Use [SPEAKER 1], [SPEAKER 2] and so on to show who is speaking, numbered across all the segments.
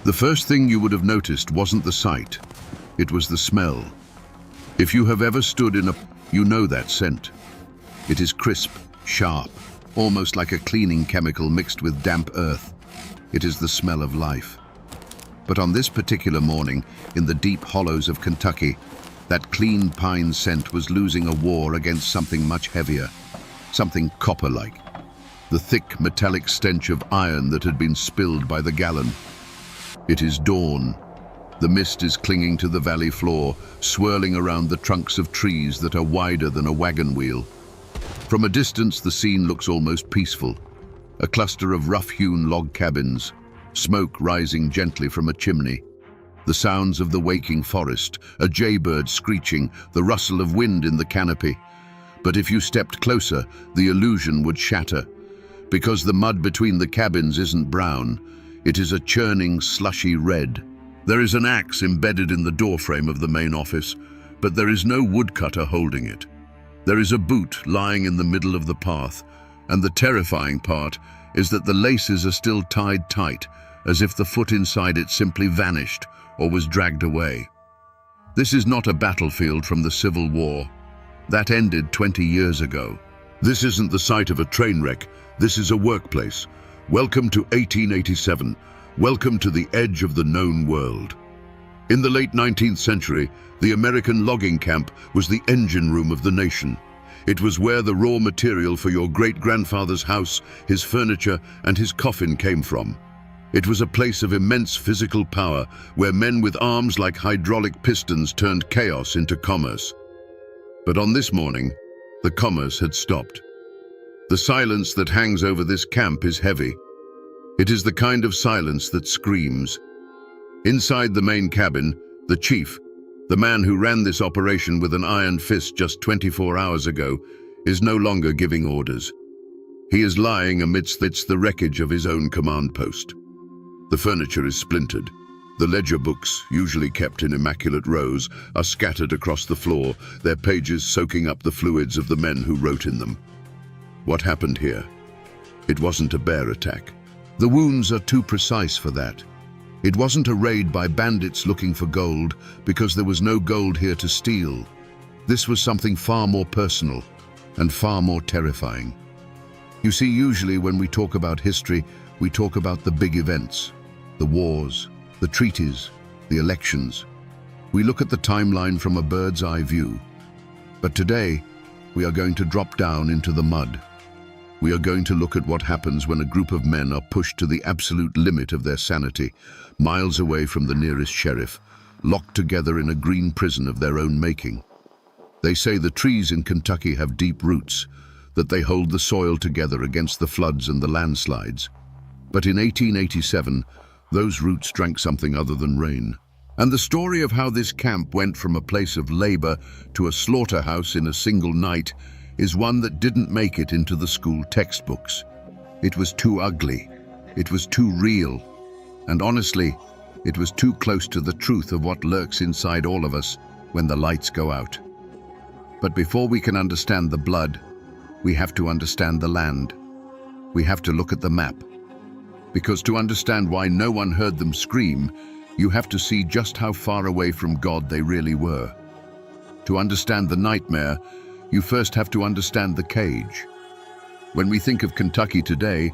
[SPEAKER 1] The first thing you would have noticed wasn't the sight, it was the smell. If you have ever stood in you know that scent. It is crisp, sharp, almost like a cleaning chemical mixed with damp earth. It is the smell of life. But on this particular morning, in the deep hollows of Kentucky, that clean pine scent was losing a war against something much heavier, something copper-like. The thick metallic stench of iron that had been spilled by the gallon. It is dawn. The mist is clinging to the valley floor, swirling around the trunks of trees that are wider than a wagon wheel. From a distance, the scene looks almost peaceful. A cluster of rough-hewn log cabins, smoke rising gently from a chimney. The sounds of the waking forest, a jaybird screeching, the rustle of wind in the canopy. But if you stepped closer, the illusion would shatter. Because the mud between the cabins isn't brown, it is a churning, slushy red. There is an axe embedded in the doorframe of the main office, but there is no woodcutter holding it. There is a boot lying in the middle of the path, and the terrifying part is that the laces are still tied tight, as if the foot inside it simply vanished or was dragged away. This is not a battlefield from the Civil War. That ended 20 years ago. This isn't the site of a train wreck. This is a workplace. Welcome to 1887. Welcome to the edge of the known world. In the late 19th century, the American logging camp was the engine room of the nation. It was where the raw material for your great-grandfather's house, his furniture, and his coffin came from. It was a place of immense physical power, where men with arms like hydraulic pistons turned chaos into commerce. But on this morning, the commerce had stopped. The silence that hangs over this camp is heavy. It is the kind of silence that screams. Inside the main cabin, the chief, the man who ran this operation with an iron fist just 24 hours ago, is no longer giving orders. He is lying amidst the wreckage of his own command post. The furniture is splintered. The ledger books, usually kept in immaculate rows, are scattered across the floor, their pages soaking up the fluids of the men who wrote in them. What happened here? It wasn't a bear attack. The wounds are too precise for that. It wasn't a raid by bandits looking for gold, because there was no gold here to steal. This was something far more personal and far more terrifying. You see, usually when we talk about history, we talk about the big events, the wars, the treaties, the elections. We look at the timeline from a bird's eye view. But today, we are going to drop down into the mud. We are going to look at what happens when a group of men are pushed to the absolute limit of their sanity, miles away from the nearest sheriff, locked together in a green prison of their own making. They say the trees in Kentucky have deep roots, that they hold the soil together against the floods and the landslides. But in 1887, those roots drank something other than rain. And the story of how this camp went from a place of labor to a slaughterhouse in a single night is one that didn't make it into the school textbooks. It was too ugly. It was too real. And honestly, it was too close to the truth of what lurks inside all of us when the lights go out. But before we can understand the blood, we have to understand the land. We have to look at the map. Because to understand why no one heard them scream, you have to see just how far away from God they really were. To understand the nightmare, you first have to understand the cage. When we think of Kentucky today,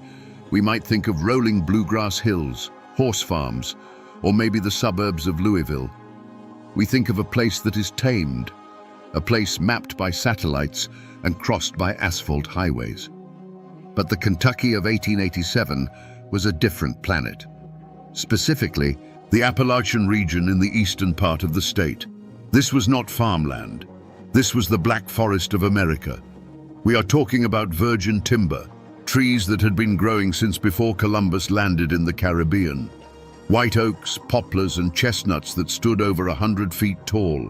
[SPEAKER 1] we might think of rolling bluegrass hills, horse farms, or maybe the suburbs of Louisville. We think of a place that is tamed, a place mapped by satellites and crossed by asphalt highways. But the Kentucky of 1887 was a different planet. Specifically, the Appalachian region in the eastern part of the state. This was not farmland. This was the Black Forest of America. We are talking about virgin timber, trees that had been growing since before Columbus landed in the Caribbean. White oaks, poplars, and chestnuts that stood over 100 feet tall.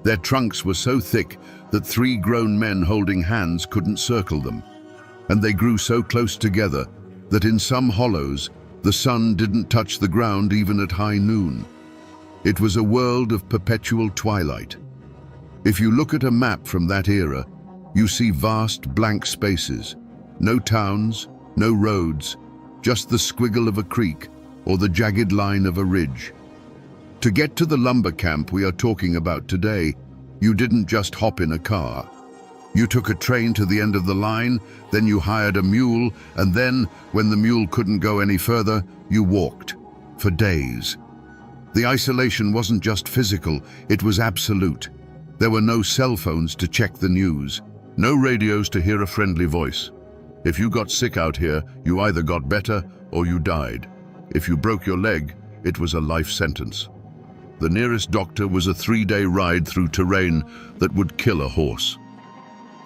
[SPEAKER 1] Their trunks were so thick that 3 grown men holding hands couldn't circle them. And they grew so close together that in some hollows, the sun didn't touch the ground even at high noon. It was a world of perpetual twilight. If you look at a map from that era, you see vast blank spaces. No towns, no roads, just the squiggle of a creek, or the jagged line of a ridge. To get to the lumber camp we are talking about today, you didn't just hop in a car. You took a train to the end of the line, then you hired a mule, and then, when the mule couldn't go any further, you walked. For days. The isolation wasn't just physical, it was absolute. There were no cell phones to check the news, no radios to hear a friendly voice. If you got sick out here, you either got better or you died. If you broke your leg, it was a life sentence. The nearest doctor was a 3-day ride through terrain that would kill a horse.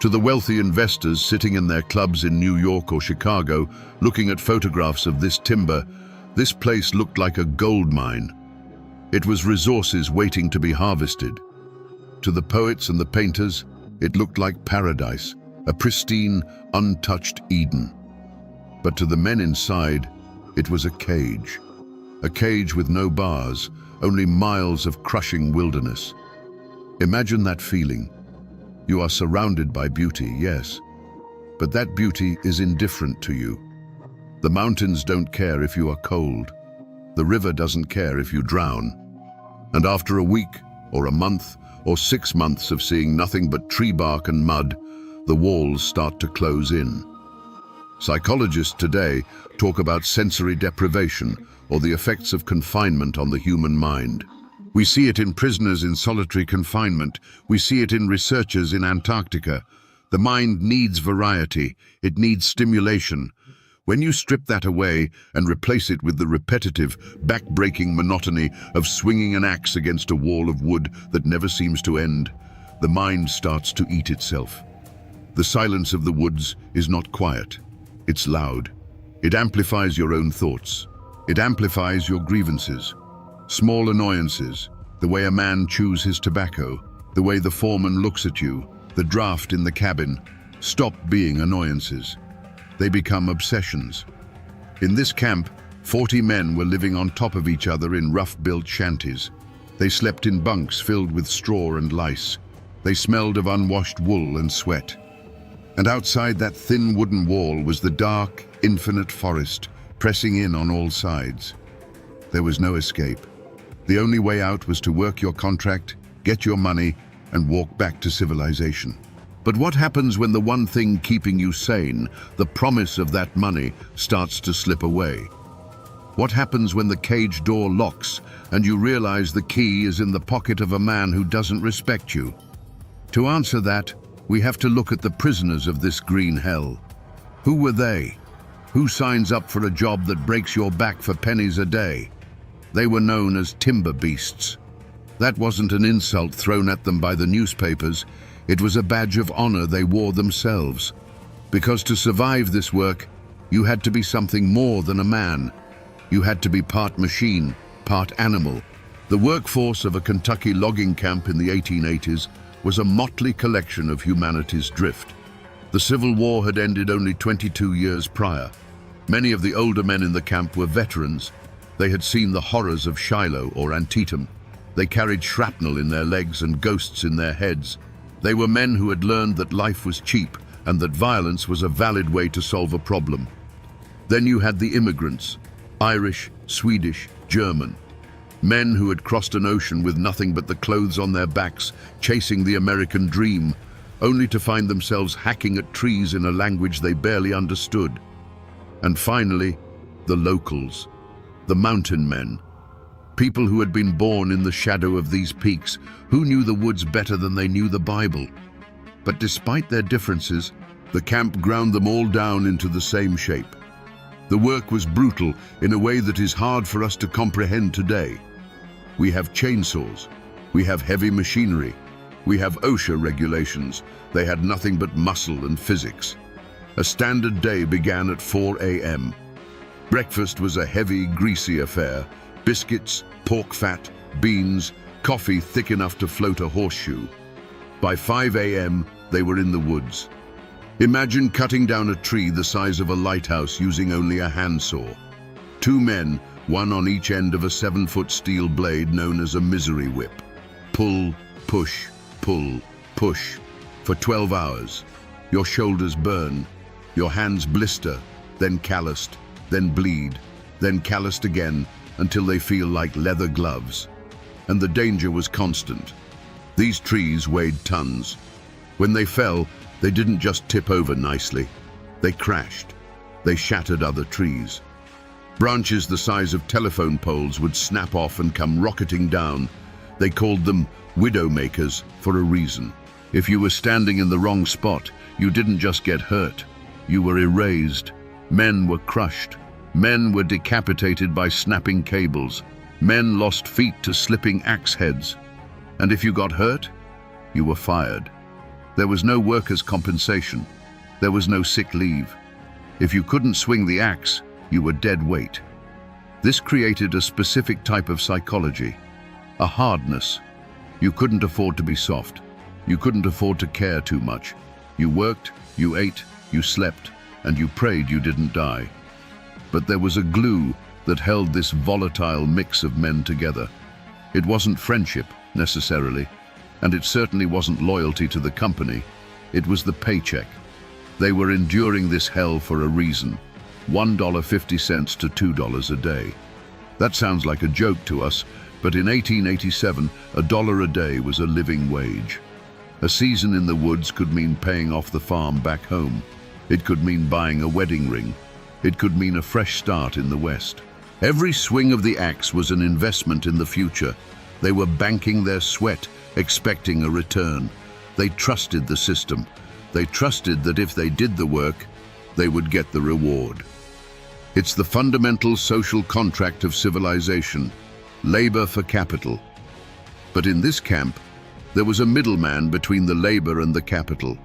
[SPEAKER 1] To the wealthy investors sitting in their clubs in New York or Chicago, looking at photographs of this timber, this place looked like a gold mine. It was resources waiting to be harvested. To the poets and the painters, it looked like paradise, a pristine, untouched Eden. But to the men inside, it was a cage with no bars, only miles of crushing wilderness. Imagine that feeling. You are surrounded by beauty, yes, but that beauty is indifferent to you. The mountains don't care if you are cold. The river doesn't care if you drown. And after a week, or a month, or 6 months of seeing nothing but tree bark and mud, the walls start to close in. Psychologists today talk about sensory deprivation or the effects of confinement on the human mind. We see it in prisoners in solitary confinement. We see it in researchers in Antarctica. The mind needs variety. It needs stimulation. When you strip that away and replace it with the repetitive, back-breaking monotony of swinging an axe against a wall of wood that never seems to end, the mind starts to eat itself. The silence of the woods is not quiet. It's loud. It amplifies your own thoughts. It amplifies your grievances. Small annoyances, the way a man chews his tobacco, the way the foreman looks at you, the draft in the cabin, stop being annoyances. They become obsessions. In this camp, 40 men were living on top of each other in rough-built shanties. They slept in bunks filled with straw and lice. They smelled of unwashed wool and sweat. And outside that thin wooden wall was the dark, infinite forest, pressing in on all sides. There was no escape. The only way out was to work your contract, get your money, and walk back to civilization. But what happens when the one thing keeping you sane, the promise of that money, starts to slip away? What happens when the cage door locks and you realize the key is in the pocket of a man who doesn't respect you? To answer that, we have to look at the prisoners of this green hell. Who were they? Who signs up for a job that breaks your back for pennies a day? They were known as timber beasts. That wasn't an insult thrown at them by the newspapers. It was a badge of honor they wore themselves. Because to survive this work, you had to be something more than a man. You had to be part machine, part animal. The workforce of a Kentucky logging camp in the 1880s was a motley collection of humanity's drift. The Civil War had ended only 22 years prior. Many of the older men in the camp were veterans. They had seen the horrors of Shiloh or Antietam. They carried shrapnel in their legs and ghosts in their heads. They were men who had learned that life was cheap and that violence was a valid way to solve a problem. Then you had the immigrants, Irish, Swedish, German. Men who had crossed an ocean with nothing but the clothes on their backs, chasing the American dream, only to find themselves hacking at trees in a language they barely understood. And finally, the locals, the mountain men. People who had been born in the shadow of these peaks, who knew the woods better than they knew the Bible. But despite their differences, the camp ground them all down into the same shape. The work was brutal in a way that is hard for us to comprehend today. We have chainsaws, we have heavy machinery, we have OSHA regulations. They had nothing but muscle and physics. A standard day began at 4 a.m. Breakfast was a heavy, greasy affair. Biscuits, pork fat, beans, coffee thick enough to float a horseshoe. By 5 a.m., they were in the woods. Imagine cutting down a tree the size of a lighthouse using only a handsaw. 2 men, one on each end of a 7-foot steel blade known as a misery whip. Pull, push, pull, push. For 12 hours. Your shoulders burn, your hands blister, then calloused, then bleed, then calloused again, until they feel like leather gloves. And the danger was constant. These trees weighed tons. When they fell, they didn't just tip over nicely. They crashed. They shattered other trees. Branches the size of telephone poles would snap off and come rocketing down. They called them widowmakers for a reason. If you were standing in the wrong spot, you didn't just get hurt. You were erased. Men were crushed. Men were decapitated by snapping cables. Men lost feet to slipping axe heads. And if you got hurt, you were fired. There was no workers' compensation. There was no sick leave. If you couldn't swing the axe, you were dead weight. This created a specific type of psychology, a hardness. You couldn't afford to be soft. You couldn't afford to care too much. You worked, you ate, you slept, and you prayed you didn't die. But there was a glue that held this volatile mix of men together. It wasn't friendship, necessarily, and it certainly wasn't loyalty to the company. It was the paycheck. They were enduring this hell for a reason. $1.50 to $2 a day. That sounds like a joke to us, but in 1887, $1 a day was a living wage. A season in the woods could mean paying off the farm back home. It could mean buying a wedding ring. It could mean a fresh start in the West. Every swing of the axe was an investment in the future. They were banking their sweat, expecting a return. They trusted the system. They trusted that if they did the work, they would get the reward. It's the fundamental social contract of civilization, labor for capital. But in this camp, there was a middleman between the labor and the capital.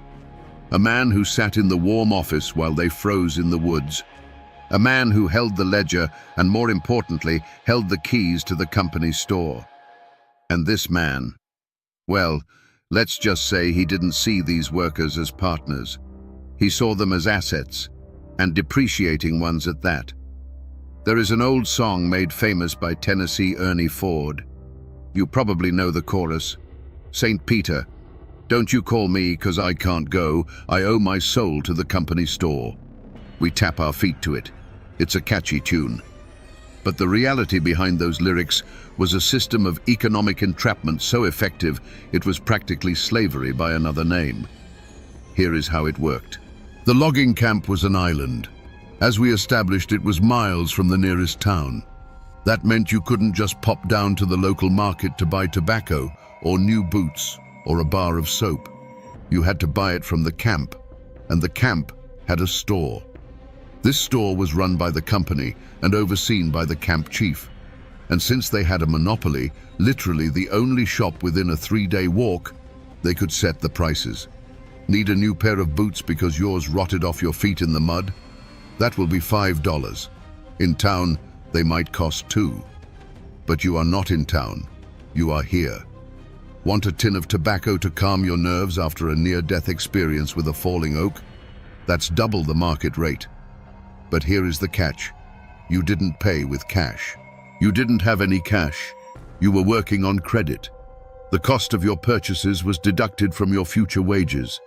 [SPEAKER 1] A man who sat in the warm office while they froze in the woods. A man who held the ledger and, more importantly, held the keys to the company's store. And this man, well, let's just say he didn't see these workers as partners. He saw them as assets, and depreciating ones at that. There is an old song made famous by Tennessee Ernie Ford. You probably know the chorus. St. Peter, don't you call me 'cause I can't go. I owe my soul to the company store. We tap our feet to it. It's a catchy tune. But the reality behind those lyrics was a system of economic entrapment so effective it was practically slavery by another name. Here is how it worked. The logging camp was an island. As we established, it was miles from the nearest town. That meant you couldn't just pop down to the local market to buy tobacco or new boots or a bar of soap. You had to buy it from the camp, and the camp had a store. This store was run by the company and overseen by the camp chief. And since they had a monopoly, literally the only shop within a 3-day walk, they could set the prices. Need a new pair of boots because yours rotted off your feet in the mud? That will be $5. In town, they might cost $2. But you are not in town. You are here. Want a tin of tobacco to calm your nerves after a near-death experience with a falling oak? That's double the market rate. But here is the catch. You didn't pay with cash. You didn't have any cash. You were working on credit. The cost of your purchases was deducted from your future wages.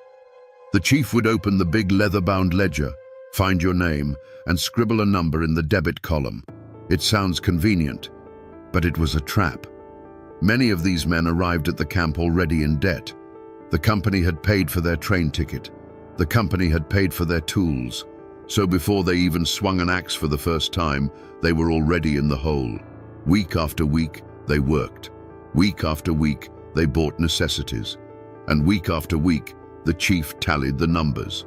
[SPEAKER 1] The chief would open the big leather-bound ledger, find your name, and scribble a number in the debit column. It sounds convenient, but it was a trap. Many of these men arrived at the camp already in debt. The company had paid for their train ticket. The company had paid for their tools. So before they even swung an axe for the first time, they were already in the hole. Week after week, they worked. Week after week, they bought necessities. And week after week, the chief tallied the numbers.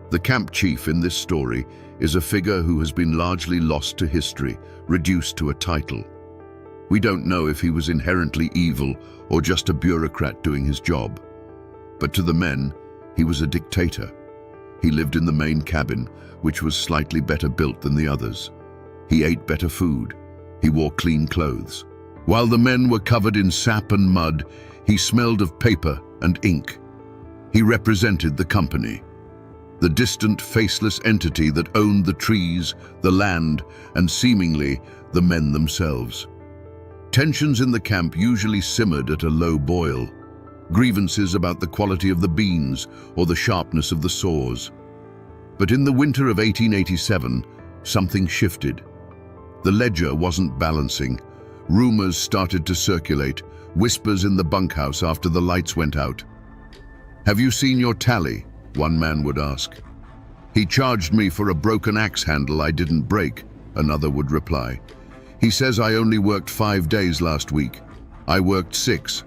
[SPEAKER 1] The camp chief in this story is a figure who has been largely lost to history, reduced to a title. We don't know if he was inherently evil or just a bureaucrat doing his job. But to the men, he was a dictator. He lived in the main cabin, which was slightly better built than the others. He ate better food. He wore clean clothes. While the men were covered in sap and mud, he smelled of paper and ink. He represented the company, the distant, faceless entity that owned the trees, the land, and seemingly the men themselves. Tensions in the camp usually simmered at a low boil. Grievances about the quality of the beans or the sharpness of the saws. But in the winter of 1887, something shifted. The ledger wasn't balancing. Rumors started to circulate, whispers in the bunkhouse after the lights went out. "Have you seen your tally?" one man would ask. "He charged me for a broken axe handle I didn't break," another would reply. "He says I only worked 5 days last week. I worked 6.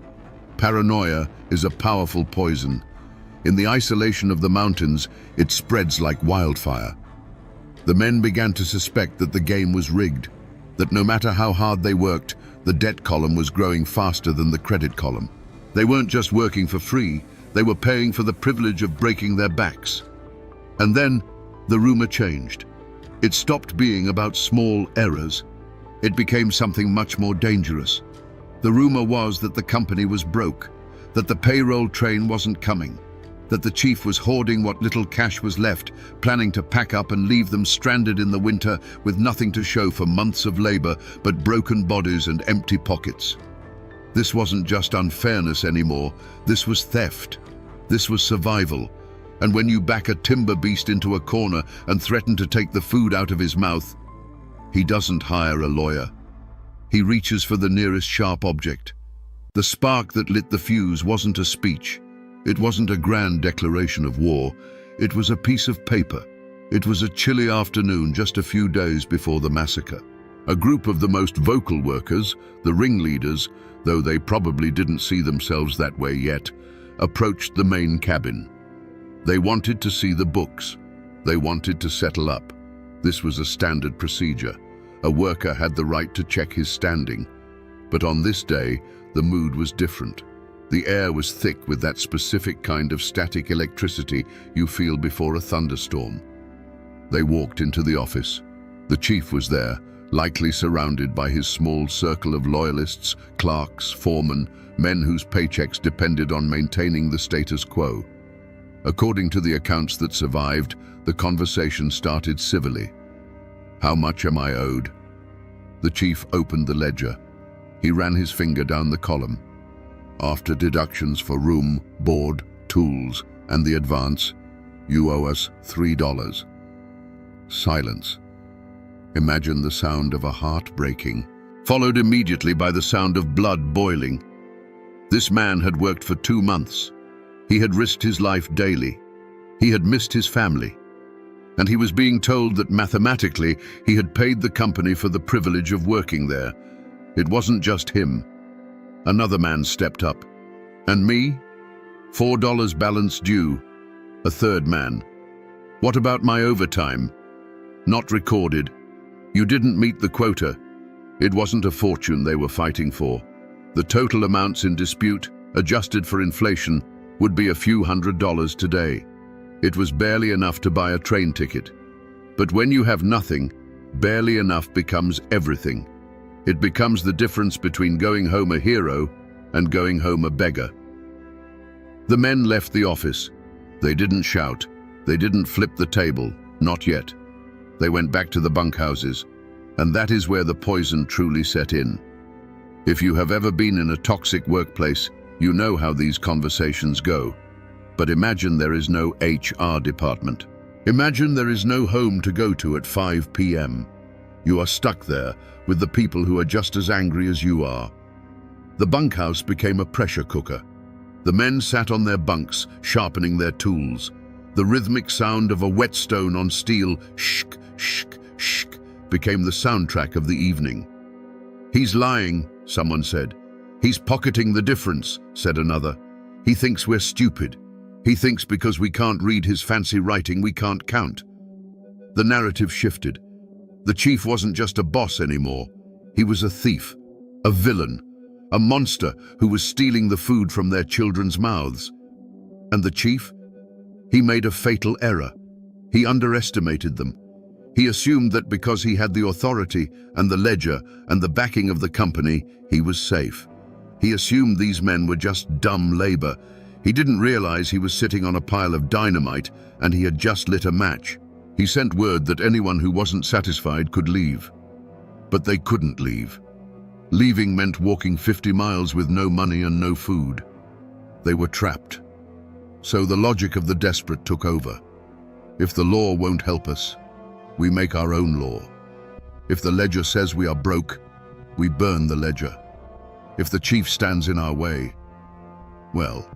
[SPEAKER 1] Paranoia is a powerful poison. In the isolation of the mountains, it spreads like wildfire. The men began to suspect that the game was rigged, that no matter how hard they worked, the debt column was growing faster than the credit column. They weren't just working for free, they were paying for the privilege of breaking their backs. And then, the rumor changed. It stopped being about small errors. It became something much more dangerous. The rumor was that the company was broke, that the payroll train wasn't coming, that the chief was hoarding what little cash was left, planning to pack up and leave them stranded in the winter with nothing to show for months of labor but broken bodies and empty pockets. This wasn't just unfairness anymore, this was theft. This was survival. And when you back a timber beast into a corner and threaten to take the food out of his mouth, he doesn't hire a lawyer. He reaches for the nearest sharp object. The spark that lit the fuse wasn't a speech. It wasn't a grand declaration of war. It was a piece of paper. It was a chilly afternoon just a few days before the massacre. A group of the most vocal workers, the ringleaders, though they probably didn't see themselves that way yet, approached the main cabin. They wanted to see the books. They wanted to settle up. This was a standard procedure. A worker had the right to check his standing. But on this day, the mood was different. The air was thick with that specific kind of static electricity you feel before a thunderstorm. They walked into the office. The chief was there, likely surrounded by his small circle of loyalists, clerks, foremen, men whose paychecks depended on maintaining the status quo. According to the accounts that survived, the conversation started civilly. "How much am I owed?" The chief opened the ledger. He ran his finger down the column. "After deductions for room, board, tools, and the advance, you owe us $3. Silence. Imagine the sound of a heart breaking, followed immediately by the sound of blood boiling. This man had worked for 2 months. He had risked his life daily. He had missed his family. And he was being told that mathematically he had paid the company for the privilege of working there. It wasn't just him. Another man stepped up. "And me? $4 balance due." A third man. "What about my overtime?" "Not recorded. You didn't meet the quota." It wasn't a fortune they were fighting for. The total amounts in dispute, adjusted for inflation, would be a few $100s today. It was barely enough to buy a train ticket. But when you have nothing, barely enough becomes everything. It becomes the difference between going home a hero and going home a beggar. The men left the office. They didn't shout. They didn't flip the table. Not yet. They went back to the bunkhouses. And that is where the poison truly set in. If you have ever been in a toxic workplace, you know how these conversations go. But imagine there is no HR department. Imagine there is no home to go to at 5 p.m. You are stuck there with the people who are just as angry as you are. The bunkhouse became a pressure cooker. The men sat on their bunks, sharpening their tools. The rhythmic sound of a whetstone on steel, shk, shk, shk, became the soundtrack of the evening. "He's lying," someone said. "He's pocketing the difference," said another. "He thinks we're stupid. He thinks because we can't read his fancy writing we can't count." The narrative shifted. The chief wasn't just a boss anymore. He was a thief, a villain, a monster who was stealing the food from their children's mouths. And the chief? He made a fatal error. He underestimated them. He assumed that because he had the authority and the ledger and the backing of the company, he was safe. He assumed these men were just dumb labor. He didn't realize he was sitting on a pile of dynamite and he had just lit a match. He sent word that anyone who wasn't satisfied could leave. But they couldn't leave. Leaving meant walking 50 miles with no money and no food. They were trapped. So the logic of the desperate took over. If the law won't help us, we make our own law. If the ledger says we are broke, we burn the ledger. If the chief stands in our way, well,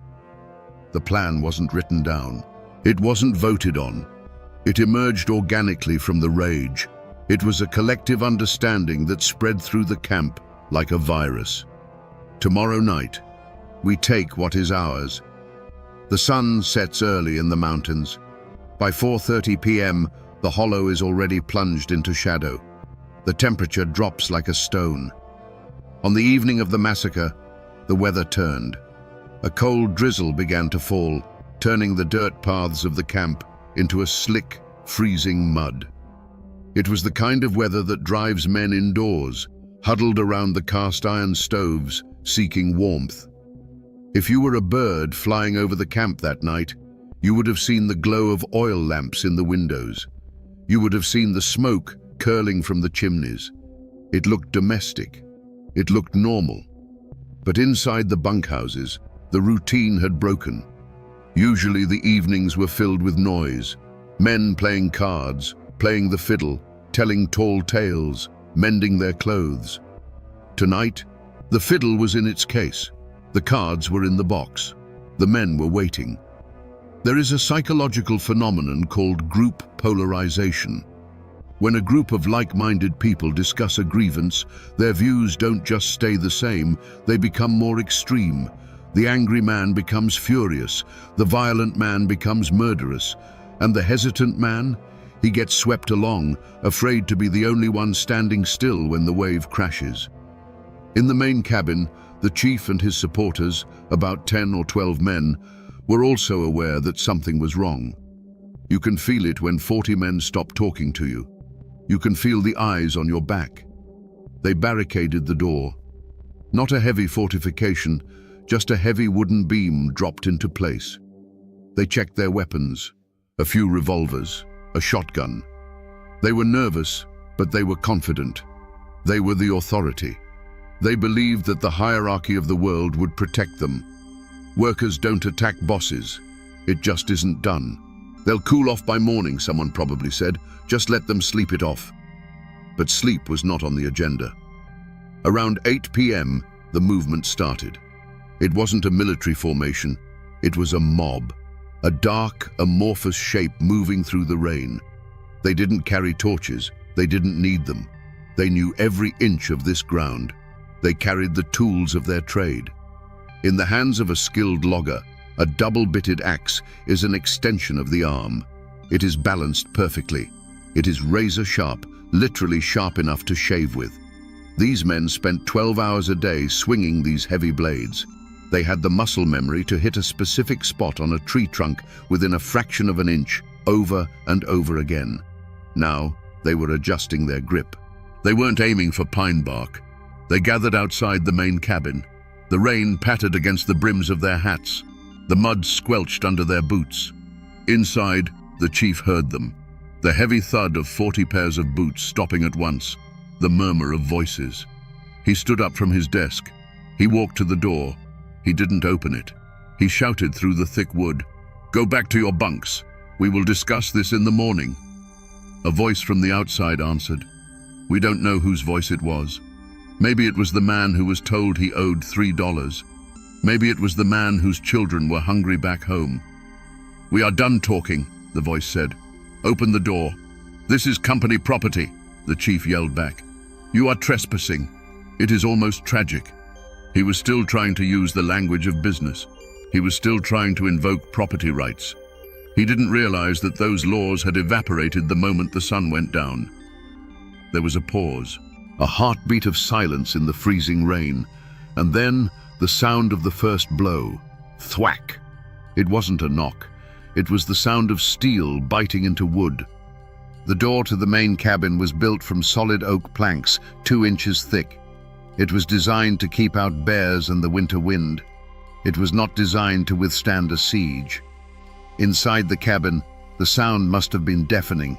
[SPEAKER 1] the plan wasn't written down. It wasn't voted on. It emerged organically from the rage. It was a collective understanding that spread through the camp like a virus. Tomorrow night, we take what is ours. The sun sets early in the mountains. By 4:30 p.m., the hollow is already plunged into shadow. The temperature drops like a stone. On the evening of the massacre, the weather turned. A cold drizzle began to fall, turning the dirt paths of the camp into a slick, freezing mud. It was the kind of weather that drives men indoors, huddled around the cast-iron stoves, seeking warmth. If you were a bird flying over the camp that night, you would have seen the glow of oil lamps in the windows. You would have seen the smoke curling from the chimneys. It looked domestic. It looked normal. But inside the bunkhouses, the routine had broken. Usually the evenings were filled with noise. Men playing cards, playing the fiddle, telling tall tales, mending their clothes. Tonight, the fiddle was in its case. The cards were in the box. The men were waiting. There is a psychological phenomenon called group polarization. When a group of like-minded people discuss a grievance, their views don't just stay the same, they become more extreme. The angry man becomes furious, the violent man becomes murderous, and the hesitant man, he gets swept along, afraid to be the only one standing still when the wave crashes. In the main cabin, the chief and his supporters, about 10 or 12 men, were also aware that something was wrong. You can feel it when 40 men stop talking to you. You can feel the eyes on your back. They barricaded the door. Not a heavy fortification, just a heavy wooden beam dropped into place. They checked their weapons, a few revolvers, a shotgun. They were nervous, but they were confident. They were the authority. They believed that the hierarchy of the world would protect them. Workers don't attack bosses. It just isn't done. They'll cool off by morning, someone probably said. Just let them sleep it off. But sleep was not on the agenda. Around 8 p.m., the movement started. It wasn't a military formation. It was a mob. A dark, amorphous shape moving through the rain. They didn't carry torches. They didn't need them. They knew every inch of this ground. They carried the tools of their trade. In the hands of a skilled logger, a double-bitted axe is an extension of the arm. It is balanced perfectly. It is razor-sharp, literally sharp enough to shave with. These men spent 12 hours a day swinging these heavy blades. They had the muscle memory to hit a specific spot on a tree trunk within a fraction of an inch, over and over again. Now, they were adjusting their grip. They weren't aiming for pine bark. They gathered outside the main cabin. The rain pattered against the brims of their hats. The mud squelched under their boots. Inside, the chief heard them. The heavy thud of 40 pairs of boots stopping at once. The murmur of voices. He stood up from his desk. He walked to the door. He didn't open it. He shouted through the thick wood, "Go back to your bunks. We will discuss this in the morning." A voice from the outside answered. We don't know whose voice it was. Maybe it was the man who was told he owed $3. Maybe it was the man whose children were hungry back home. "We are done talking," the voice said. "Open the door." "This is company property," the chief yelled back. "You are trespassing." It is almost tragic. He was still trying to use the language of business. He was still trying to invoke property rights. He didn't realize that those laws had evaporated the moment the sun went down. There was a pause, a heartbeat of silence in the freezing rain, and then the sound of the first blow. Thwack! It wasn't a knock. It was the sound of steel biting into wood. The door to the main cabin was built from solid oak planks, 2 inches thick. It was designed to keep out bears and the winter wind. It was not designed to withstand a siege. Inside the cabin, the sound must have been deafening.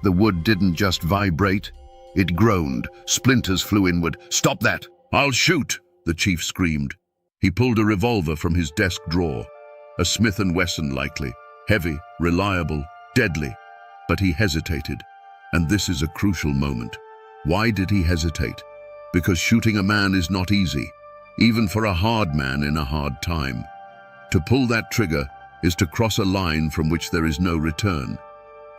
[SPEAKER 1] The wood didn't just vibrate, it groaned. Splinters flew inward. "Stop that! I'll shoot!" the chief screamed. He pulled a revolver from his desk drawer. A Smith & Wesson likely. Heavy, reliable, deadly. But he hesitated. And this is a crucial moment. Why did he hesitate? Because shooting a man is not easy, even for a hard man in a hard time. To pull that trigger is to cross a line from which there is no return.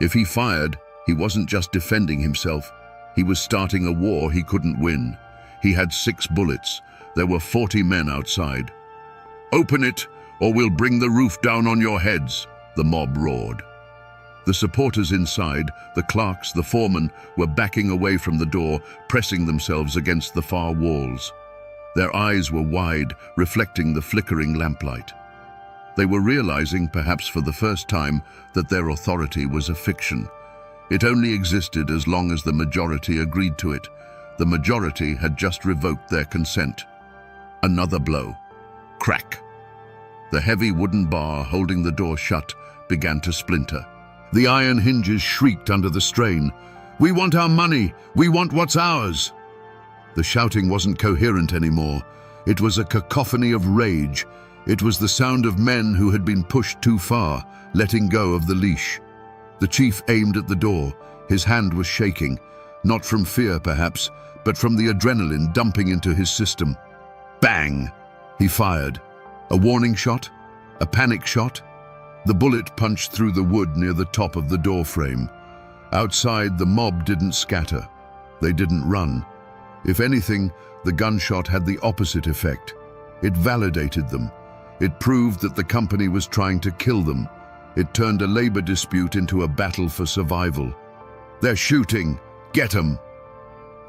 [SPEAKER 1] If he fired, he wasn't just defending himself. He was starting a war he couldn't win. He had 6 bullets. There were 40 men outside. "Open it, or we'll bring the roof down on your heads," the mob roared. The supporters inside, the clerks, the foremen, were backing away from the door, pressing themselves against the far walls. Their eyes were wide, reflecting the flickering lamplight. They were realizing, perhaps for the first time, that their authority was a fiction. It only existed as long as the majority agreed to it. The majority had just revoked their consent. Another blow. Crack. The heavy wooden bar holding the door shut began to splinter. The iron hinges shrieked under the strain. "We want our money! We want what's ours!" The shouting wasn't coherent anymore. It was a cacophony of rage. It was the sound of men who had been pushed too far, letting go of the leash. The chief aimed at the door. His hand was shaking, not from fear perhaps, but from the adrenaline dumping into his system. Bang! He fired. A warning shot? A panic shot? The bullet punched through the wood near the top of the door frame. Outside, the mob didn't scatter. They didn't run. If anything, the gunshot had the opposite effect. It validated them. It proved that the company was trying to kill them. It turned a labor dispute into a battle for survival. "They're shooting! Get 'em!"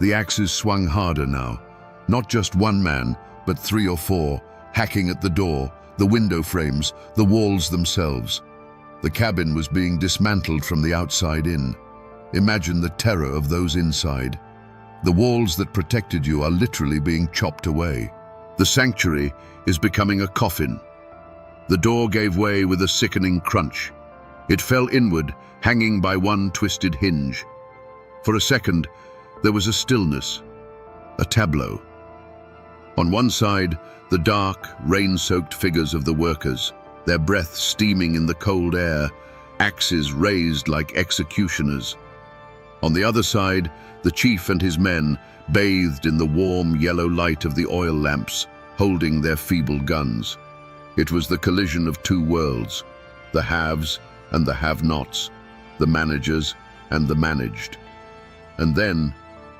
[SPEAKER 1] The axes swung harder now. Not just one man, but 3 or 4, hacking at the door, the window frames, the walls themselves. The cabin was being dismantled from the outside in. Imagine the terror of those inside. The walls that protected you are literally being chopped away. The sanctuary is becoming a coffin. The door gave way with a sickening crunch. It fell inward, hanging by one twisted hinge. For a second, there was a stillness, a tableau. On one side, the dark, rain-soaked figures of the workers, their breath steaming in the cold air, axes raised like executioners. On the other side, the chief and his men, bathed in the warm yellow light of the oil lamps, holding their feeble guns. It was the collision of 2 worlds, the haves and the have-nots, the managers and the managed. And then,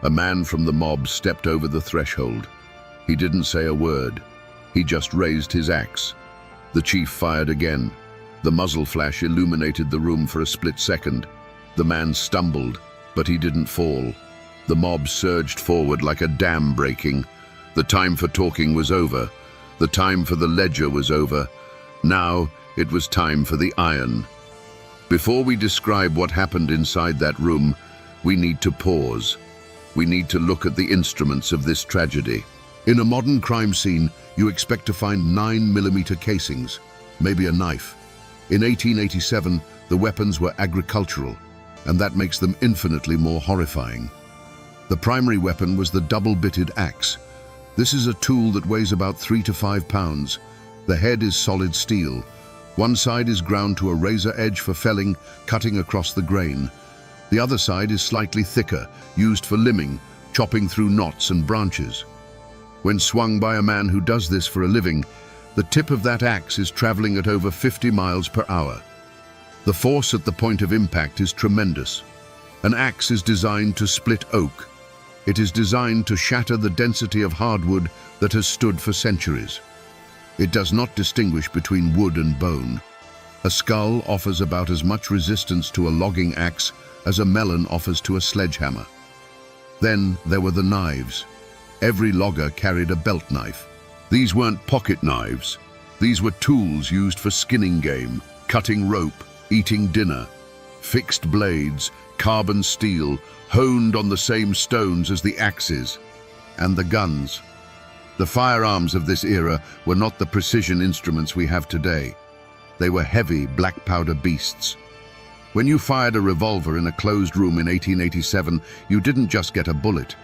[SPEAKER 1] a man from the mob stepped over the threshold. He didn't say a word. He just raised his axe. The chief fired again. The muzzle flash illuminated the room for a split second. The man stumbled, but he didn't fall. The mob surged forward like a dam breaking. The time for talking was over. The time for the ledger was over. Now it was time for the iron. Before we describe what happened inside that room, we need to pause. We need to look at the instruments of this tragedy. In a modern crime scene, you expect to find 9mm casings, maybe a knife. In 1887, the weapons were agricultural, and that makes them infinitely more horrifying. The primary weapon was the double-bitted axe. This is a tool that weighs about 3 to 5 pounds. The head is solid steel. One side is ground to a razor edge for felling, cutting across the grain. The other side is slightly thicker, used for limbing, chopping through knots and branches. When swung by a man who does this for a living, the tip of that axe is traveling at over 50 miles per hour. The force at the point of impact is tremendous. An axe is designed to split oak. It is designed to shatter the density of hardwood that has stood for centuries. It does not distinguish between wood and bone. A skull offers about as much resistance to a logging axe as a melon offers to a sledgehammer. Then there were the knives. Every logger carried a belt knife. These weren't pocket knives. These were tools used for skinning game, cutting rope, eating dinner. Fixed blades, carbon steel, honed on the same stones as the axes. And the guns. The firearms of this era were not the precision instruments we have today. They were heavy, black powder beasts. When you fired a revolver in a closed room in 1887, you didn't just get a bullet.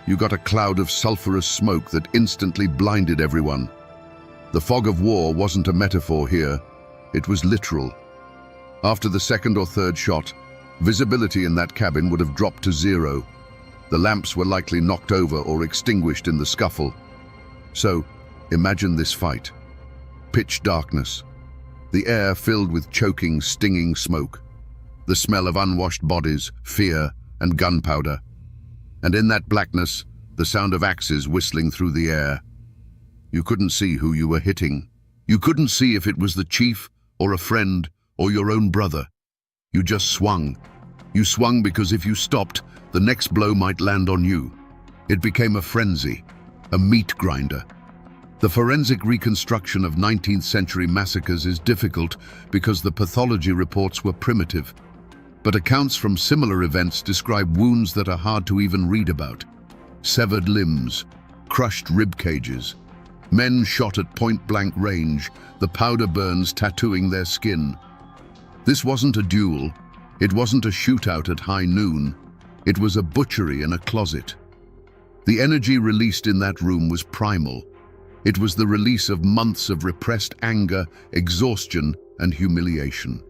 [SPEAKER 1] You got a cloud of sulfurous smoke that instantly blinded everyone. The fog of war wasn't a metaphor here. It was literal. After the second or third shot, visibility in that cabin would have dropped to 0. The lamps were likely knocked over or extinguished in the scuffle. So, imagine this fight. Pitch darkness. The air filled with choking, stinging smoke. The smell of unwashed bodies, fear, and gunpowder. And in that blackness, the sound of axes whistling through the air. You couldn't see who you were hitting. You couldn't see if it was the chief, or a friend, or your own brother. You just swung. You swung because if you stopped, the next blow might land on you. It became a frenzy, a meat grinder. The forensic reconstruction of 19th century massacres is difficult because the pathology reports were primitive. But accounts from similar events describe wounds that are hard to even read about. Severed limbs, crushed rib cages, men shot at point-blank range, the powder burns tattooing their skin. This wasn't a duel. It wasn't a shootout at high noon. It was a butchery in a closet. The energy released in that room was primal. It was the release of months of repressed anger, exhaustion, and humiliation.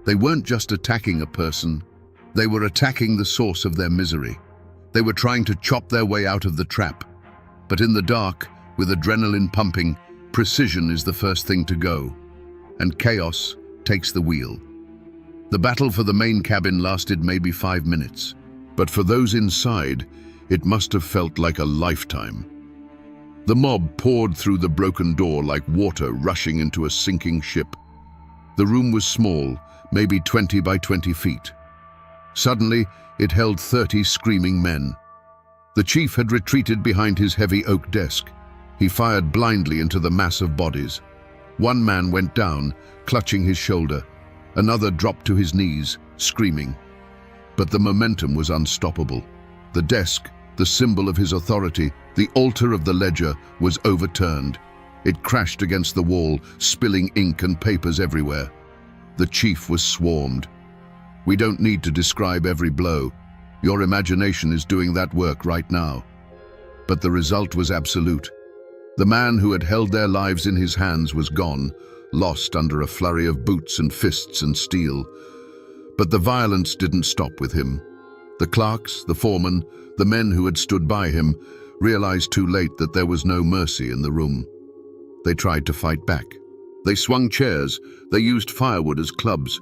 [SPEAKER 1] They weren't just attacking a person. They were attacking the source of their misery. They were trying to chop their way out of the trap. But in the dark, with adrenaline pumping, precision is the first thing to go, and chaos takes the wheel. The battle for the main cabin lasted maybe 5 minutes, but for those inside, it must have felt like a lifetime. The mob poured through the broken door like water rushing into a sinking ship. The room was small, maybe 20 by 20 feet. Suddenly, it held 30 screaming men. The chief had retreated behind his heavy oak desk. He fired blindly into the mass of bodies. One man went down, clutching his shoulder. Another dropped to his knees, screaming. But the momentum was unstoppable. The desk, the symbol of his authority, the altar of the ledger, was overturned. It crashed against the wall, spilling ink and papers everywhere. The chief was swarmed. We don't need to describe every blow. Your imagination is doing that work right now. But the result was absolute. The man who had held their lives in his hands was gone, lost under a flurry of boots and fists and steel. But the violence didn't stop with him. The clerks, the foreman, the men who had stood by him realized too late that there was no mercy in the room. They tried to fight back. They swung chairs. They used firewood as clubs.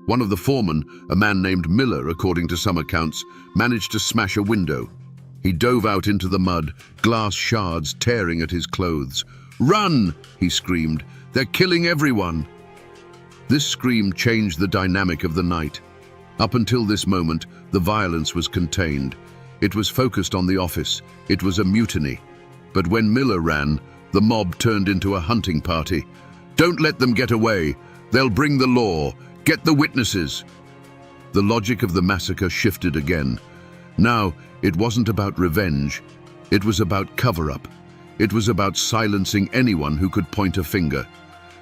[SPEAKER 1] One of the foremen, a man named Miller, according to some accounts, managed to smash a window. He dove out into the mud, glass shards tearing at his clothes. "Run!" he screamed. "They're killing everyone!" This scream changed the dynamic of the night. Up until this moment, the violence was contained. It was focused on the office. It was a mutiny. But when Miller ran, the mob turned into a hunting party. "Don't let them get away. They'll bring the law. Get the witnesses." The logic of the massacre shifted again. Now, it wasn't about revenge. It was about cover-up. It was about silencing anyone who could point a finger.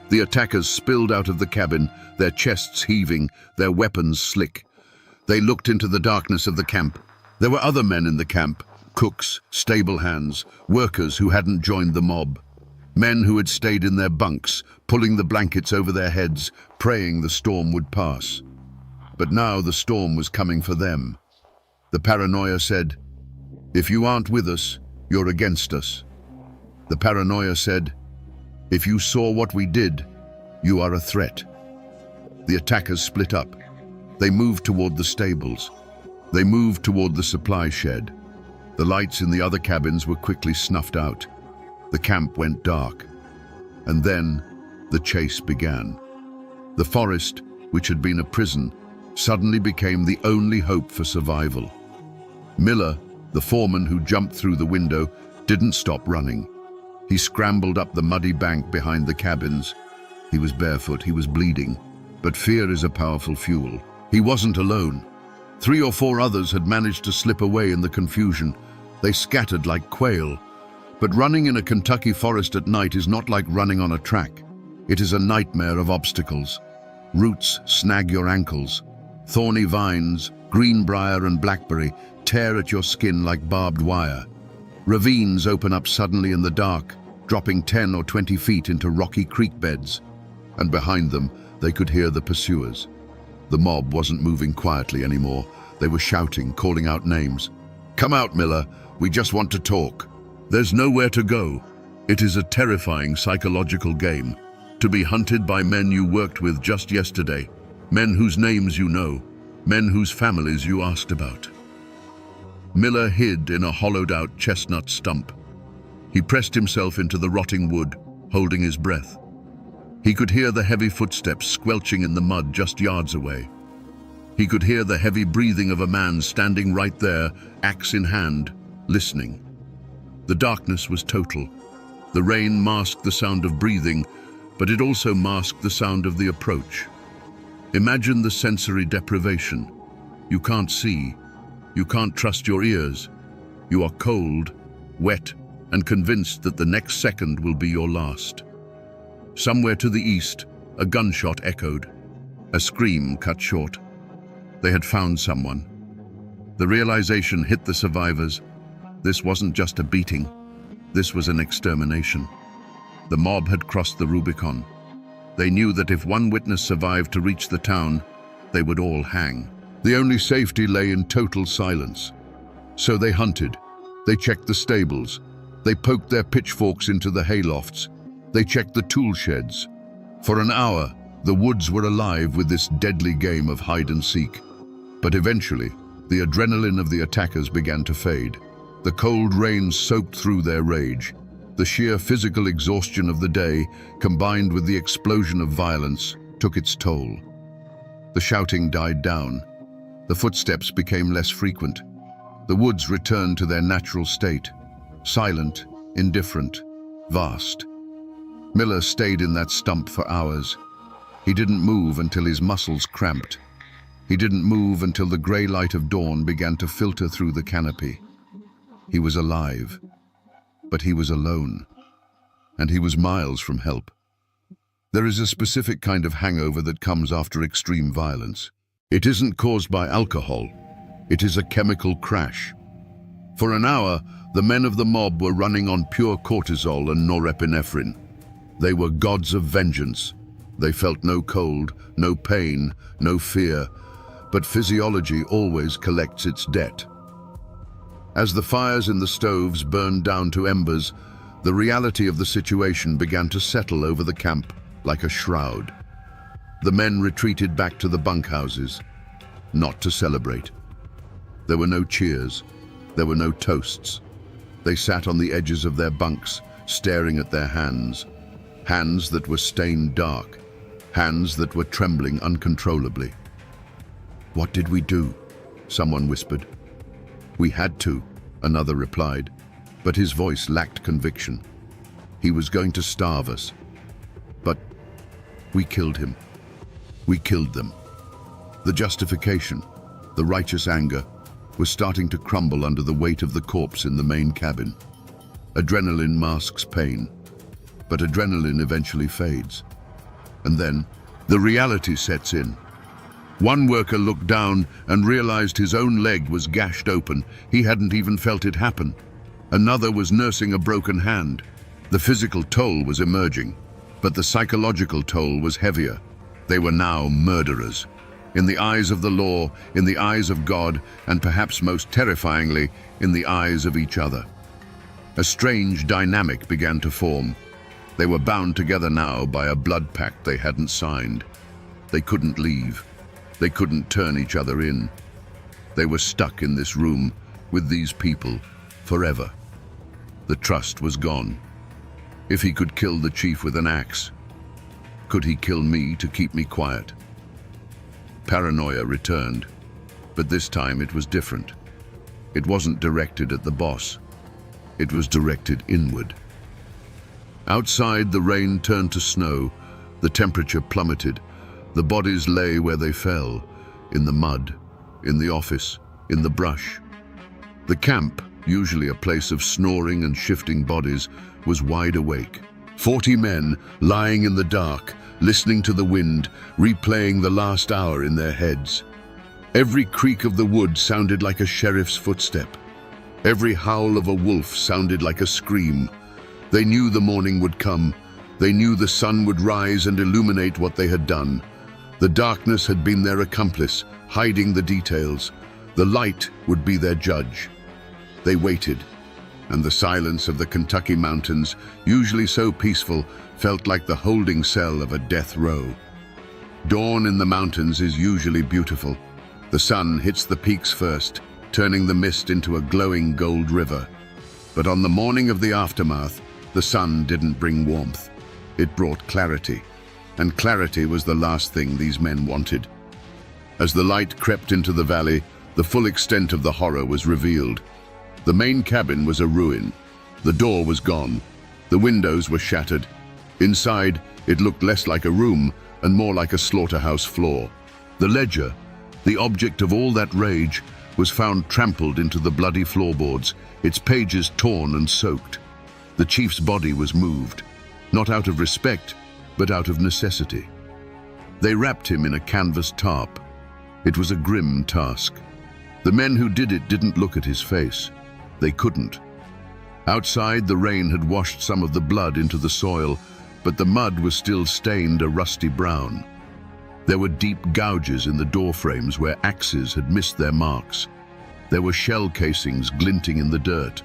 [SPEAKER 1] The attackers spilled out of the cabin, their chests heaving, their weapons slick. They looked into the darkness of the camp. There were other men in the camp, cooks, stable hands, workers who hadn't joined the mob. Men who had stayed in their bunks, pulling the blankets over their heads, praying the storm would pass. But now the storm was coming for them. The paranoia said, "If you aren't with us, you're against us." The paranoia said, "If you saw what we did, you are a threat." The attackers split up. They moved toward the stables. They moved toward the supply shed. The lights in the other cabins were quickly snuffed out. The camp went dark. And then the chase began. The forest, which had been a prison, suddenly became the only hope for survival. Miller, the foreman who jumped through the window, didn't stop running. He scrambled up the muddy bank behind the cabins. He was barefoot, he was bleeding. But fear is a powerful fuel. He wasn't alone. 3 or 4 others had managed to slip away in the confusion. They scattered like quail. But running in a Kentucky forest at night is not like running on a track. It is a nightmare of obstacles. Roots snag your ankles. Thorny vines, greenbrier and blackberry, tear at your skin like barbed wire. Ravines open up suddenly in the dark, dropping 10 or 20 feet into rocky creek beds. And behind them, they could hear the pursuers. The mob wasn't moving quietly anymore. They were shouting, calling out names. "Come out, Miller. We just want to talk." There's nowhere to go. It is a terrifying psychological game. To be hunted by men you worked with just yesterday, men whose names you know, men whose families you asked about. Miller hid in a hollowed-out chestnut stump. He pressed himself into the rotting wood, holding his breath. He could hear the heavy footsteps squelching in the mud just yards away. He could hear the heavy breathing of a man standing right there, axe in hand, listening. The darkness was total. The rain masked the sound of breathing, but it also masked the sound of the approach. Imagine the sensory deprivation. You can't see. You can't trust your ears. You are cold, wet, and convinced that the next second will be your last. Somewhere to the east, a gunshot echoed. A scream cut short. They had found someone. The realization hit the survivors. This wasn't just a beating. This was an extermination. The mob had crossed the Rubicon. They knew that if one witness survived to reach the town, they would all hang. The only safety lay in total silence. So they hunted. They checked the stables. They poked their pitchforks into the haylofts. They checked the tool sheds. For an hour, the woods were alive with this deadly game of hide and seek. But eventually, the adrenaline of the attackers began to fade. The cold rain soaked through their rage. The sheer physical exhaustion of the day, combined with the explosion of violence, took its toll. The shouting died down. The footsteps became less frequent. The woods returned to their natural state, silent, indifferent, vast. Miller stayed in that stump for hours. He didn't move until his muscles cramped. He didn't move until the grey light of dawn began to filter through the canopy. He was alive, but he was alone, and he was miles from help. There is a specific kind of hangover that comes after extreme violence. It isn't caused by alcohol. It is a chemical crash. For an hour, the men of the mob were running on pure cortisol and norepinephrine. They were gods of vengeance. They felt no cold, no pain, no fear, but physiology always collects its debt. As the fires in the stoves burned down to embers, the reality of the situation began to settle over the camp like a shroud. The men retreated back to the bunkhouses, not to celebrate. There were no cheers. There were no toasts. They sat on the edges of their bunks, staring at their hands. Hands that were stained dark. Hands that were trembling uncontrollably. "What did we do?" someone whispered. "We had to," another replied, but his voice lacked conviction. "He was going to starve us. But we killed him. We killed them." The justification, the righteous anger, was starting to crumble under the weight of the corpse in the main cabin. Adrenaline masks pain, but adrenaline eventually fades. And then, the reality sets in. One worker looked down and realized his own leg was gashed open. He hadn't even felt it happen. Another was nursing a broken hand. The physical toll was emerging, but the psychological toll was heavier. They were now murderers. In the eyes of the law, in the eyes of God, and perhaps most terrifyingly, in the eyes of each other. A strange dynamic began to form. They were bound together now by a blood pact they hadn't signed. They couldn't leave. They couldn't turn each other in. They were stuck in this room with these people forever. The trust was gone. If he could kill the chief with an axe, could he kill me to keep me quiet? Paranoia returned, but this time it was different. It wasn't directed at the boss. It was directed inward. Outside, the rain turned to snow. The temperature plummeted. The bodies lay where they fell, in the mud, in the office, in the brush. The camp, usually a place of snoring and shifting bodies, was wide awake. 40 men lying in the dark, listening to the wind, replaying the last hour in their heads. Every creak of the wood sounded like a sheriff's footstep. Every howl of a wolf sounded like a scream. They knew the morning would come. They knew the sun would rise and illuminate what they had done. The darkness had been their accomplice, hiding the details. The light would be their judge. They waited, and the silence of the Kentucky mountains, usually so peaceful, felt like the holding cell of a death row. Dawn in the mountains is usually beautiful. The sun hits the peaks first, turning the mist into a glowing gold river. But on the morning of the aftermath, the sun didn't bring warmth. It brought clarity, and clarity was the last thing these men wanted. As the light crept into the valley, the full extent of the horror was revealed. The main cabin was a ruin. The door was gone. The windows were shattered. Inside, it looked less like a room and more like a slaughterhouse floor. The ledger, the object of all that rage, was found trampled into the bloody floorboards, its pages torn and soaked. The chief's body was moved, not out of respect, but out of necessity. They wrapped him in a canvas tarp. It was a grim task. The men who did it didn't look at his face. They couldn't. Outside, the rain had washed some of the blood into the soil, but the mud was still stained a rusty brown. There were deep gouges in the door frames where axes had missed their marks. There were shell casings glinting in the dirt.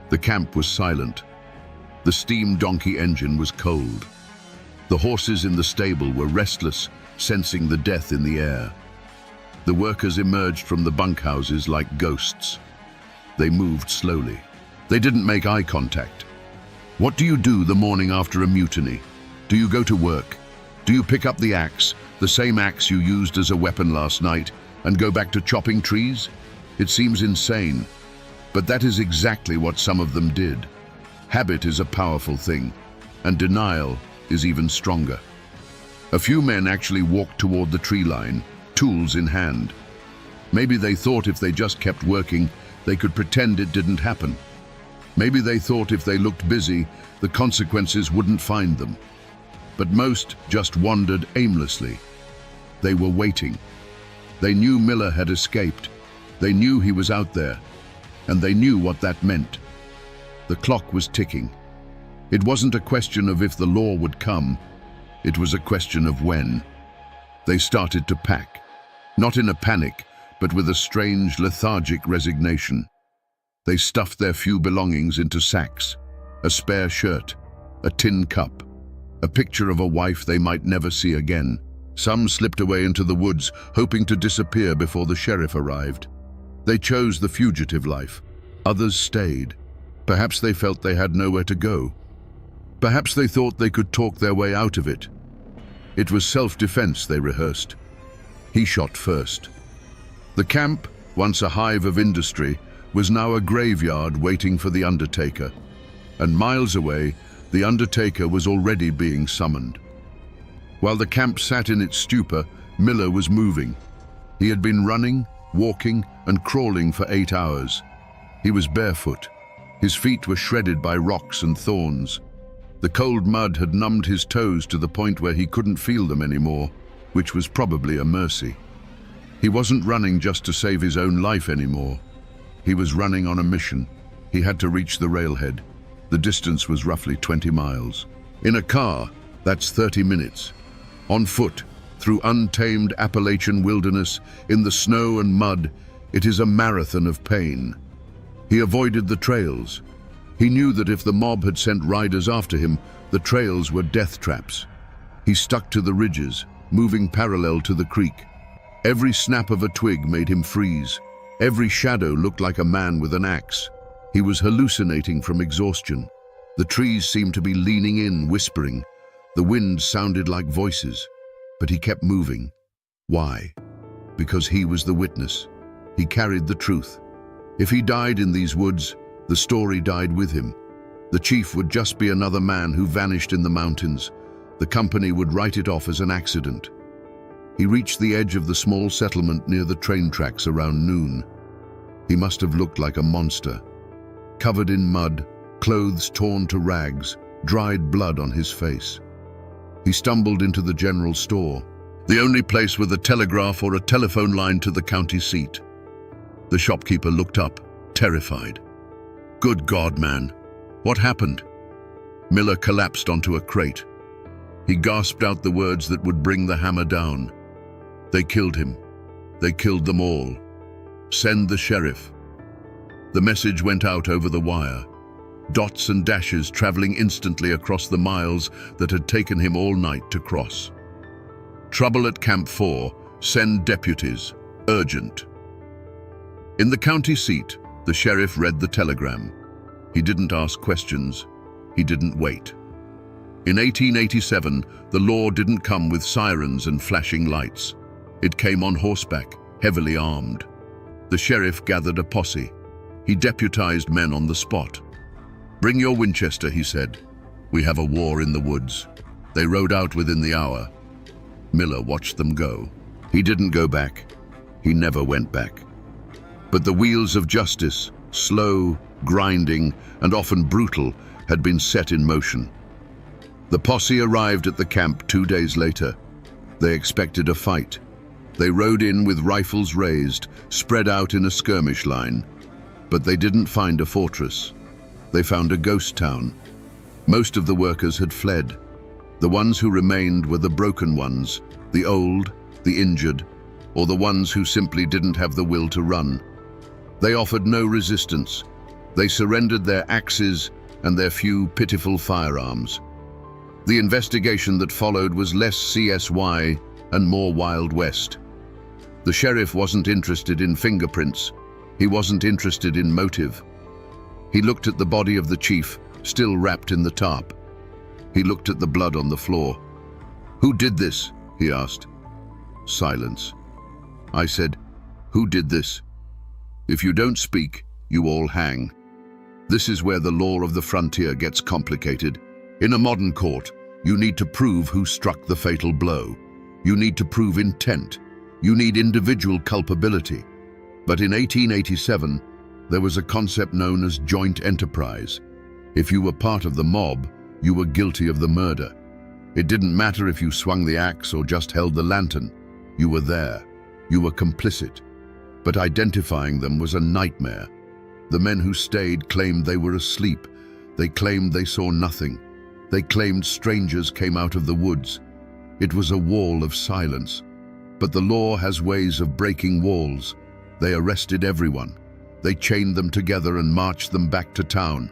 [SPEAKER 1] The camp was silent. The steam donkey engine was cold. The horses in the stable were restless, sensing the death in the air. The workers emerged from the bunkhouses like ghosts. They moved slowly. They didn't make eye contact. What do you do the morning after a mutiny? Do you go to work? Do you pick up the axe, the same axe you used as a weapon last night, and go back to chopping trees? It seems insane, but that is exactly what some of them did. Habit is a powerful thing, and denial is even stronger. A few men actually walked toward the tree line, tools in hand. Maybe they thought if they just kept working, they could pretend it didn't happen. Maybe they thought if they looked busy, the consequences wouldn't find them. But most just wandered aimlessly. They were waiting. They knew Miller had escaped. They knew he was out there, and they knew what that meant. The clock was ticking. It wasn't a question of if the law would come. It was a question of when. They started to pack, not in a panic, but with a strange, lethargic resignation. They stuffed their few belongings into sacks: a spare shirt, a tin cup, a picture of a wife they might never see again. Some slipped away into the woods, hoping to disappear before the sheriff arrived. They chose the fugitive life. Others stayed. Perhaps they felt they had nowhere to go. Perhaps they thought they could talk their way out of it. It was self-defense they rehearsed. He shot first. The camp, once a hive of industry, was now a graveyard waiting for the undertaker. And miles away, the undertaker was already being summoned. While the camp sat in its stupor, Miller was moving. He had been running, walking, and crawling for 8 hours. He was barefoot. His feet were shredded by rocks and thorns. The cold mud had numbed his toes to the point where he couldn't feel them anymore, which was probably a mercy. He wasn't running just to save his own life anymore. He was running on a mission. He had to reach the railhead. The distance was roughly 20 miles. In a car, that's 30 minutes. On foot, through untamed Appalachian wilderness, in the snow and mud, it is a marathon of pain. He avoided the trails. He knew that if the mob had sent riders after him, the trails were death traps. He stuck to the ridges, moving parallel to the creek. Every snap of a twig made him freeze. Every shadow looked like a man with an axe. He was hallucinating from exhaustion. The trees seemed to be leaning in, whispering. The wind sounded like voices, but he kept moving. Why? Because he was the witness. He carried the truth. If he died in these woods, the story died with him. The chief would just be another man who vanished in the mountains. The company would write it off as an accident. He reached the edge of the small settlement near the train tracks around noon. He must have looked like a monster. Covered in mud, clothes torn to rags, dried blood on his face. He stumbled into the general store, the only place with a telegraph or a telephone line to the county seat. The shopkeeper looked up, terrified. "Good God, man. What happened?" Miller collapsed onto a crate. He gasped out the words that would bring the hammer down. "They killed him. They killed them all. Send the sheriff." The message went out over the wire. Dots and dashes traveling instantly across the miles that had taken him all night to cross. Trouble at Camp 4. Send deputies. Urgent. In the county seat, the sheriff read the telegram. He didn't ask questions. He didn't wait. In 1887, the law didn't come with sirens and flashing lights. It came on horseback, heavily armed. The sheriff gathered a posse. He deputized men on the spot. "Bring your Winchester," he said. "We have a war in the woods." They rode out within the hour. Miller watched them go. He didn't go back. He never went back. But the wheels of justice, slow, grinding, and often brutal, had been set in motion. The posse arrived at the camp 2 days later. They expected a fight. They rode in with rifles raised, spread out in a skirmish line. But they didn't find a fortress. They found a ghost town. Most of the workers had fled. The ones who remained were the broken ones, the old, the injured, or the ones who simply didn't have the will to run. They offered no resistance. They surrendered their axes and their few pitiful firearms. The investigation that followed was less CSY and more Wild West. The sheriff wasn't interested in fingerprints. He wasn't interested in motive. He looked at the body of the chief, still wrapped in the tarp. He looked at the blood on the floor. "Who did this?" he asked. Silence. I said, "Who did this? If you don't speak, you all hang." This is where the law of the frontier gets complicated. In a modern court, you need to prove who struck the fatal blow. You need to prove intent. You need individual culpability. But in 1887, there was a concept known as joint enterprise. If you were part of the mob, you were guilty of the murder. It didn't matter if you swung the axe or just held the lantern. You were there. You were complicit. But identifying them was a nightmare. The men who stayed claimed they were asleep. They claimed they saw nothing. They claimed strangers came out of the woods. It was a wall of silence. But the law has ways of breaking walls. They arrested everyone. They chained them together and marched them back to town.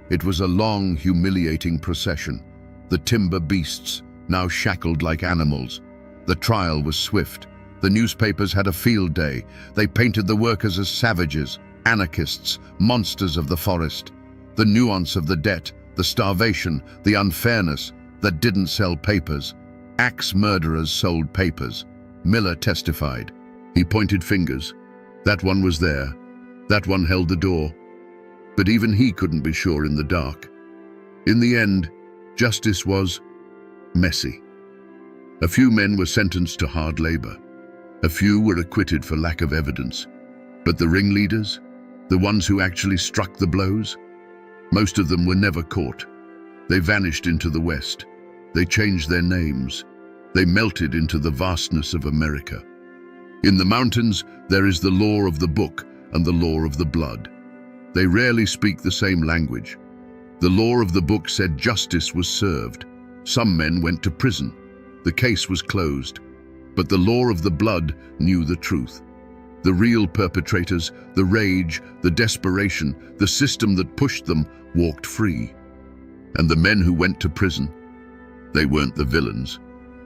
[SPEAKER 1] It was a long, humiliating procession. The timber beasts, now shackled like animals. The trial was swift. The newspapers had a field day. They painted the workers as savages, anarchists, monsters of the forest. The nuance of the debt, the starvation, the unfairness that didn't sell papers. Axe murderers sold papers. Miller testified. He pointed fingers. That one was there. That one held the door. But even he couldn't be sure in the dark. In the end, justice was messy. A few men were sentenced to hard labor. A few were acquitted for lack of evidence. But the ringleaders, the ones who actually struck the blows, most of them were never caught. They vanished into the West. They changed their names. They melted into the vastness of America. In the mountains, there is the law of the book and the law of the blood. They rarely speak the same language. The law of the book said justice was served. Some men went to prison. The case was closed. But the law of the blood knew the truth. The real perpetrators, the rage, the desperation, the system that pushed them, walked free. And the men who went to prison, they weren't the villains.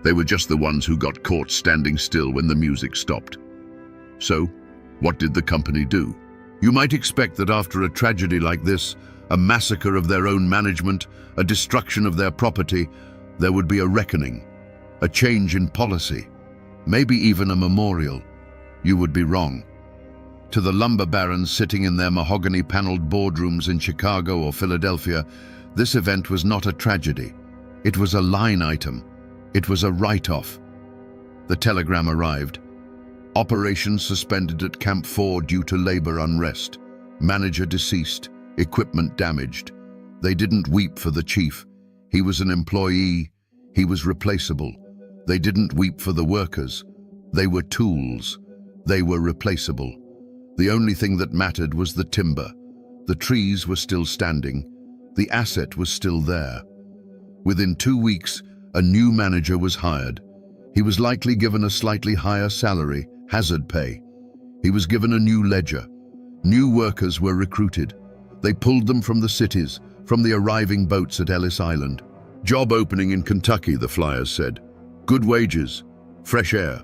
[SPEAKER 1] They were just the ones who got caught standing still when the music stopped. So, what did the company do? You might expect that after a tragedy like this, a massacre of their own management, a destruction of their property, there would be a reckoning, a change in policy, maybe even a memorial. You would be wrong. To the lumber barons sitting in their mahogany-paneled boardrooms in Chicago or Philadelphia, this event was not a tragedy. It was a line item. It was a write-off. The telegram arrived. Operations suspended at Camp 4 due to labor unrest. Manager deceased. Equipment damaged. They didn't weep for the chief. He was an employee. He was replaceable. They didn't weep for the workers. They were tools. They were replaceable. The only thing that mattered was the timber. The trees were still standing. The asset was still there. Within 2 weeks, a new manager was hired. He was likely given a slightly higher salary, hazard pay. He was given a new ledger. New workers were recruited. They pulled them from the cities, from the arriving boats at Ellis Island. Job opening in Kentucky, the flyers said. Good wages, fresh air.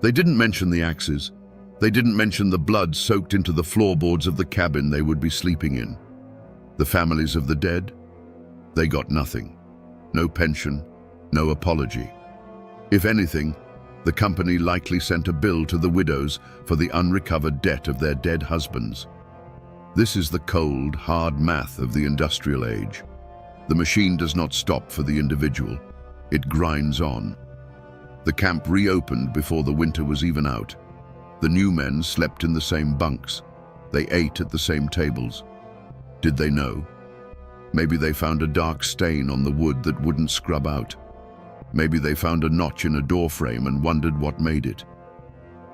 [SPEAKER 1] They didn't mention the axes. They didn't mention the blood soaked into the floorboards of the cabin they would be sleeping in. The families of the dead? They got nothing. No pension, no apology. If anything, the company likely sent a bill to the widows for the unrecovered debt of their dead husbands. This is the cold, hard math of the industrial age. The machine does not stop for the individual. It grinds on. The camp reopened before the winter was even out. The new men slept in the same bunks. They ate at the same tables. Did they know? Maybe they found a dark stain on the wood that wouldn't scrub out. Maybe they found a notch in a door frame and wondered what made it.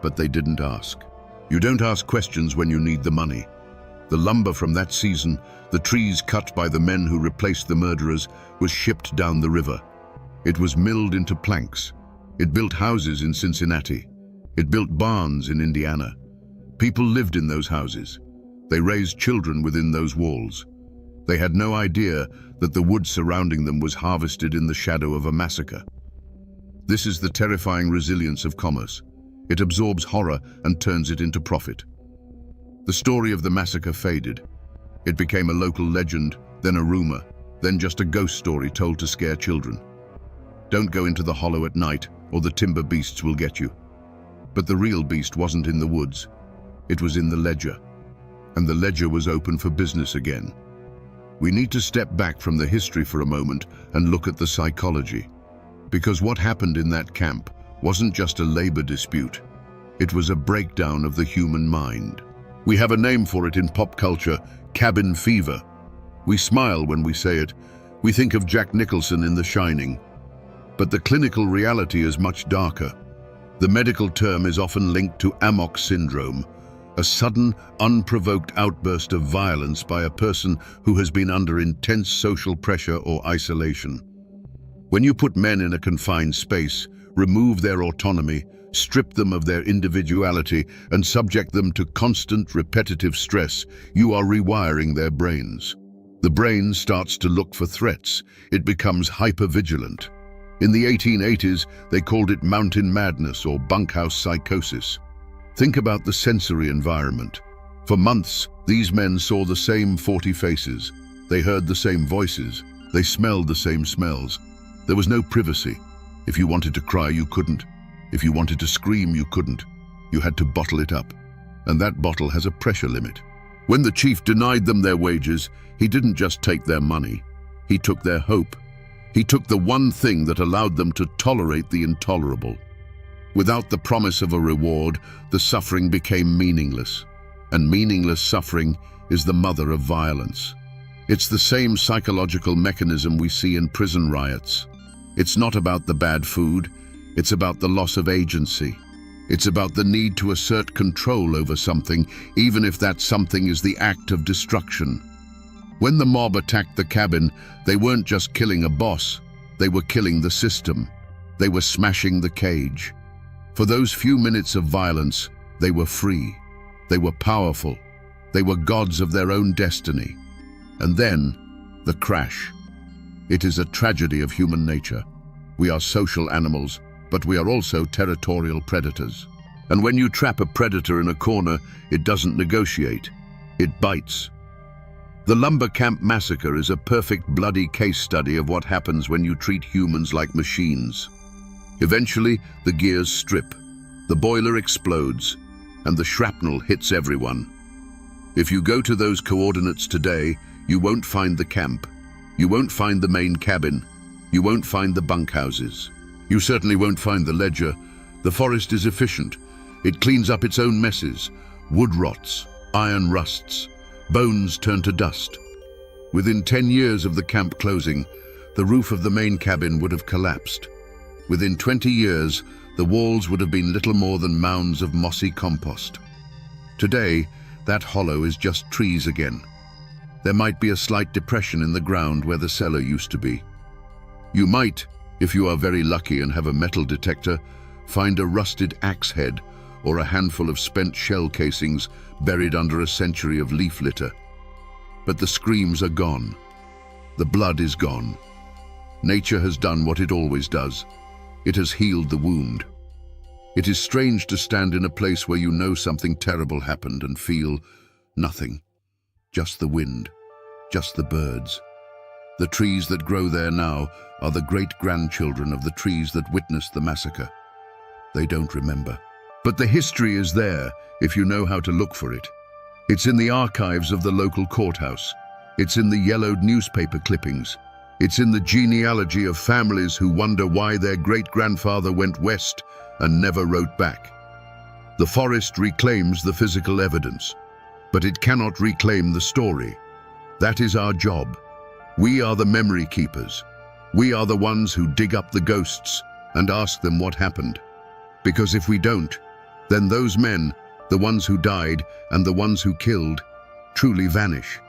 [SPEAKER 1] But they didn't ask. You don't ask questions when you need the money. The lumber from that season, the trees cut by the men who replaced the murderers, was shipped down the river. It was milled into planks. It built houses in Cincinnati. It built barns in Indiana. People lived in those houses. They raised children within those walls. They had no idea that the wood surrounding them was harvested in the shadow of a massacre. This is the terrifying resilience of commerce. It absorbs horror and turns it into profit. The story of the massacre faded. It became a local legend, then a rumor, then just a ghost story told to scare children. Don't go into the hollow at night, or the timber beasts will get you. But the real beast wasn't in the woods. It was in the ledger. And the ledger was open for business again. We need to step back from the history for a moment and look at the psychology. Because what happened in that camp wasn't just a labor dispute. It was a breakdown of the human mind. We have a name for it in pop culture, cabin fever. We smile when we say it. We think of Jack Nicholson in The Shining. But the clinical reality is much darker. The medical term is often linked to Amok syndrome, a sudden, unprovoked outburst of violence by a person who has been under intense social pressure or isolation. When you put men in a confined space, remove their autonomy, strip them of their individuality, and subject them to constant, repetitive stress, you are rewiring their brains. The brain starts to look for threats. It becomes hypervigilant. In the 1880s, they called it mountain madness or bunkhouse psychosis. Think about the sensory environment. For months, these men saw the same 40 faces. They heard the same voices. They smelled the same smells. There was no privacy. If you wanted to cry, you couldn't. If you wanted to scream, you couldn't. You had to bottle it up. And that bottle has a pressure limit. When the chief denied them their wages, he didn't just take their money. He took their hope. He took the one thing that allowed them to tolerate the intolerable. Without the promise of a reward, the suffering became meaningless. And meaningless suffering is the mother of violence. It's the same psychological mechanism we see in prison riots. It's not about the bad food. It's about the loss of agency. It's about the need to assert control over something, even if that something is the act of destruction. When the mob attacked the cabin, they weren't just killing a boss. They were killing the system. They were smashing the cage. For those few minutes of violence, they were free. They were powerful. They were gods of their own destiny. And then, the crash. It is a tragedy of human nature. We are social animals, but we are also territorial predators. And when you trap a predator in a corner, it doesn't negotiate. It bites. The lumber camp massacre is a perfect bloody case study of what happens when you treat humans like machines. Eventually, the gears strip, the boiler explodes, and the shrapnel hits everyone. If you go to those coordinates today, you won't find the camp. You won't find the main cabin. You won't find the bunkhouses. You certainly won't find the ledger. The forest is efficient. It cleans up its own messes. Wood rots, iron rusts, bones turn to dust. Within 10 years of the camp closing, the roof of the main cabin would have collapsed. Within 20 years, the walls would have been little more than mounds of mossy compost. Today, that hollow is just trees again. There might be a slight depression in the ground where the cellar used to be. You might, if you are very lucky and have a metal detector, find a rusted axe head or a handful of spent shell casings buried under a century of leaf litter. But the screams are gone. The blood is gone. Nature has done what it always does. It has healed the wound. It is strange to stand in a place where you know something terrible happened and feel nothing. Just the wind, just the birds. The trees that grow there now are the great-grandchildren of the trees that witnessed the massacre. They don't remember. But the history is there if you know how to look for it. It's in the archives of the local courthouse. It's in the yellowed newspaper clippings. It's in the genealogy of families who wonder why their great-grandfather went west and never wrote back. The forest reclaims the physical evidence, but it cannot reclaim the story. That is our job. We are the memory keepers. We are the ones who dig up the ghosts and ask them what happened. Because if we don't, then those men, the ones who died and the ones who killed, truly vanish.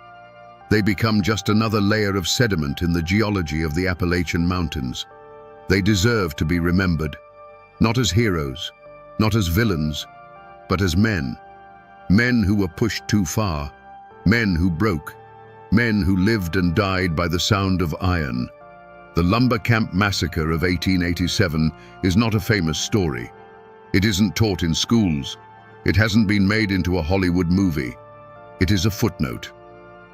[SPEAKER 1] They become just another layer of sediment in the geology of the Appalachian Mountains. They deserve to be remembered, not as heroes, not as villains, but as men. Men who were pushed too far, men who broke, men who lived and died by the sound of iron. The lumber camp massacre of 1887 is not a famous story. It isn't taught in schools. It hasn't been made into a Hollywood movie. It is a footnote,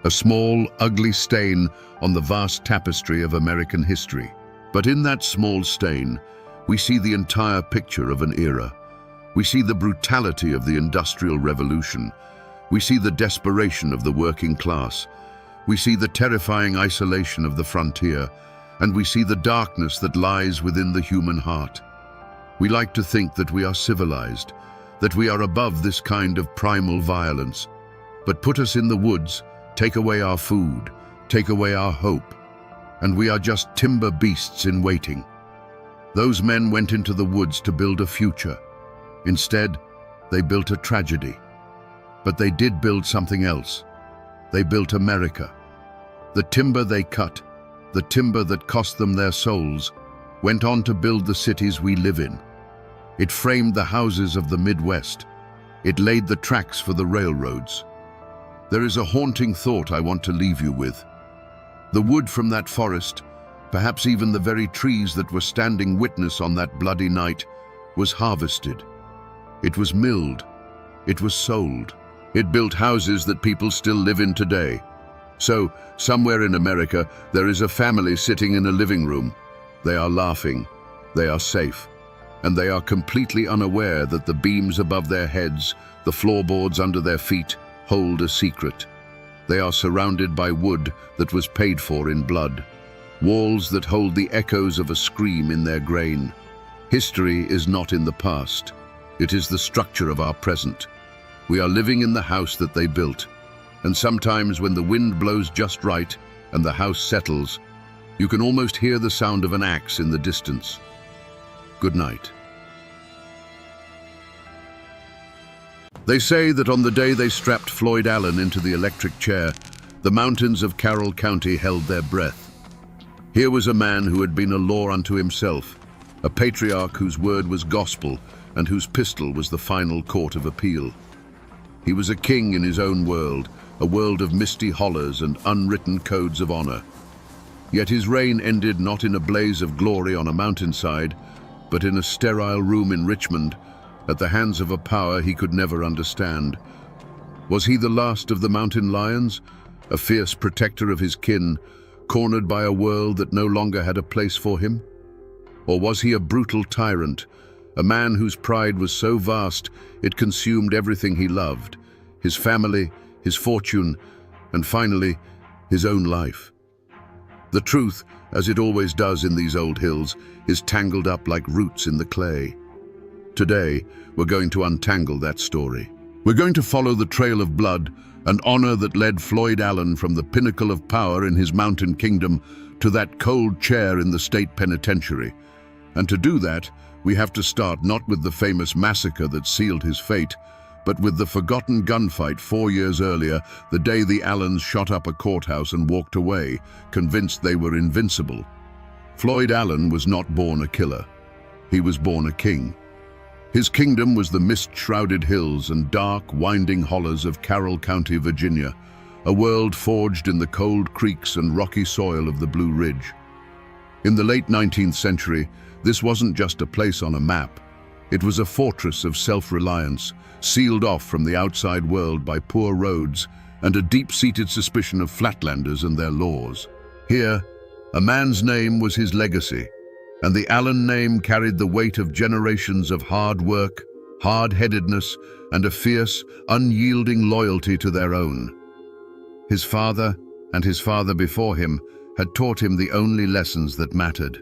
[SPEAKER 1] a small, ugly stain on the vast tapestry of American history. But in that small stain, we see the entire picture of an era. We see the brutality of the Industrial Revolution. We see the desperation of the working class. We see the terrifying isolation of the frontier, and we see the darkness that lies within the human heart. We like to think that we are civilized, that we are above this kind of primal violence. But put us in the woods, take away our food, take away our hope, and we are just timber beasts in waiting. Those men went into the woods to build a future. Instead, they built a tragedy. But they did build something else. They built America. The timber they cut, the timber that cost them their souls, went on to build the cities we live in. It framed the houses of the Midwest. It laid the tracks for the railroads. There is a haunting thought I want to leave you with. The wood from that forest, perhaps even the very trees that were standing witness on that bloody night, was harvested. It was milled. It was sold. It built houses that people still live in today. So, somewhere in America, there is a family sitting in a living room. They are laughing. They are safe. And they are completely unaware that the beams above their heads, the floorboards under their feet, hold a secret. They are surrounded by wood that was paid for in blood. Walls that hold the echoes of a scream in their grain. History is not in the past. It is the structure of our present. We are living in the house that they built. And sometimes when the wind blows just right and the house settles, you can almost hear the sound of an axe in the distance. Good night. They say that on the day they strapped Floyd Allen into the electric chair, the mountains of Carroll County held their breath. Here was a man who had been a law unto himself, a patriarch whose word was gospel and whose pistol was the final court of appeal. He was a king in his own world, a world of misty hollers and unwritten codes of honor. Yet his reign ended not in a blaze of glory on a mountainside, but in a sterile room in Richmond, at the hands of a power he could never understand. Was he the last of the mountain lions, a fierce protector of his kin, cornered by a world that no longer had a place for him? Or was he a brutal tyrant, a man whose pride was so vast it consumed everything he loved, his family, his fortune, and finally, his own life? The truth, as it always does in these old hills, is tangled up like roots in the clay. Today, we're going to untangle that story. We're going to follow the trail of blood and honor that led Floyd Allen from the pinnacle of power in his mountain kingdom to that cold chair in the state penitentiary. And to do that, we have to start not with the famous massacre that sealed his fate, but with the forgotten gunfight 4 years earlier, the day the Allens shot up a courthouse and walked away, convinced they were invincible. Floyd Allen was not born a killer. He was born a king. His kingdom was the mist-shrouded hills and dark, winding hollows of Carroll County, Virginia, a world forged in the cold creeks and rocky soil of the Blue Ridge. In the late 19th century, this wasn't just a place on a map. It was a fortress of self-reliance, sealed off from the outside world by poor roads and a deep-seated suspicion of flatlanders and their laws. Here, a man's name was his legacy, and the Allen name carried the weight of generations of hard work, hard-headedness, and a fierce, unyielding loyalty to their own. His father, and his father before him, had taught him the only lessons that mattered.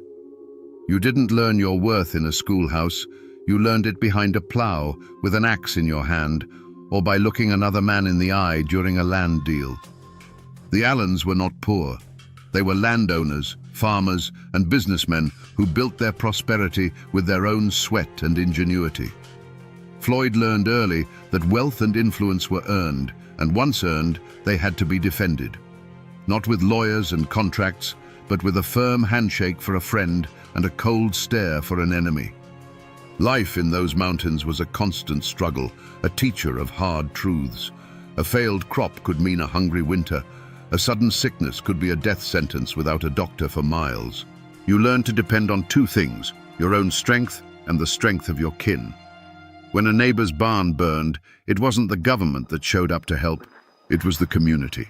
[SPEAKER 1] You didn't learn your worth in a schoolhouse, you learned it behind a plow, with an axe in your hand, or by looking another man in the eye during a land deal. The Allens were not poor. They were landowners, farmers, and businessmen who built their prosperity with their own sweat and ingenuity. Floyd learned early that wealth and influence were earned, and once earned, they had to be defended. Not with lawyers and contracts, but with a firm handshake for a friend and a cold stare for an enemy. Life in those mountains was a constant struggle, a teacher of hard truths. A failed crop could mean a hungry winter. A sudden sickness could be a death sentence without a doctor for miles. You learned to depend on two things, your own strength and the strength of your kin. When a neighbor's barn burned, it wasn't the government that showed up to help, it was the community.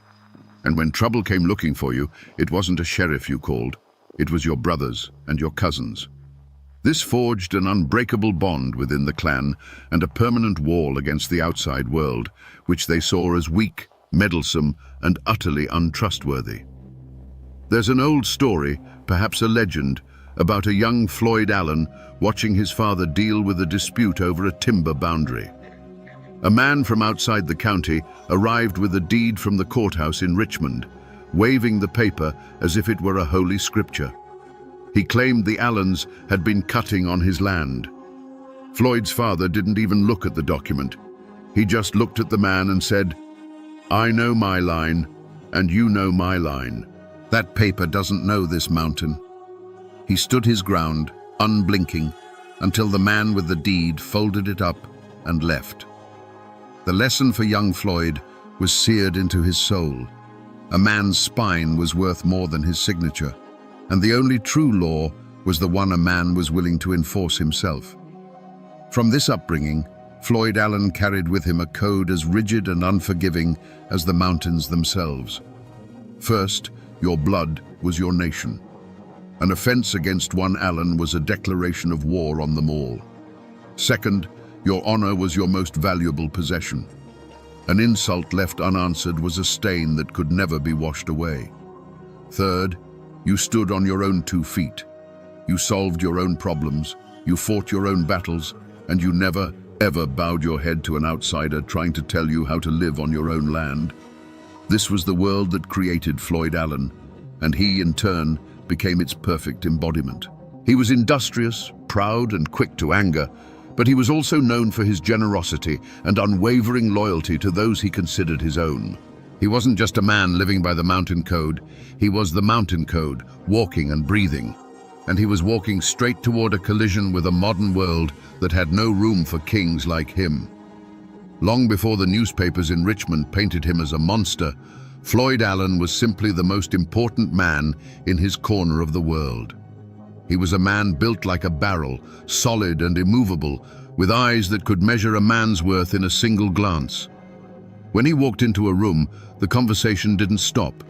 [SPEAKER 1] And when trouble came looking for you, it wasn't a sheriff you called, it was your brothers and your cousins. This forged an unbreakable bond within the clan and a permanent wall against the outside world, which they saw as weak, meddlesome, and utterly untrustworthy. There's an old story, perhaps a legend, about a young Floyd Allen watching his father deal with a dispute over a timber boundary. A man from outside the county arrived with a deed from the courthouse in Richmond, waving the paper as if it were a holy scripture. He claimed the Allens had been cutting on his land. Floyd's father didn't even look at the document. He just looked at the man and said, "I know my line, and you know my line. That paper doesn't know this mountain." He stood his ground, unblinking, until the man with the deed folded it up and left. The lesson for young Floyd was seared into his soul. A man's spine was worth more than his signature, and the only true law was the one a man was willing to enforce himself. From this upbringing, Floyd Allen carried with him a code as rigid and unforgiving as the mountains themselves. First, your blood was your nation. An offense against one Allen was a declaration of war on them all. Second, your honor was your most valuable possession. An insult left unanswered was a stain that could never be washed away. Third, you stood on your own 2 feet. You solved your own problems, you fought your own battles, and you never, ever bowed your head to an outsider trying to tell you how to live on your own land. This was the world that created Floyd Allen, and he, in turn, became its perfect embodiment. He was industrious, proud, and quick to anger, but he was also known for his generosity and unwavering loyalty to those he considered his own. He wasn't just a man living by the mountain code, he was the mountain code, walking and breathing. And he was walking straight toward a collision with a modern world that had no room for kings like him. Long before the newspapers in Richmond painted him as a monster, Floyd Allen was simply the most important man in his corner of the world. He was a man built like a barrel, solid and immovable, with eyes that could measure a man's worth in a single glance. When he walked into a room, the conversation didn't stop,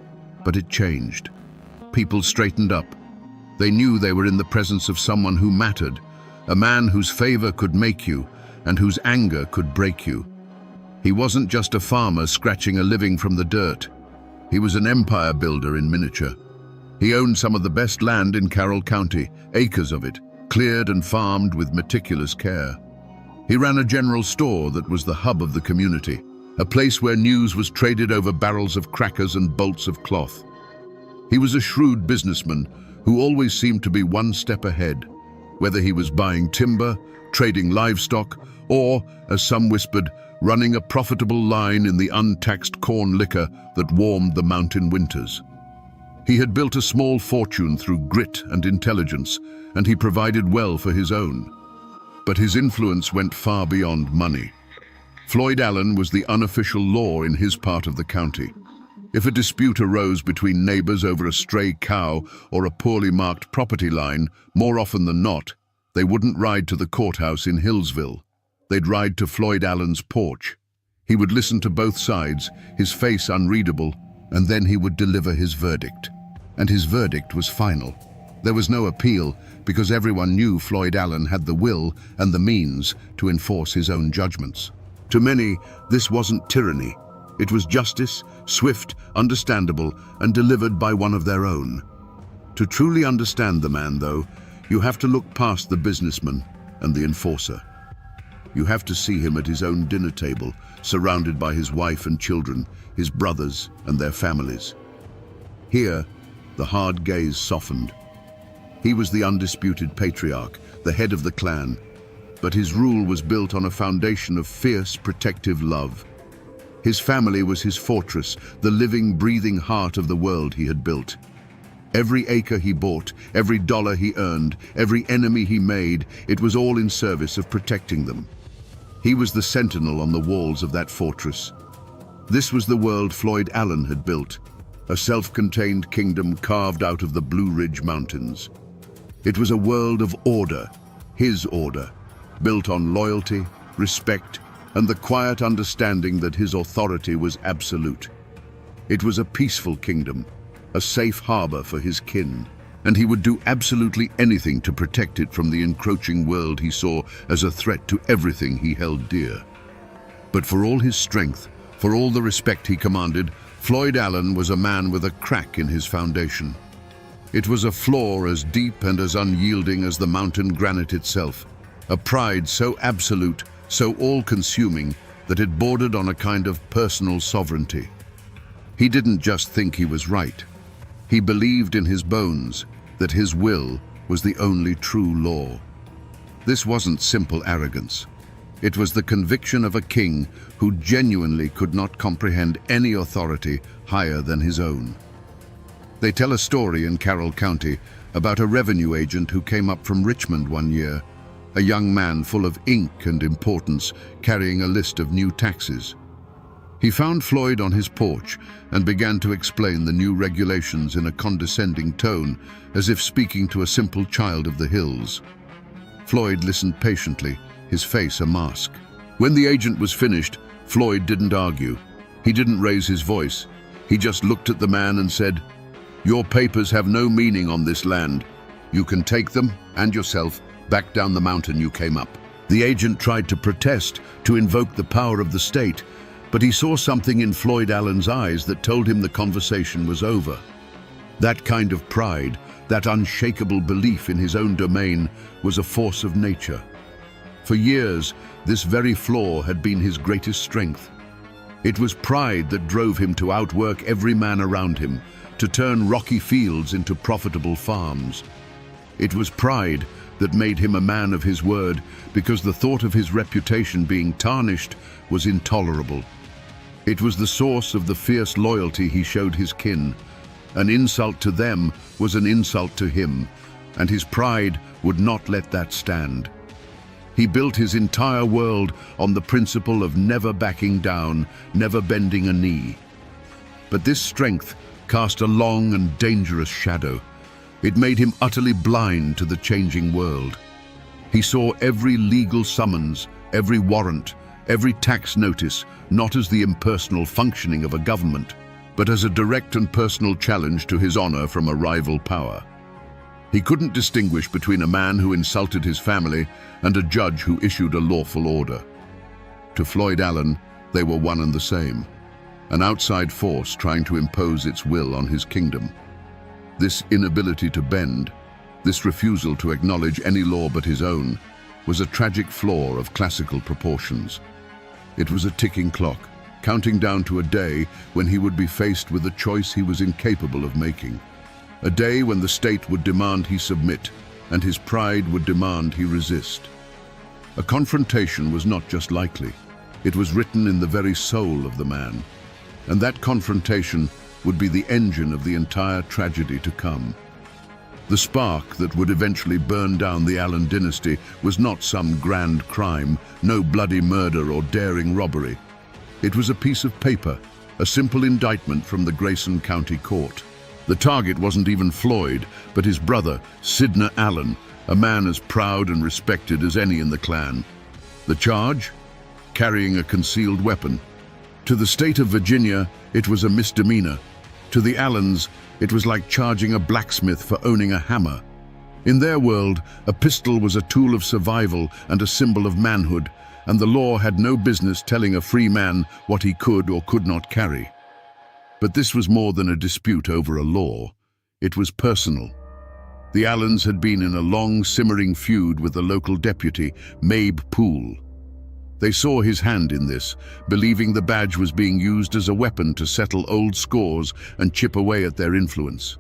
[SPEAKER 1] but it changed. People straightened up. They knew they were in the presence of someone who mattered, a man whose favor could make you and whose anger could break you. He wasn't just a farmer scratching a living from the dirt. He was an empire builder in miniature. He owned some of the best land in Carroll County, acres of it, cleared and farmed with meticulous care. He ran a general store that was the hub of the community, a place where news was traded over barrels of crackers and bolts of cloth. He was a shrewd businessman who always seemed to be one step ahead, whether he was buying timber, trading livestock, or, as some whispered, running a profitable line in the untaxed corn liquor that warmed the mountain winters. He had built a small fortune through grit and intelligence, and he provided well for his own. But his influence went far beyond money. Floyd Allen was the unofficial law in his part of the county. If a dispute arose between neighbors over a stray cow or a poorly marked property line, more often than not, they wouldn't ride to the courthouse in Hillsville. They'd ride to Floyd Allen's porch. He would listen to both sides, his face unreadable, and then he would deliver his verdict. And his verdict was final. There was no appeal because everyone knew Floyd Allen had the will and the means to enforce his own judgments. To many, this wasn't tyranny. It was justice, swift, understandable, and delivered by one of their own. To truly understand the man, though, you have to look past the businessman and the enforcer. You have to see him at his own dinner table, surrounded by his wife and children, his brothers and their families. Here, the hard gaze softened. He was the undisputed patriarch, the head of the clan, but his rule was built on a foundation of fierce, protective love. His family was his fortress, the living, breathing heart of the world he had built. Every acre he bought, every dollar he earned, every enemy he made, it was all in service of protecting them. He was the sentinel on the walls of that fortress. This was the world Floyd Allen had built, a self-contained kingdom carved out of the Blue Ridge Mountains. It was a world of order, his order, built on loyalty, respect, and the quiet understanding that his authority was absolute. It was a peaceful kingdom, a safe harbor for his kin, and he would do absolutely anything to protect it from the encroaching world he saw as a threat to everything he held dear. But for all his strength, for all the respect he commanded, Floyd Allen was a man with a crack in his foundation. It was a flaw as deep and as unyielding as the mountain granite itself, a pride so absolute, so all-consuming, that it bordered on a kind of personal sovereignty. He didn't just think he was right. He believed in his bones that his will was the only true law. This wasn't simple arrogance. It was the conviction of a king who genuinely could not comprehend any authority higher than his own. They tell a story in Carroll County about a revenue agent who came up from Richmond one year, a young man full of ink and importance, carrying a list of new taxes. He found Floyd on his porch and began to explain the new regulations in a condescending tone, as if speaking to a simple child of the hills. Floyd listened patiently, his face a mask. When the agent was finished, Floyd didn't argue. He didn't raise his voice. He just looked at the man and said, "Your papers have no meaning on this land. You can take them, and yourself, back down the mountain you came up." The agent tried to protest, to invoke the power of the state, but he saw something in Floyd Allen's eyes that told him the conversation was over. That kind of pride, that unshakable belief in his own domain, was a force of nature. For years, this very flaw had been his greatest strength. It was pride that drove him to outwork every man around him, to turn rocky fields into profitable farms. It was pride that made him a man of his word, because the thought of his reputation being tarnished was intolerable. It was the source of the fierce loyalty he showed his kin. An insult to them was an insult to him, and his pride would not let that stand. He built his entire world on the principle of never backing down, never bending a knee. But this strength cast a long and dangerous shadow. It made him utterly blind to the changing world. He saw every legal summons, every warrant, every tax notice, not as the impersonal functioning of a government, but as a direct and personal challenge to his honor from a rival power. He couldn't distinguish between a man who insulted his family and a judge who issued a lawful order. To Floyd Allen, they were one and the same, an outside force trying to impose its will on his kingdom. This inability to bend, this refusal to acknowledge any law but his own, was a tragic flaw of classical proportions. It was a ticking clock, counting down to a day when he would be faced with a choice he was incapable of making. A day when the state would demand he submit, and his pride would demand he resist. A confrontation was not just likely, it was written in the very soul of the man. And that confrontation would be the engine of the entire tragedy to come. The spark that would eventually burn down the Allen dynasty was not some grand crime, no bloody murder or daring robbery. It was a piece of paper, a simple indictment from the Grayson County Court. The target wasn't even Floyd, but his brother, Sidney Allen, a man as proud and respected as any in the clan. The charge? Carrying a concealed weapon. To the state of Virginia, it was a misdemeanor. To the Allens, it was like charging a blacksmith for owning a hammer. In their world, a pistol was a tool of survival and a symbol of manhood, and the law had no business telling a free man what he could or could not carry. But this was more than a dispute over a law. It was personal. The Allens had been in a long, simmering feud with the local deputy, Mabe Poole. They saw his hand in this, believing the badge was being used as a weapon to settle old scores and chip away at their influence.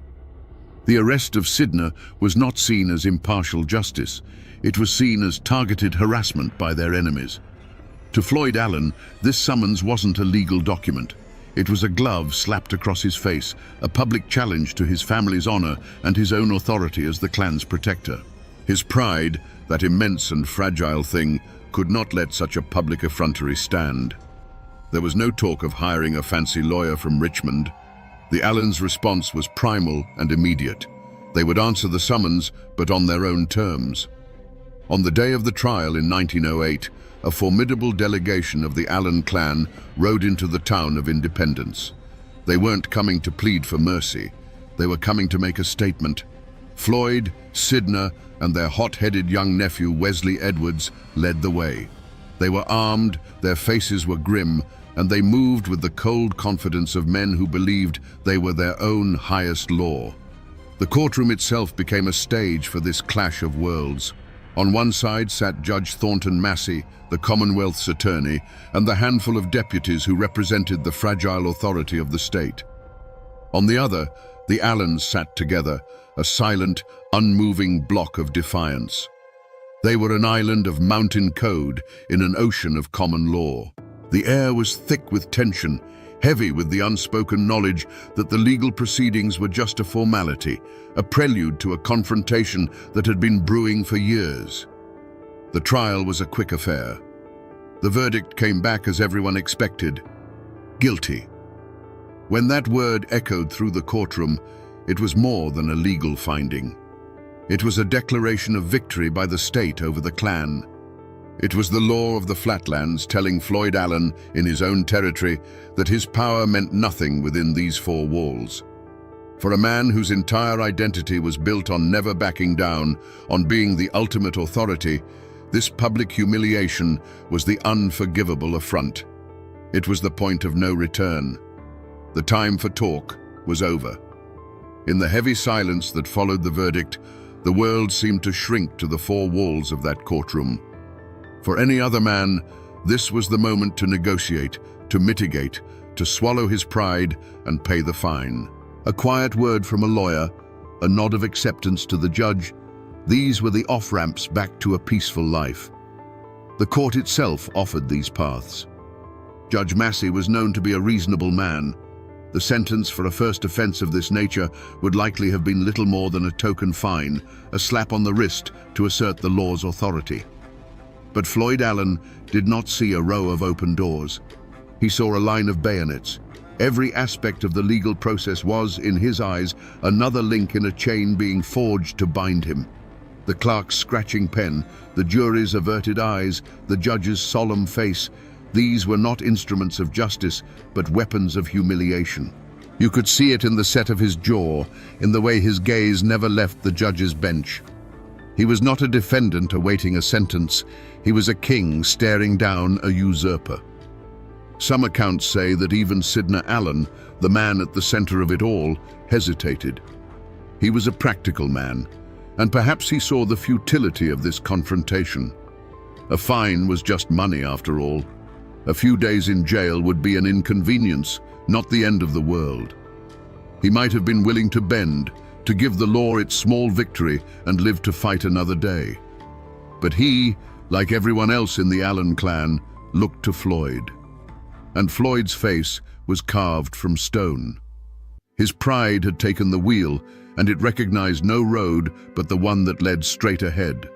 [SPEAKER 1] The arrest of Sidney was not seen as impartial justice. It was seen as targeted harassment by their enemies. To Floyd Allen, this summons wasn't a legal document. It was a glove slapped across his face, a public challenge to his family's honor and his own authority as the clan's protector. His pride, that immense and fragile thing, could not let such a public effrontery stand. There was no talk of hiring a fancy lawyer from Richmond. The Allens' response was primal and immediate. They would answer the summons, but on their own terms. On the day of the trial in 1908, a formidable delegation of the Allen clan rode into the town of Independence. They weren't coming to plead for mercy. They were coming to make a statement. Floyd, Sidney, and their hot-headed young nephew Wesley Edwards led the way. They were armed, their faces were grim, and they moved with the cold confidence of men who believed they were their own highest law. The courtroom itself became a stage for this clash of worlds. On one side sat Judge Thornton Massey, the Commonwealth's attorney, and the handful of deputies who represented the fragile authority of the state. On the other, the Allens sat together, a silent, unmoving block of defiance. They were an island of mountain code in an ocean of common law. The air was thick with tension, heavy with the unspoken knowledge that the legal proceedings were just a formality, a prelude to a confrontation that had been brewing for years. The trial was a quick affair. The verdict came back as everyone expected: guilty. When that word echoed through the courtroom, it was more than a legal finding. It was a declaration of victory by the state over the clan. It was the law of the flatlands telling Floyd Allen, in his own territory, that his power meant nothing within these four walls. For a man whose entire identity was built on never backing down, on being the ultimate authority, this public humiliation was the unforgivable affront. It was the point of no return. The time for talk was over. In the heavy silence that followed the verdict, the world seemed to shrink to the four walls of that courtroom. For any other man, this was the moment to negotiate, to mitigate, to swallow his pride and pay the fine. A quiet word from a lawyer, a nod of acceptance to the judge, these were the off-ramps back to a peaceful life. The court itself offered these paths. Judge Massey was known to be a reasonable man. The sentence for a first offense of this nature would likely have been little more than a token fine, a slap on the wrist to assert the law's authority. But Floyd Allen did not see a row of open doors. He saw a line of bayonets. Every aspect of the legal process was, in his eyes, another link in a chain being forged to bind him. The clerk's scratching pen, the jury's averted eyes, the judge's solemn face, these were not instruments of justice, but weapons of humiliation. You could see it in the set of his jaw, in the way his gaze never left the judge's bench. He was not a defendant awaiting a sentence. He was a king staring down a usurper. Some accounts say that even Sidney Allen, the man at the center of it all, hesitated. He was a practical man, and perhaps he saw the futility of this confrontation. A fine was just money after all. A few days in jail would be an inconvenience, not the end of the world. He might have been willing to bend, to give the law its small victory and live to fight another day. But he, like everyone else in the Allen clan, looked to Floyd. And Floyd's face was carved from stone. His pride had taken the wheel, and it recognized no road but the one that led straight ahead.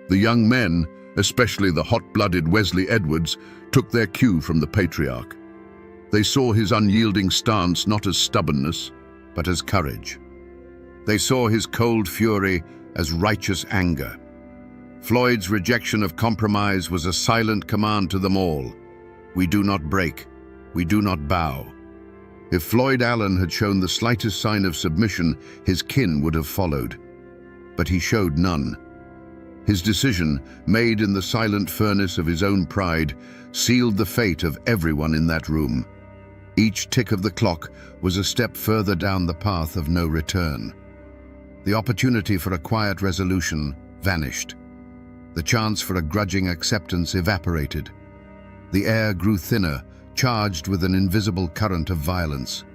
[SPEAKER 1] The young men, especially the hot-blooded Wesley Edwards, took their cue from the patriarch. They saw his unyielding stance not as stubbornness, but as courage. They saw his cold fury as righteous anger. Floyd's rejection of compromise was a silent command to them all. We do not break. We do not bow. If Floyd Allen had shown the slightest sign of submission, his kin would have followed. But he showed none. His decision, made in the silent furnace of his own pride, sealed the fate of everyone in that room. Each tick of the clock was a step further down the path of no return. The opportunity for a quiet resolution vanished. The chance for a grudging acceptance evaporated. The air grew thinner, charged with an invisible current of violence.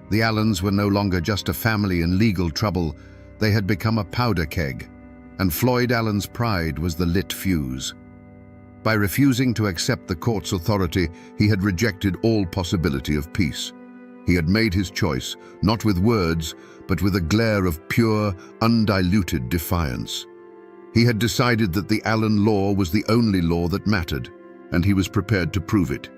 [SPEAKER 1] The Allens were no longer just a family in legal trouble. They had become a powder keg, and Floyd Allen's pride was the lit fuse. By refusing to accept the court's authority, he had rejected all possibility of peace. He had made his choice, not with words, but with a glare of pure, undiluted defiance. He had decided that the Allen law was the only law that mattered, and he was prepared to prove it.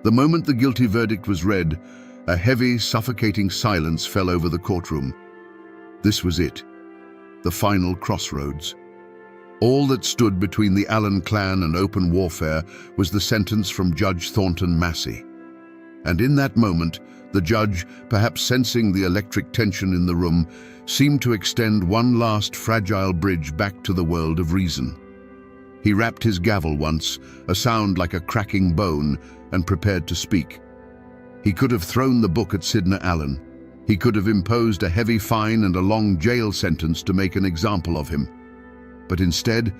[SPEAKER 1] The moment the guilty verdict was read, a heavy, suffocating silence fell over the courtroom. This was it, the final crossroads. All that stood between the Allen clan and open warfare was the sentence from Judge Thornton Massey. And in that moment, the judge, perhaps sensing the electric tension in the room, seemed to extend one last fragile bridge back to the world of reason. He rapped his gavel once, a sound like a cracking bone, and prepared to speak. He could have thrown the book at Sidney Allen. He could have imposed a heavy fine and a long jail sentence to make an example of him. But instead,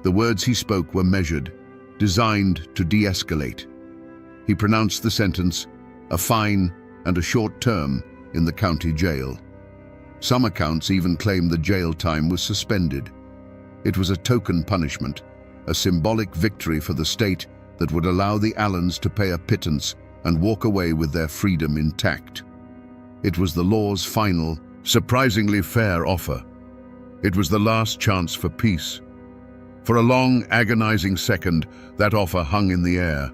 [SPEAKER 1] the words he spoke were measured, designed to de-escalate. He pronounced the sentence, a fine and a short term in the county jail. Some accounts even claim the jail time was suspended. It was a token punishment, a symbolic victory for the state that would allow the Allens to pay a pittance and walk away with their freedom intact. It was the law's final, surprisingly fair offer. It was the last chance for peace. For a long, agonizing second, that offer hung in the air.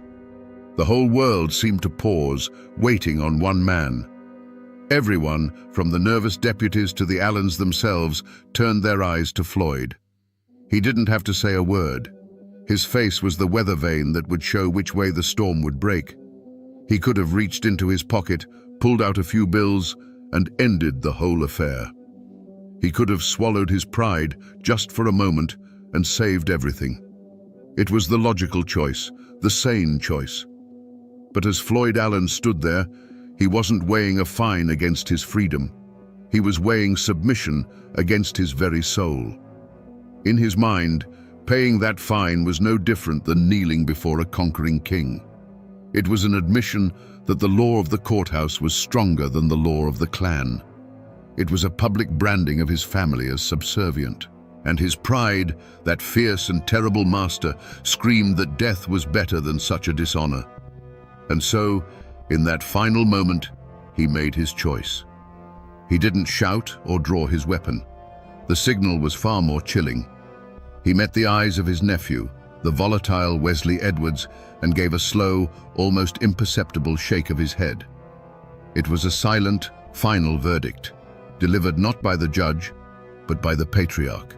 [SPEAKER 1] The whole world seemed to pause, waiting on one man. Everyone, from the nervous deputies to the Allens themselves, turned their eyes to Floyd. He didn't have to say a word. His face was the weather vane that would show which way the storm would break. He could have reached into his pocket, pulled out a few bills, and ended the whole affair. He could have swallowed his pride just for a moment and saved everything. It was the logical choice, the sane choice. But as Floyd Allen stood there, he wasn't weighing a fine against his freedom. He was weighing submission against his very soul. In his mind, paying that fine was no different than kneeling before a conquering king. It was an admission that the law of the courthouse was stronger than the law of the clan. It was a public branding of his family as subservient. And his pride, that fierce and terrible master, screamed that death was better than such a dishonor. And so, in that final moment, he made his choice. He didn't shout or draw his weapon. The signal was far more chilling. He met the eyes of his nephew, the volatile Wesley Edwards, and gave a slow, almost imperceptible shake of his head. It was a silent, final verdict, delivered not by the judge, but by the patriarch.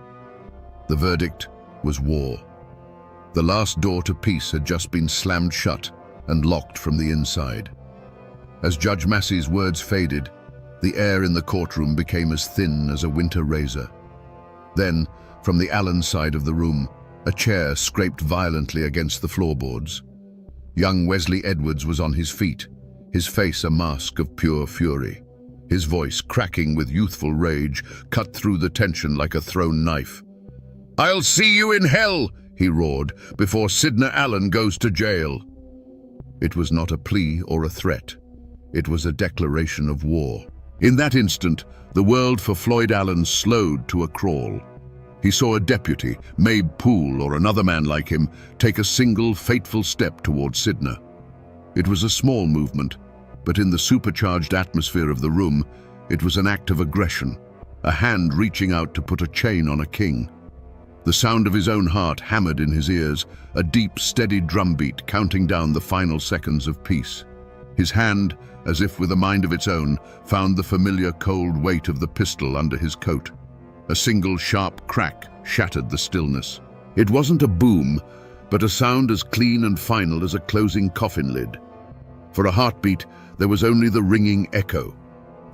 [SPEAKER 1] The verdict was war. The last door to peace had just been slammed shut and locked from the inside. As Judge Massey's words faded, the air in the courtroom became as thin as a winter razor. Then, from the Allen side of the room, a chair scraped violently against the floorboards. Young Wesley Edwards was on his feet, his face a mask of pure fury. His voice, cracking with youthful rage, cut through the tension like a thrown knife. "I'll see you in hell," he roared, "before Sidney Allen goes to jail." It was not a plea or a threat. It was a declaration of war. In that instant, the world for Floyd Allen slowed to a crawl. He saw a deputy, Mabe Poole or another man like him, take a single fateful step towards Sidney. It was a small movement, but in the supercharged atmosphere of the room, It was an act of aggression, a hand reaching out to put a chain on a king. The sound of his own heart hammered in his ears, a deep, steady drumbeat counting down the final seconds of peace. His hand, as if with a mind of its own, found the familiar cold weight of the pistol under his coat. A single sharp crack shattered the stillness. It wasn't a boom, but a sound as clean and final as a closing coffin lid. For a heartbeat, there was only the ringing echo.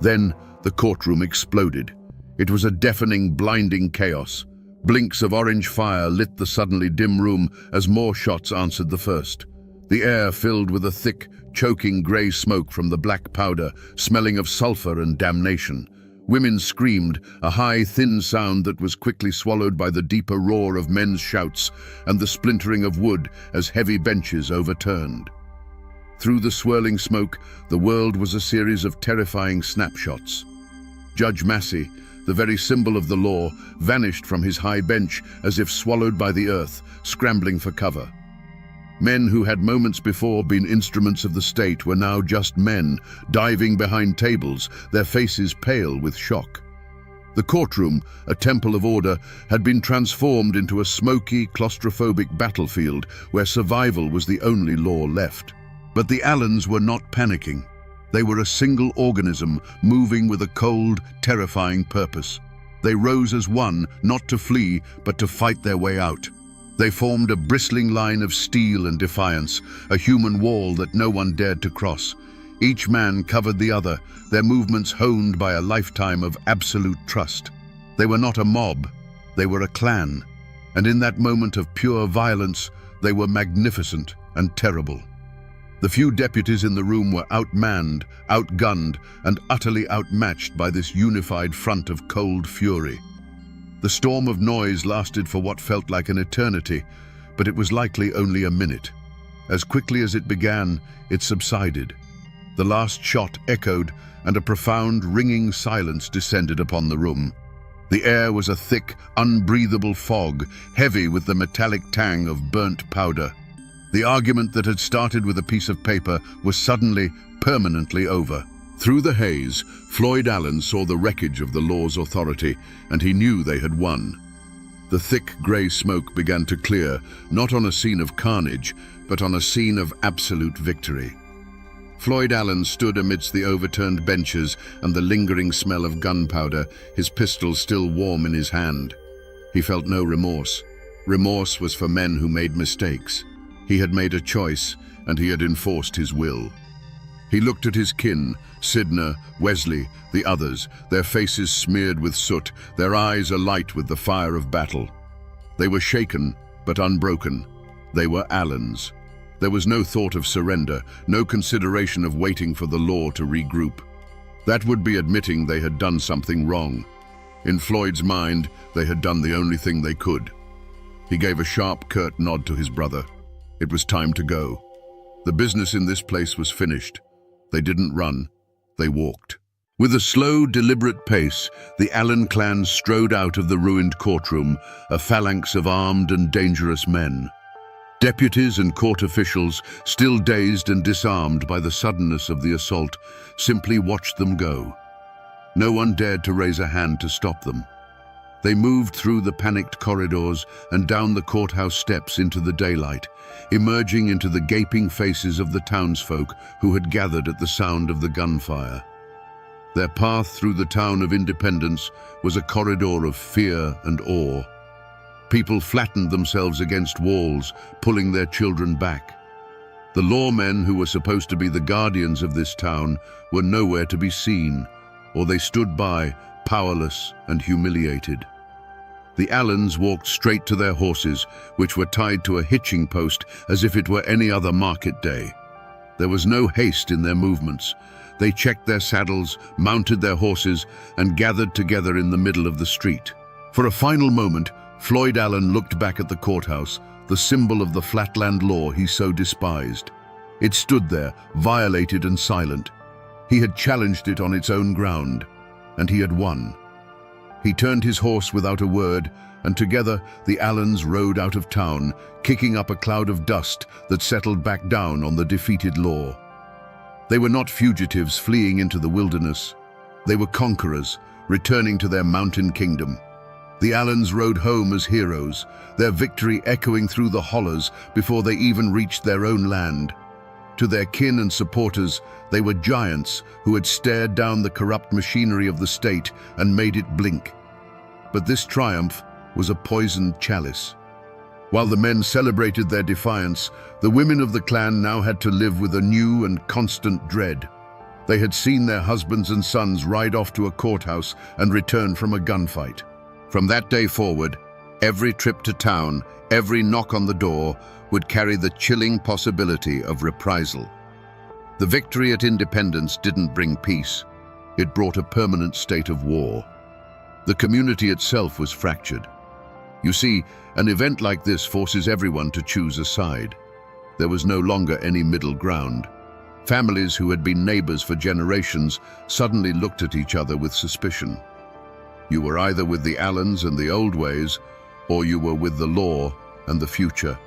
[SPEAKER 1] Then the courtroom exploded. It was a deafening, blinding chaos. Blinks of orange fire lit the suddenly dim room as more shots answered the first. The air filled with a thick, choking grey smoke from the black powder, smelling of sulphur and damnation. Women screamed, a high, thin sound that was quickly swallowed by the deeper roar of men's shouts and the splintering of wood as heavy benches overturned. Through the swirling smoke, the world was a series of terrifying snapshots. Judge Massey, the very symbol of the law, vanished from his high bench as if swallowed by the earth, scrambling for cover. Men who had moments before been instruments of the state were now just men, diving behind tables, their faces pale with shock. The courtroom, a temple of order, had been transformed into a smoky, claustrophobic battlefield where survival was the only law left. But the Allens were not panicking. They were a single organism, moving with a cold, terrifying purpose. They rose as one, not to flee, but to fight their way out. They formed a bristling line of steel and defiance, a human wall that no one dared to cross. Each man covered the other, their movements honed by a lifetime of absolute trust. They were not a mob, they were a clan. And in that moment of pure violence, they were magnificent and terrible. The few deputies in the room were outmanned, outgunned, and utterly outmatched by this unified front of cold fury. The storm of noise lasted for what felt like an eternity, but it was likely only a minute. As quickly as it began, it subsided. The last shot echoed, and a profound, ringing silence descended upon the room. The air was a thick, unbreathable fog, heavy with the metallic tang of burnt powder. The argument that had started with a piece of paper was suddenly, permanently over. Through the haze, Floyd Allen saw the wreckage of the law's authority, and he knew they had won. The thick grey smoke began to clear, not on a scene of carnage, but on a scene of absolute victory. Floyd Allen stood amidst the overturned benches and the lingering smell of gunpowder, his pistol still warm in his hand. He felt no remorse. Remorse was for men who made mistakes. He had made a choice, and he had enforced his will. He looked at his kin, Sidner, Wesley, the others, their faces smeared with soot, their eyes alight with the fire of battle. They were shaken, but unbroken. They were Allens. There was no thought of surrender, no consideration of waiting for the law to regroup. That would be admitting they had done something wrong. In Floyd's mind, they had done the only thing they could. He gave a sharp, curt nod to his brother. It was time to go. The business in this place was finished. They didn't run, they walked. With a slow, deliberate pace, the Allen clan strode out of the ruined courtroom, a phalanx of armed and dangerous men. Deputies and court officials, still dazed and disarmed by the suddenness of the assault, simply watched them go. No one dared to raise a hand to stop them. They moved through the panicked corridors and down the courthouse steps into the daylight, emerging into the gaping faces of the townsfolk who had gathered at the sound of the gunfire. Their path through the town of Independence was a corridor of fear and awe. People flattened themselves against walls, pulling their children back. The lawmen who were supposed to be the guardians of this town were nowhere to be seen, or they stood by, powerless and humiliated. The Allens walked straight to their horses, which were tied to a hitching post as if it were any other market day. There was no haste in their movements. They checked their saddles, mounted their horses, and gathered together in the middle of the street. For a final moment, Floyd Allen looked back at the courthouse, the symbol of the flatland law he so despised. It stood there, violated and silent. He had challenged it on its own ground, and he had won. He turned his horse without a word, and together the Allens rode out of town, kicking up a cloud of dust that settled back down on the defeated law. They were not fugitives fleeing into the wilderness. They were conquerors, returning to their mountain kingdom. The Allens rode home as heroes, their victory echoing through the hollows before they even reached their own land. To their kin and supporters, they were giants who had stared down the corrupt machinery of the state and made it blink. But this triumph was a poisoned chalice. While the men celebrated their defiance, the women of the clan now had to live with a new and constant dread. They had seen their husbands and sons ride off to a courthouse and return from a gunfight. From that day forward, every trip to town, every knock on the door, would carry the chilling possibility of reprisal. The victory at independence didn't bring peace. It brought a permanent state of war. The community itself was fractured. You see, an event like this forces everyone to choose a side. There was no longer any middle ground. Families who had been neighbors for generations suddenly looked at each other with suspicion. You were either with the Allens and the old ways, or you were with the law and the future.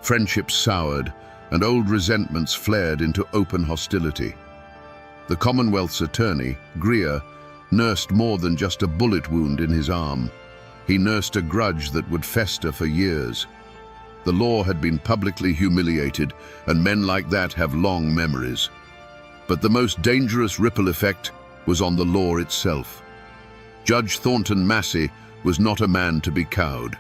[SPEAKER 1] Friendships soured, and old resentments flared into open hostility. The Commonwealth's attorney, Greer, nursed more than just a bullet wound in his arm. He nursed a grudge that would fester for years. The law had been publicly humiliated, and men like that have long memories. But the most dangerous ripple effect was on the law itself. Judge Thornton Massey was not a man to be cowed.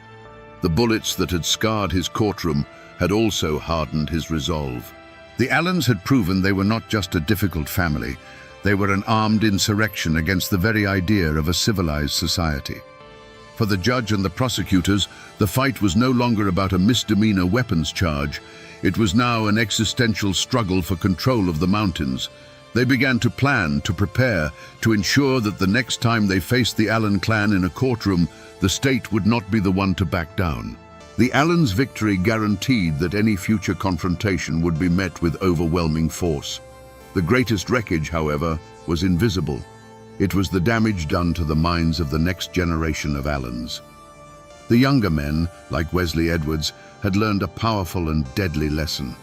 [SPEAKER 1] The bullets that had scarred his courtroom had also hardened his resolve. The Allens had proven they were not just a difficult family. They were an armed insurrection against the very idea of a civilized society. For the judge and the prosecutors, the fight was no longer about a misdemeanor weapons charge. It was now an existential struggle for control of the mountains. They began to plan, to prepare, to ensure that the next time they faced the Allen clan in a courtroom, the state would not be the one to back down. The Allens' victory guaranteed that any future confrontation would be met with overwhelming force. The greatest wreckage, however, was invisible. It was the damage done to the minds of the next generation of Allens. The younger men, like Wesley Edwards, had learned a powerful and deadly lesson: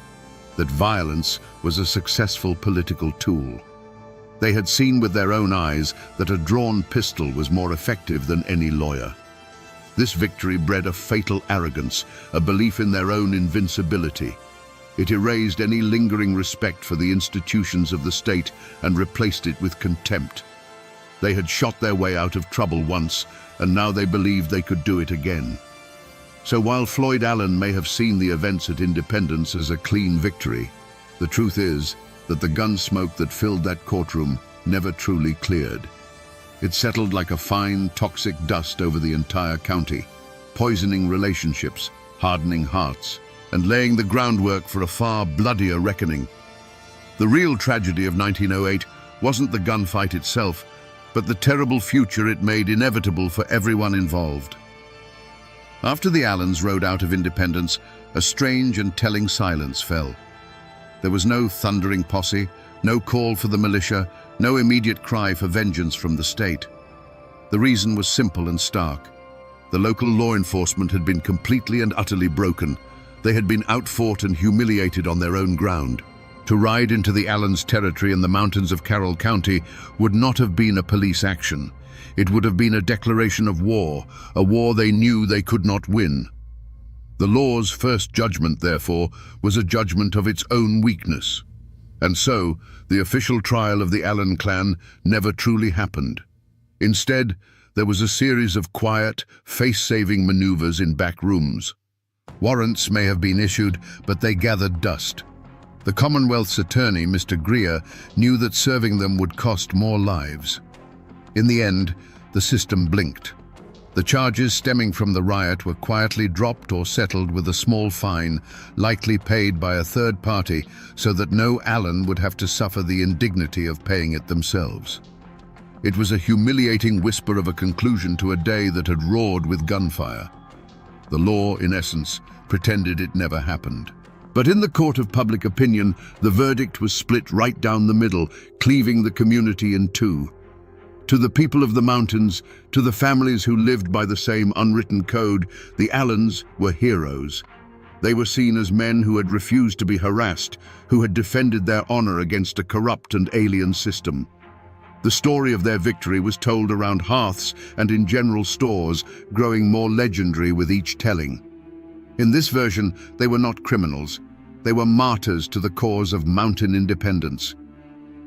[SPEAKER 1] that violence was a successful political tool. They had seen with their own eyes that a drawn pistol was more effective than any lawyer. This victory bred a fatal arrogance, a belief in their own invincibility. It erased any lingering respect for the institutions of the state and replaced it with contempt. They had shot their way out of trouble once, and now they believed they could do it again. So while Floyd Allen may have seen the events at independence as a clean victory, the truth is that the gun smoke that filled that courtroom never truly cleared. It settled like a fine, toxic dust over the entire county, poisoning relationships, hardening hearts, and laying the groundwork for a far bloodier reckoning. The real tragedy of 1908 wasn't the gunfight itself, but the terrible future it made inevitable for everyone involved. After the Allens rode out of independence, a strange and telling silence fell. There was no thundering posse, no call for the militia, no immediate cry for vengeance from the state. The reason was simple and stark. The local law enforcement had been completely and utterly broken. They had been outfought and humiliated on their own ground. To ride into the Allens' territory in the mountains of Carroll County would not have been a police action. It would have been a declaration of war, a war they knew they could not win. The law's first judgment, therefore, was a judgment of its own weakness. And so, the official trial of the Allen clan never truly happened. Instead, there was a series of quiet, face-saving maneuvers in back rooms. Warrants may have been issued, but they gathered dust. The Commonwealth's attorney, Mr. Greer, knew that serving them would cost more lives. In the end, the system blinked. The charges stemming from the riot were quietly dropped or settled with a small fine, likely paid by a third party, so that no Allen would have to suffer the indignity of paying it themselves. It was a humiliating whisper of a conclusion to a day that had roared with gunfire. The law, in essence, pretended it never happened. But in the court of public opinion, the verdict was split right down the middle, cleaving the community in two. To the people of the mountains, to the families who lived by the same unwritten code, the Allens were heroes. They were seen as men who had refused to be harassed, who had defended their honor against a corrupt and alien system. The story of their victory was told around hearths and in general stores, growing more legendary with each telling. In this version, they were not criminals. They were martyrs to the cause of mountain independence.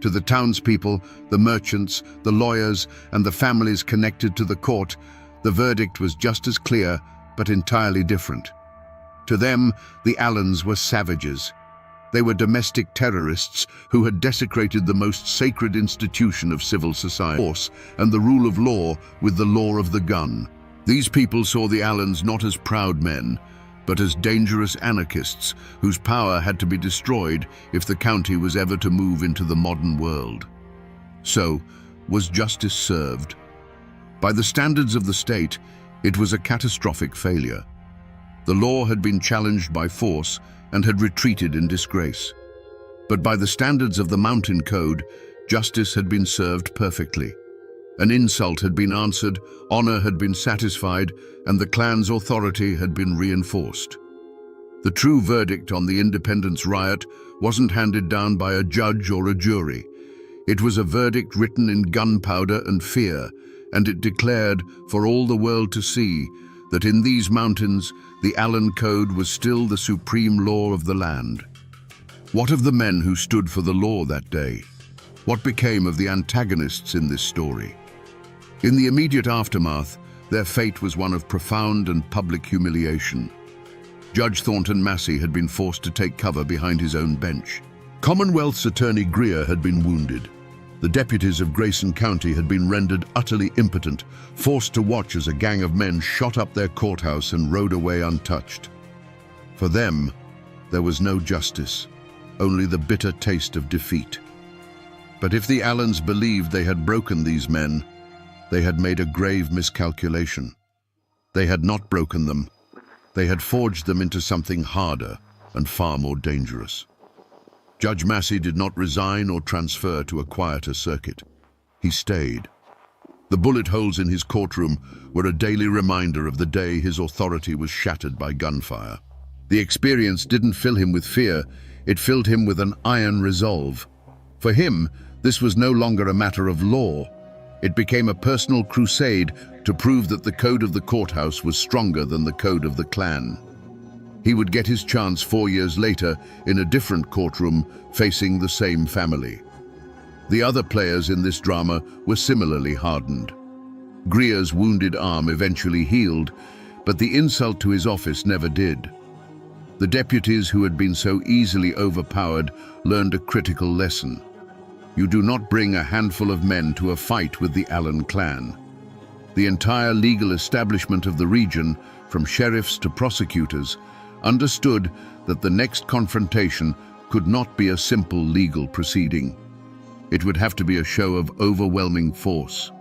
[SPEAKER 1] To the townspeople, the merchants, the lawyers, and the families connected to the court, the verdict was just as clear, but entirely different. To them, the Allens were savages. They were domestic terrorists who had desecrated the most sacred institution of civil society, force and the rule of law with the law of the gun. These people saw the Allens not as proud men, but as dangerous anarchists whose power had to be destroyed if the county was ever to move into the modern world. So, was justice served? By the standards of the state, it was a catastrophic failure. The law had been challenged by force and had retreated in disgrace. But by the standards of the Mountain Code, justice had been served perfectly. An insult had been answered, honor had been satisfied, and the clan's authority had been reinforced. The true verdict on the independence riot wasn't handed down by a judge or a jury. It was a verdict written in gunpowder and fear, and it declared for all the world to see that in these mountains, the Allen Code was still the supreme law of the land. What of the men who stood for the law that day? What became of the antagonists in this story? In the immediate aftermath, their fate was one of profound and public humiliation. Judge Thornton Massey had been forced to take cover behind his own bench. Commonwealth's Attorney Greer had been wounded. The deputies of Grayson County had been rendered utterly impotent, forced to watch as a gang of men shot up their courthouse and rode away untouched. For them, there was no justice, only the bitter taste of defeat. But if the Allens believed they had broken these men, they had made a grave miscalculation. They had not broken them. They had forged them into something harder and far more dangerous. Judge Massey did not resign or transfer to a quieter circuit. He stayed. The bullet holes in his courtroom were a daily reminder of the day his authority was shattered by gunfire. The experience didn't fill him with fear, it filled him with an iron resolve. For him, this was no longer a matter of law. It became a personal crusade to prove that the code of the courthouse was stronger than the code of the clan. He would get his chance 4 years later in a different courtroom facing the same family. The other players in this drama were similarly hardened. Greer's wounded arm eventually healed, but the insult to his office never did. The deputies who had been so easily overpowered learned a critical lesson. You do not bring a handful of men to a fight with the Allen clan. The entire legal establishment of the region, from sheriffs to prosecutors, understood that the next confrontation could not be a simple legal proceeding. It would have to be a show of overwhelming force.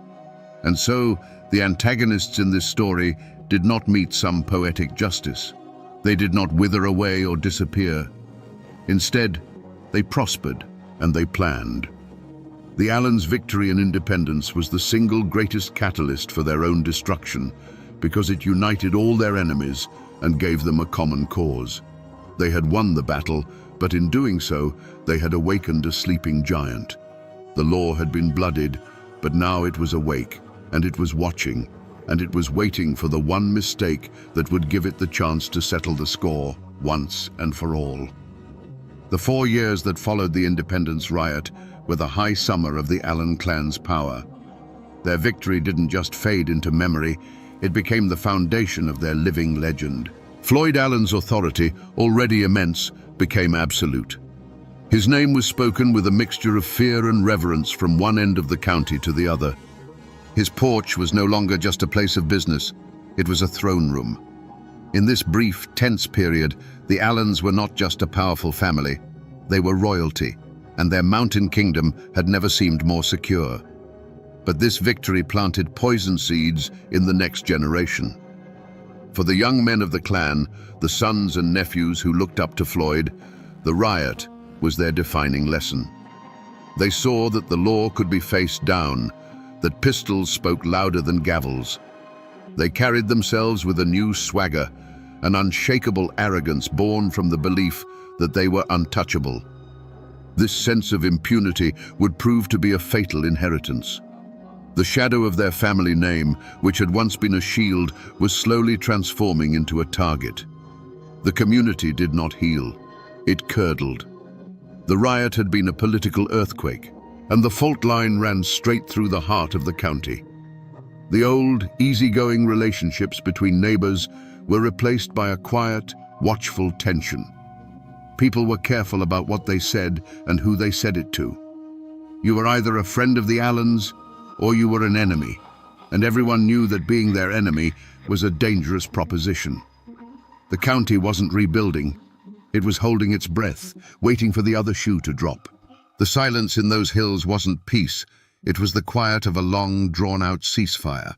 [SPEAKER 1] And so, the antagonists in this story did not meet some poetic justice. They did not wither away or disappear. Instead, they prospered and they planned. The Allens' victory and independence was the single greatest catalyst for their own destruction because it united all their enemies and gave them a common cause. They had won the battle, but in doing so, they had awakened a sleeping giant. The law had been bloodied, but now it was awake, and it was watching, and it was waiting for the one mistake that would give it the chance to settle the score once and for all. The 4 years that followed the independence riot were the high summer of the Allen clan's power. Their victory didn't just fade into memory, it became the foundation of their living legend. Floyd Allen's authority, already immense, became absolute. His name was spoken with a mixture of fear and reverence from one end of the county to the other. His porch was no longer just a place of business, it was a throne room. In this brief, tense period, the Allens were not just a powerful family, they were royalty, and their mountain kingdom had never seemed more secure. But this victory planted poison seeds in the next generation. For the young men of the clan, the sons and nephews who looked up to Floyd, the riot was their defining lesson. They saw that the law could be faced down, that pistols spoke louder than gavels. They carried themselves with a new swagger, an unshakable arrogance born from the belief that they were untouchable. This sense of impunity would prove to be a fatal inheritance. The shadow of their family name, which had once been a shield, was slowly transforming into a target. The community did not heal. It curdled. The riot had been a political earthquake, and the fault line ran straight through the heart of the county. The old, easygoing relationships between neighbors were replaced by a quiet, watchful tension. People were careful about what they said and who they said it to. You were either a friend of the Allens or you were an enemy, and everyone knew that being their enemy was a dangerous proposition. The county wasn't rebuilding. It was holding its breath, waiting for the other shoe to drop. The silence in those hills wasn't peace. It was the quiet of a long, drawn-out ceasefire.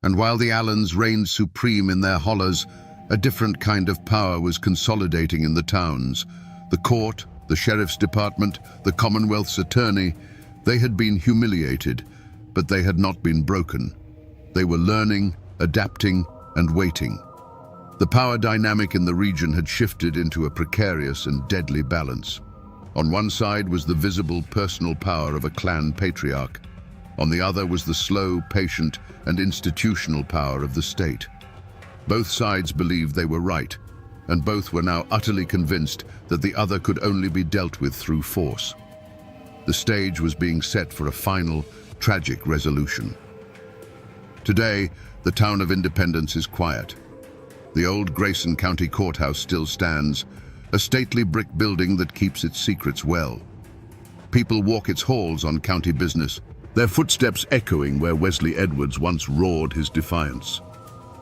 [SPEAKER 1] And while the Allens reigned supreme in their hollows, a different kind of power was consolidating in the towns. The court, the sheriff's department, the Commonwealth's attorney, they had been humiliated, but they had not been broken. They were learning, adapting, and waiting. The power dynamic in the region had shifted into a precarious and deadly balance. On one side was the visible personal power of a clan patriarch. On the other was the slow, patient, and institutional power of the state. Both sides believed they were right, and both were now utterly convinced that the other could only be dealt with through force. The stage was being set for a final, tragic resolution. Today, the town of Independence is quiet. The old Grayson County Courthouse still stands, a stately brick building that keeps its secrets well. People walk its halls on county business, their footsteps echoing where Wesley Edwards once roared his defiance.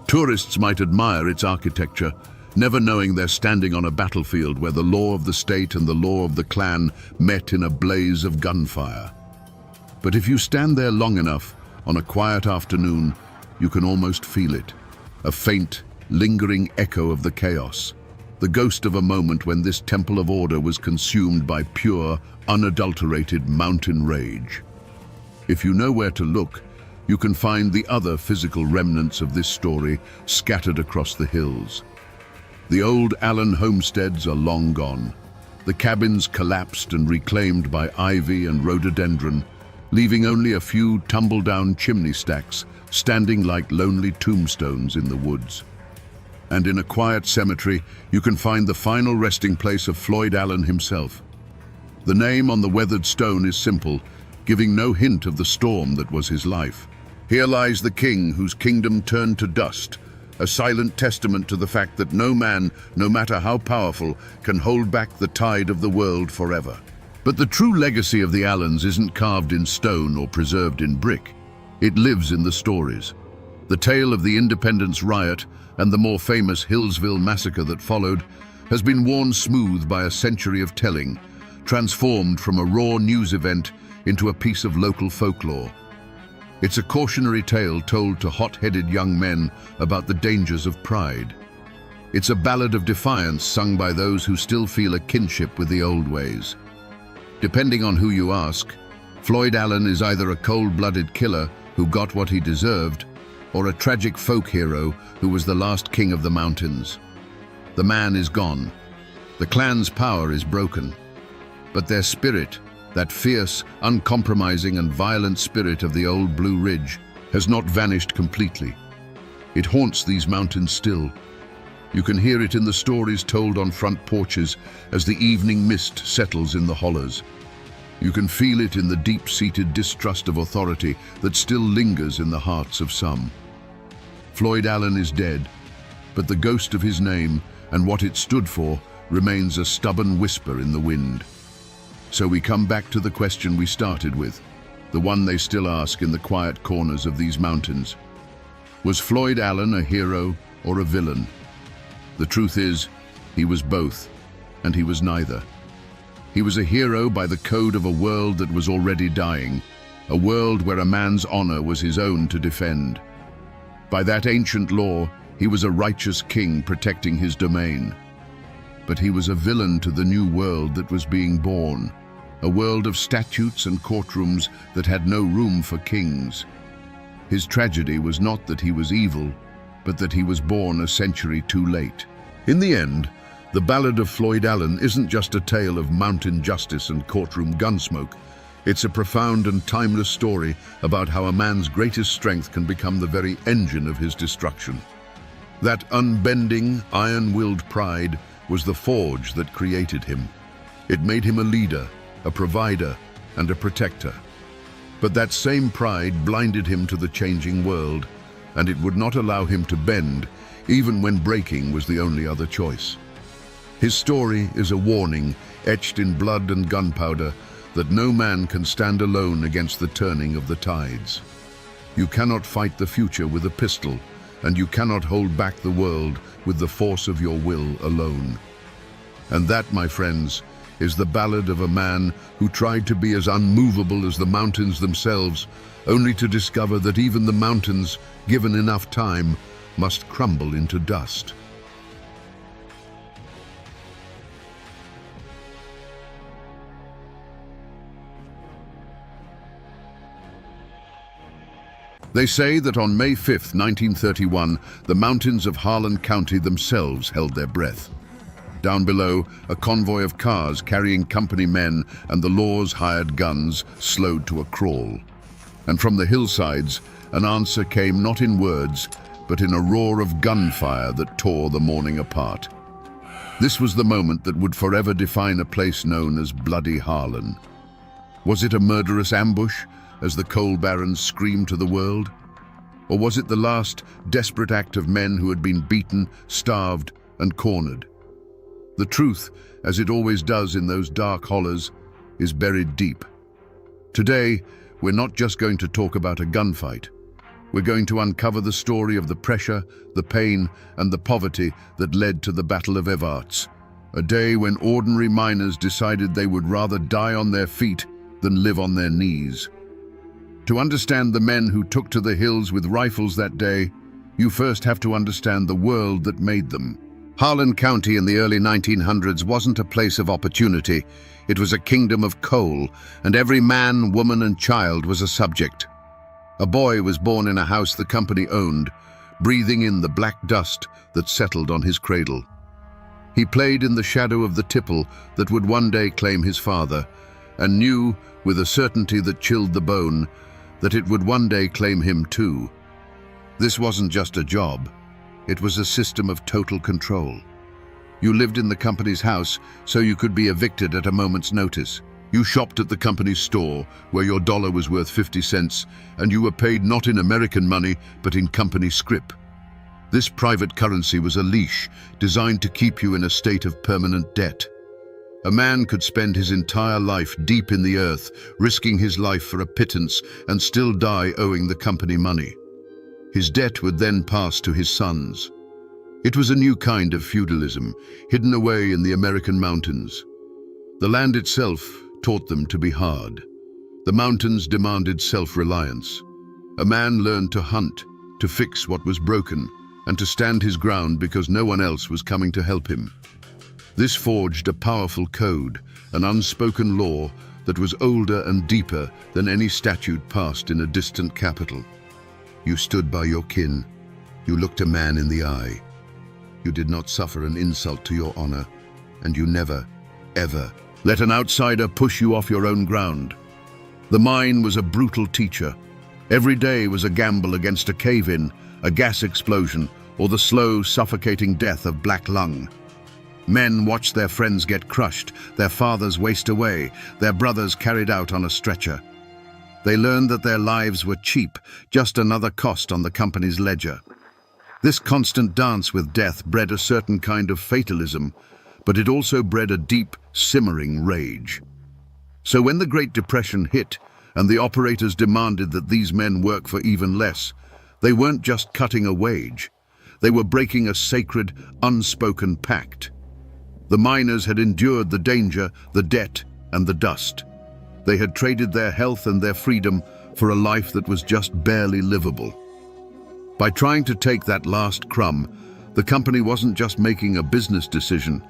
[SPEAKER 1] Tourists might admire its architecture, never knowing they're standing on a battlefield where the law of the state and the law of the clan met in a blaze of gunfire. But if you stand there long enough, on a quiet afternoon, you can almost feel it, a faint, lingering echo of the chaos, the ghost of a moment when this temple of order was consumed by pure, unadulterated mountain rage. If you know where to look, you can find the other physical remnants of this story scattered across the hills. The old Allen homesteads are long gone. The cabins collapsed and reclaimed by ivy and rhododendron, leaving only a few tumble-down chimney stacks standing like lonely tombstones in the woods. And in a quiet cemetery, you can find the final resting place of Floyd Allen himself. The name on the weathered stone is simple, giving no hint of the storm that was his life. Here lies the king whose kingdom turned to dust, a silent testament to the fact that no man, no matter how powerful, can hold back the tide of the world forever. But the true legacy of the Allens isn't carved in stone or preserved in brick. It lives in the stories. The tale of the Independence Riot and the more famous Hillsville Massacre that followed has been worn smooth by a century of telling, transformed from a raw news event into a piece of local folklore. It's a cautionary tale told to hot-headed young men about the dangers of pride. It's a ballad of defiance sung by those who still feel a kinship with the old ways. Depending on who you ask, Floyd Allen is either a cold-blooded killer who got what he deserved, or a tragic folk hero who was the last king of the mountains. The man is gone. The clan's power is broken. But their spirit, that fierce, uncompromising and violent spirit of the old Blue Ridge, has not vanished completely. It haunts these mountains still. You can hear it in the stories told on front porches as the evening mist settles in the hollows. You can feel it in the deep-seated distrust of authority that still lingers in the hearts of some. Floyd Allen is dead, but the ghost of his name and what it stood for remains a stubborn whisper in the wind. So we come back to the question we started with, the one they still ask in the quiet corners of these mountains. Was Floyd Allen a hero or a villain? The truth is, he was both, and he was neither. He was a hero by the code of a world that was already dying, a world where a man's honor was his own to defend. By that ancient law, he was a righteous king protecting his domain. But he was a villain to the new world that was being born, a world of statutes and courtrooms that had no room for kings. His tragedy was not that he was evil, but that he was born a century too late. In the end, The Ballad of Floyd Allen isn't just a tale of mountain justice and courtroom gunsmoke. It's a profound and timeless story about how a man's greatest strength can become the very engine of his destruction. That unbending, iron-willed pride was the forge that created him. It made him a leader, a provider, and a protector. But that same pride blinded him to the changing world, and it would not allow him to bend, even when breaking was the only other choice. His story is a warning, etched in blood and gunpowder, that no man can stand alone against the turning of the tides. You cannot fight the future with a pistol, and you cannot hold back the world with the force of your will alone. And that, my friends, is the ballad of a man who tried to be as unmovable as the mountains themselves, only to discover that even the mountains, given enough time, must crumble into dust. They say that on May 5, 1931, the mountains of Harlan County themselves held their breath. Down below, a convoy of cars carrying company men and the law's hired guns slowed to a crawl. And from the hillsides, an answer came not in words, but in a roar of gunfire that tore the morning apart. This was the moment that would forever define a place known as Bloody Harlan. Was it a murderous ambush, as the coal barons screamed to the world? Or was it the last desperate act of men who had been beaten, starved, and cornered? The truth, as it always does in those dark hollows, is buried deep. Today, we're not just going to talk about a gunfight. We're going to uncover the story of the pressure, the pain, and the poverty that led to the Battle of Evarts, a day when ordinary miners decided they would rather die on their feet than live on their knees. To understand the men who took to the hills with rifles that day, you first have to understand the world that made them. Harlan County in the early 1900s wasn't a place of opportunity. It was a kingdom of coal, and every man, woman, and child was a subject. A boy was born in a house the company owned, breathing in the black dust that settled on his cradle. He played in the shadow of the tipple that would one day claim his father, and knew, with a certainty that chilled the bone, that it would one day claim him too. This wasn't just a job. It was a system of total control. You lived in the company's house so you could be evicted at a moment's notice. You shopped at the company's store where your dollar was worth 50 cents and you were paid not in American money but in company scrip. This private currency was a leash designed to keep you in a state of permanent debt. A man could spend his entire life deep in the earth, risking his life for a pittance, and still die owing the company money. His debt would then pass to his sons. It was a new kind of feudalism, hidden away in the American mountains. The land itself taught them to be hard. The mountains demanded self-reliance. A man learned to hunt, to fix what was broken, and to stand his ground because no one else was coming to help him. This forged a powerful code, an unspoken law that was older and deeper than any statute passed in a distant capital. You stood by your kin. You looked a man in the eye. You did not suffer an insult to your honor, and you never, ever let an outsider push you off your own ground. The mine was a brutal teacher. Every day was a gamble against a cave-in, a gas explosion, or the slow, suffocating death of black lung. Men watched their friends get crushed, their fathers waste away, their brothers carried out on a stretcher. They learned that their lives were cheap, just another cost on the company's ledger. This constant dance with death bred a certain kind of fatalism, but it also bred a deep, simmering rage. So when the Great Depression hit and the operators demanded that these men work for even less, they weren't just cutting a wage. They were breaking a sacred, unspoken pact. The miners had endured the danger, the debt, and the dust. They had traded their health and their freedom for a life that was just barely livable. By trying to take that last crumb, the company wasn't just making a business decision.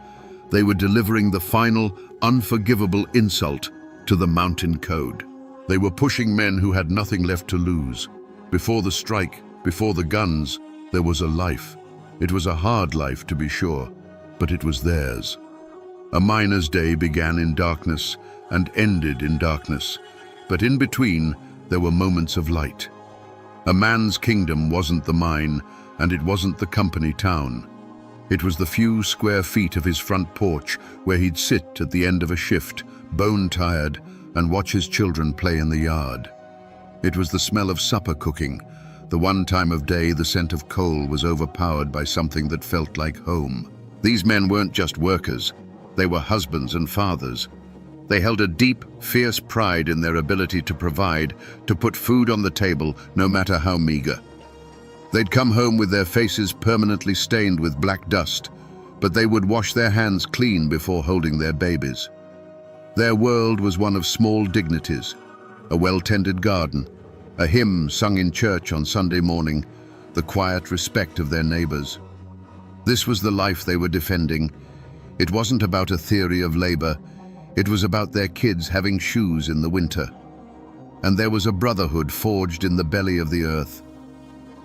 [SPEAKER 1] They were delivering the final, unforgivable insult to the mountain code. They were pushing men who had nothing left to lose. Before the strike, before the guns, there was a life. It was a hard life, to be sure, but it was theirs. A miner's day began in darkness and ended in darkness, but in between there were moments of light. A man's kingdom wasn't the mine, and it wasn't the company town. It was the few square feet of his front porch where he'd sit at the end of a shift, bone-tired, and watch his children play in the yard. It was the smell of supper cooking, the one time of day the scent of coal was overpowered by something that felt like home. These men weren't just workers, they were husbands and fathers. They held a deep, fierce pride in their ability to provide, to put food on the table, no matter how meager. They'd come home with their faces permanently stained with black dust, but they would wash their hands clean before holding their babies. Their world was one of small dignities, a well-tended garden, a hymn sung in church on Sunday morning, the quiet respect of their neighbors. This was the life they were defending. It wasn't about a theory of labor, it was about their kids having shoes in the winter. And there was a brotherhood forged in the belly of the earth.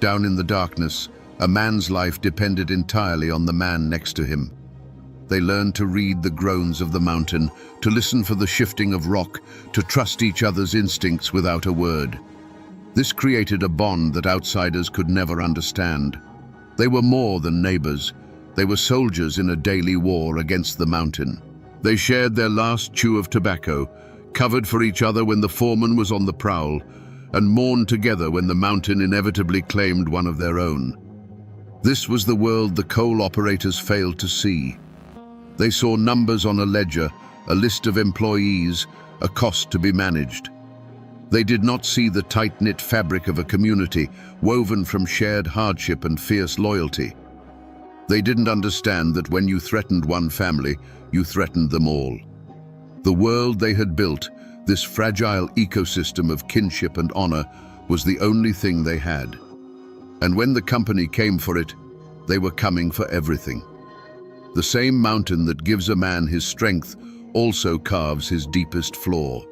[SPEAKER 1] Down in the darkness, a man's life depended entirely on the man next to him. They learned to read the groans of the mountain, to listen for the shifting of rock, to trust each other's instincts without a word. This created a bond that outsiders could never understand. They were more than neighbors. They were soldiers in a daily war against the mountain. They shared their last chew of tobacco, covered for each other when the foreman was on the prowl, and mourned together when the mountain inevitably claimed one of their own. This was the world the coal operators failed to see. They saw numbers on a ledger, a list of employees, a cost to be managed. They did not see the tight-knit fabric of a community woven from shared hardship and fierce loyalty. They didn't understand that when you threatened one family, you threatened them all. The world they had built, this fragile ecosystem of kinship and honor, was the only thing they had. And when the company came for it, they were coming for everything. The same mountain that gives a man his strength also carves his deepest flaw.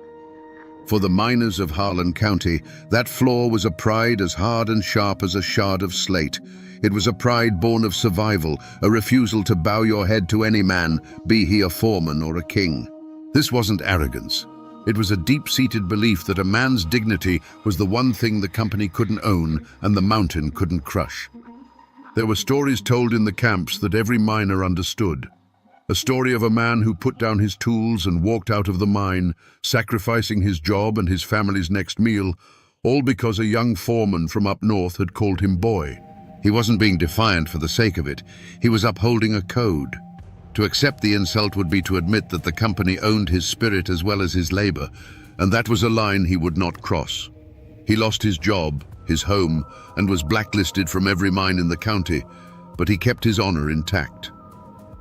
[SPEAKER 1] For the miners of Harlan County, that flaw was a pride as hard and sharp as a shard of slate. It was a pride born of survival, a refusal to bow your head to any man, be he a foreman or a king. This wasn't arrogance. It was a deep-seated belief that a man's dignity was the one thing the company couldn't own and the mountain couldn't crush. There were stories told in the camps that every miner understood. A story of a man who put down his tools and walked out of the mine, sacrificing his job and his family's next meal, all because a young foreman from up north had called him boy. He wasn't being defiant for the sake of it. He was upholding a code. To accept the insult would be to admit that the company owned his spirit as well as his labor, and that was a line he would not cross. He lost his job, his home, and was blacklisted from every mine in the county, but he kept his honor intact.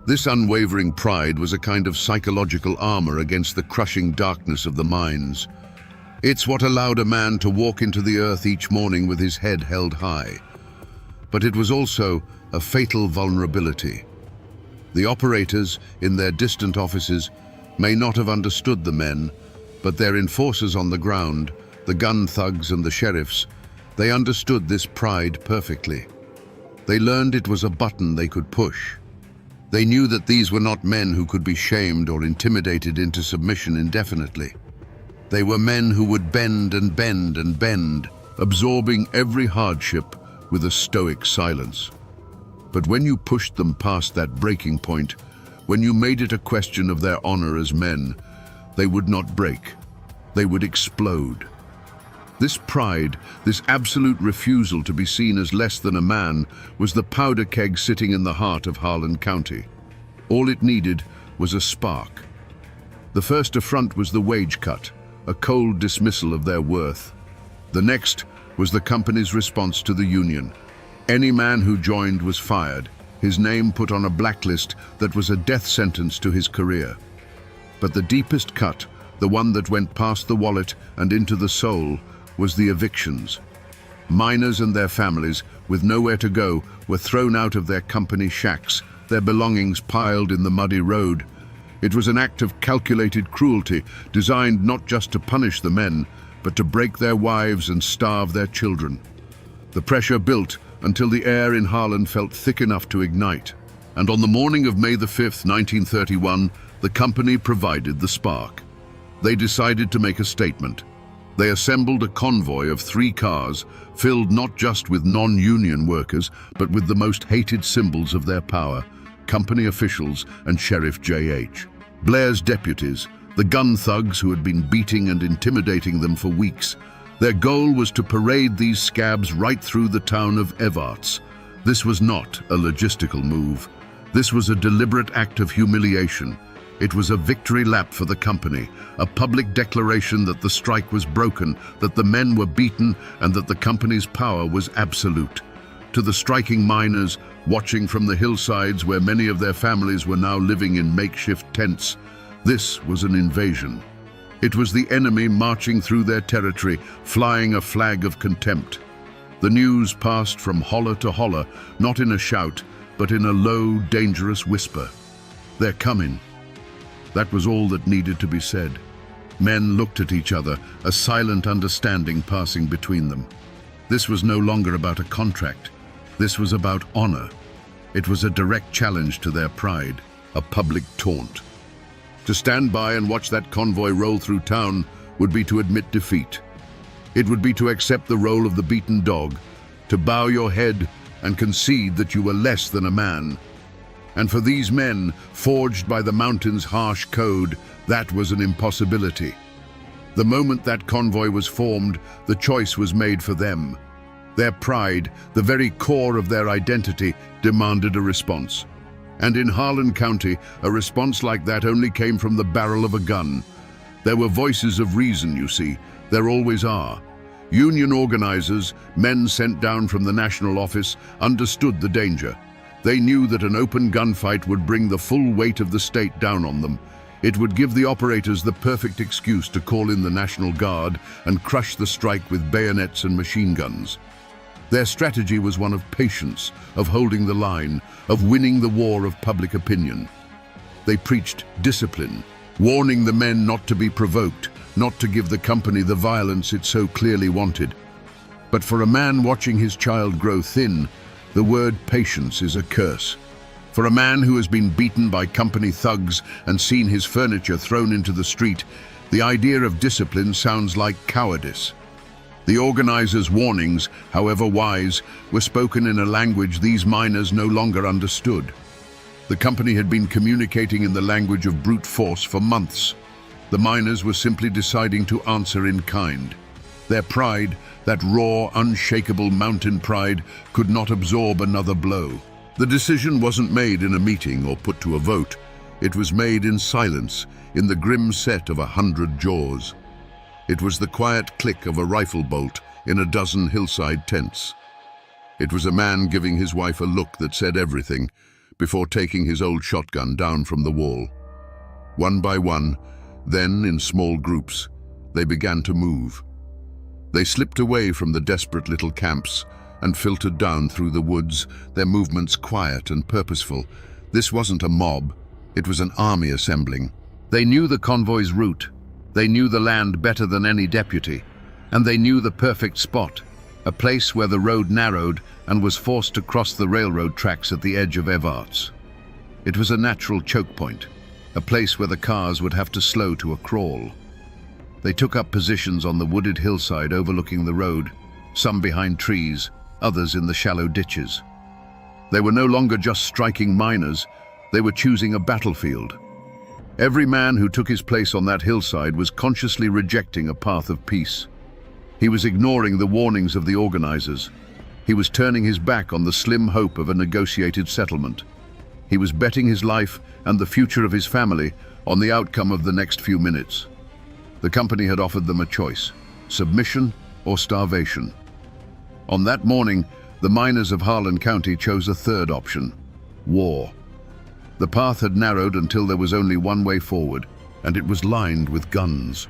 [SPEAKER 1] This unwavering pride was a kind of psychological armor against the crushing darkness of the mines. It's what allowed a man to walk into the earth each morning with his head held high. But it was also a fatal vulnerability. The operators, in their distant offices, may not have understood the men, but their enforcers on the ground, the gun thugs and the sheriffs, they understood this pride perfectly. They learned it was a button they could push. They knew that these were not men who could be shamed or intimidated into submission indefinitely. They were men who would bend and bend and bend, absorbing every hardship with a stoic silence. But when you pushed them past that breaking point, when you made it a question of their honor as men, they would not break. They would explode. This pride, this absolute refusal to be seen as less than a man, was the powder keg sitting in the heart of Harlan County. All it needed was a spark. The first affront was the wage cut, a cold dismissal of their worth. The next was the company's response to the union. Any man who joined was fired, his name put on a blacklist that was a death sentence to his career. But the deepest cut, the one that went past the wallet and into the soul, was the evictions. Miners and their families, with nowhere to go, were thrown out of their company shacks, their belongings piled in the muddy road. It was an act of calculated cruelty, designed not just to punish the men, but to break their wives and starve their children. The pressure built until the air in Harlan felt thick enough to ignite. And on the morning of May the 5th, 1931, the company provided the spark. They decided to make a statement. They assembled a convoy of 3 cars, filled not just with non-union workers, but with the most hated symbols of their power, company officials and Sheriff J.H. Blair's deputies, the gun thugs who had been beating and intimidating them for weeks. Their goal was to parade these scabs right through the town of Evarts. This was not a logistical move. This was a deliberate act of humiliation. It was a victory lap for the company, a public declaration that the strike was broken, that the men were beaten, and that the company's power was absolute. To the striking miners, watching from the hillsides where many of their families were now living in makeshift tents, this was an invasion. It was the enemy marching through their territory, flying a flag of contempt. The news passed from holler to holler, not in a shout, but in a low, dangerous whisper. "They're coming." That was all that needed to be said. Men looked at each other, a silent understanding passing between them. This was no longer about a contract. This was about honor. It was a direct challenge to their pride, a public taunt. To stand by and watch that convoy roll through town would be to admit defeat. It would be to accept the role of the beaten dog, to bow your head and concede that you were less than a man. And for these men, forged by the mountain's harsh code, that was an impossibility. The moment that convoy was formed, the choice was made for them. Their pride, the very core of their identity, demanded a response. And in Harlan County, a response like that only came from the barrel of a gun. There were voices of reason, you see. There always are. Union organizers, men sent down from the national office, understood the danger. They knew that an open gunfight would bring the full weight of the state down on them. It would give the operators the perfect excuse to call in the National Guard and crush the strike with bayonets and machine guns. Their strategy was one of patience, of holding the line, of winning the war of public opinion. They preached discipline, warning the men not to be provoked, not to give the company the violence it so clearly wanted. But for a man watching his child grow thin, the word patience is a curse. For a man who has been beaten by company thugs and seen his furniture thrown into the street, the idea of discipline sounds like cowardice. The organizers' warnings, however wise, were spoken in a language these miners no longer understood. The company had been communicating in the language of brute force for months. The miners were simply deciding to answer in kind. Their pride, that raw, unshakable mountain pride, could not absorb another blow. The decision wasn't made in a meeting or put to a vote. It was made in silence, in the grim set of 100 jaws. It was the quiet click of a rifle bolt in a dozen hillside tents. It was a man giving his wife a look that said everything, before taking his old shotgun down from the wall. One by one, then in small groups, they began to move. They slipped away from the desperate little camps and filtered down through the woods, their movements quiet and purposeful. This wasn't a mob, it was an army assembling. They knew the convoy's route, they knew the land better than any deputy, and they knew the perfect spot, a place where the road narrowed and was forced to cross the railroad tracks at the edge of Evarts. It was a natural choke point, a place where the cars would have to slow to a crawl. They took up positions on the wooded hillside overlooking the road, some behind trees, others in the shallow ditches. They were no longer just striking miners, they were choosing a battlefield. Every man who took his place on that hillside was consciously rejecting a path of peace. He was ignoring the warnings of the organizers. He was turning his back on the slim hope of a negotiated settlement. He was betting his life and the future of his family on the outcome of the next few minutes. The company had offered them a choice, submission or starvation. On that morning, the miners of Harlan County chose a third option, war. The path had narrowed until there was only one way forward, and it was lined with guns.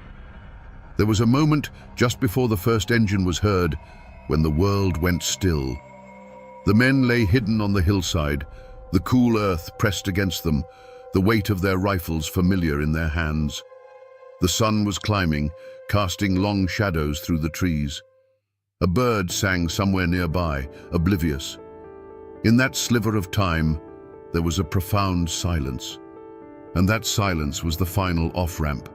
[SPEAKER 1] There was a moment just before the first engine was heard when the world went still. The men lay hidden on the hillside, the cool earth pressed against them, the weight of their rifles familiar in their hands. The sun was climbing, casting long shadows through the trees. A bird sang somewhere nearby, oblivious. In that sliver of time, there was a profound silence. And that silence was the final off-ramp.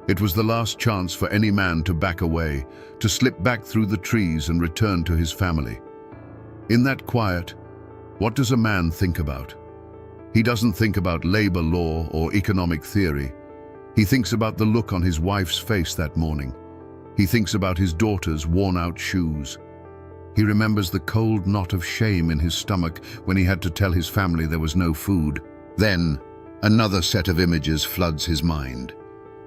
[SPEAKER 1] It was the last chance for any man to back away, to slip back through the trees and return to his family. In that quiet, what does a man think about? He doesn't think about labor law or economic theory. He thinks about the look on his wife's face that morning. He thinks about his daughter's worn-out shoes. He remembers the cold knot of shame in his stomach when he had to tell his family there was no food. Then, another set of images floods his mind.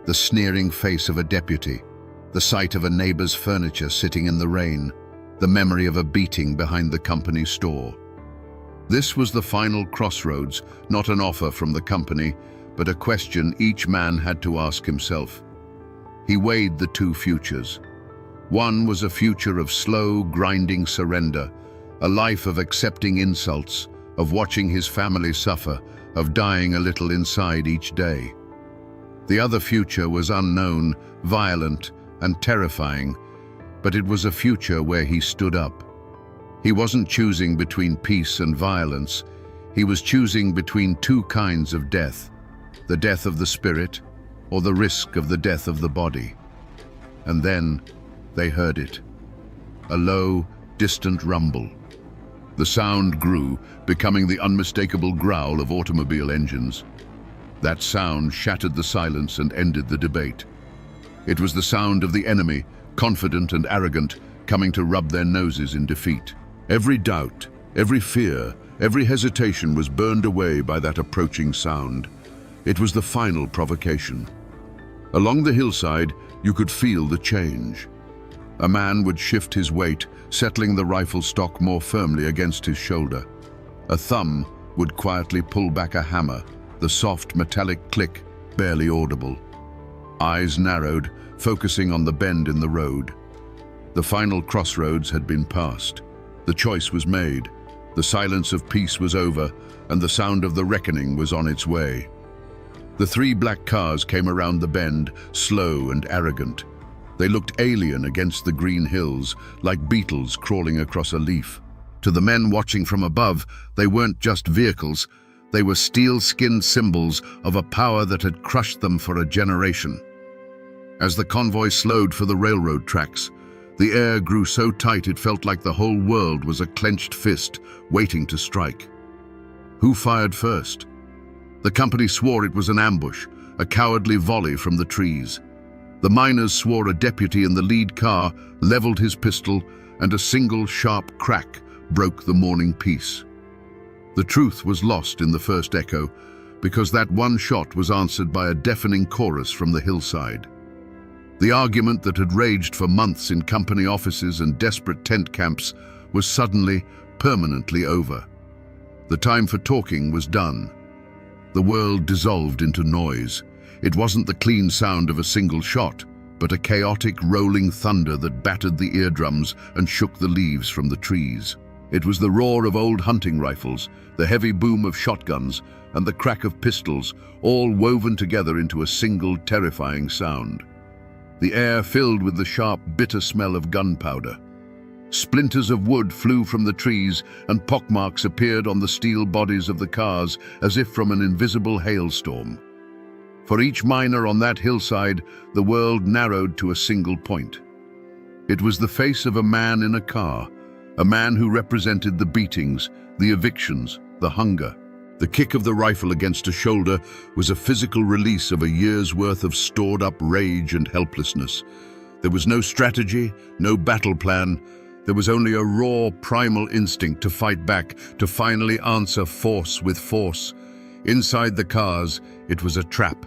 [SPEAKER 1] The sneering face of a deputy, the sight of a neighbor's furniture sitting in the rain, the memory of a beating behind the company store. This was the final crossroads, not an offer from the company, but a question each man had to ask himself. He weighed the two futures. One was a future of slow, grinding surrender, a life of accepting insults, of watching his family suffer, of dying a little inside each day. The other future was unknown, violent, and terrifying, but it was a future where he stood up. He wasn't choosing between peace and violence. He was choosing between two kinds of death, the death of the spirit or the risk of the death of the body. And then they heard it, a low, distant rumble. The sound grew, becoming the unmistakable growl of automobile engines. That sound shattered the silence and ended the debate. It was the sound of the enemy, confident and arrogant, coming to rub their noses in defeat. Every doubt, every fear, every hesitation was burned away by that approaching sound. It was the final provocation. Along the hillside, you could feel the change. A man would shift his weight, settling the rifle stock more firmly against his shoulder. A thumb would quietly pull back a hammer, the soft metallic click barely audible. Eyes narrowed, focusing on the bend in the road. The final crossroads had been passed. The choice was made. The silence of peace was over, and the sound of the reckoning was on its way. The three black cars came around the bend, slow and arrogant. They looked alien against the green hills, like beetles crawling across a leaf. To the men watching from above, they weren't just vehicles. They were steel-skinned symbols of a power that had crushed them for a generation. As the convoy slowed for the railroad tracks, the air grew so tight it felt like the whole world was a clenched fist waiting to strike. Who fired first? The company swore it was an ambush, a cowardly volley from the trees. The miners swore a deputy in the lead car leveled his pistol, and a single sharp crack broke the morning peace. The truth was lost in the first echo, because that one shot was answered by a deafening chorus from the hillside. The argument that had raged for months in company offices and desperate tent camps was suddenly, permanently over. The time for talking was done. The world dissolved into noise. It wasn't the clean sound of a single shot, but a chaotic rolling thunder that battered the eardrums and shook the leaves from the trees. It was the roar of old hunting rifles, the heavy boom of shotguns, and the crack of pistols, all woven together into a single terrifying sound. The air filled with the sharp, bitter smell of gunpowder. Splinters of wood flew from the trees, and pockmarks appeared on the steel bodies of the cars as if from an invisible hailstorm. For each miner on that hillside, the world narrowed to a single point. It was the face of a man in a car, a man who represented the beatings, the evictions, the hunger. The kick of the rifle against a shoulder was a physical release of a year's worth of stored-up rage and helplessness. There was no strategy, no battle plan. There was only a raw, primal instinct to fight back, to finally answer force with force. Inside the cars, it was a trap.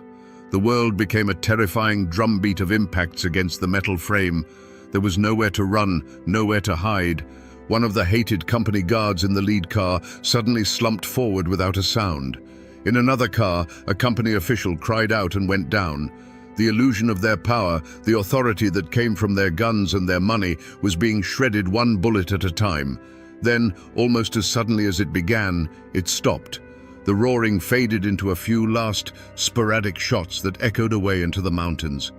[SPEAKER 1] The world became a terrifying drumbeat of impacts against the metal frame. There was nowhere to run, nowhere to hide. One of the hated company guards in the lead car suddenly slumped forward without a sound. In another car, a company official cried out and went down. The illusion of their power, the authority that came from their guns and their money, was being shredded one bullet at a time. Then, almost as suddenly as it began, it stopped. The roaring faded into a few last, sporadic shots that echoed away into the mountains.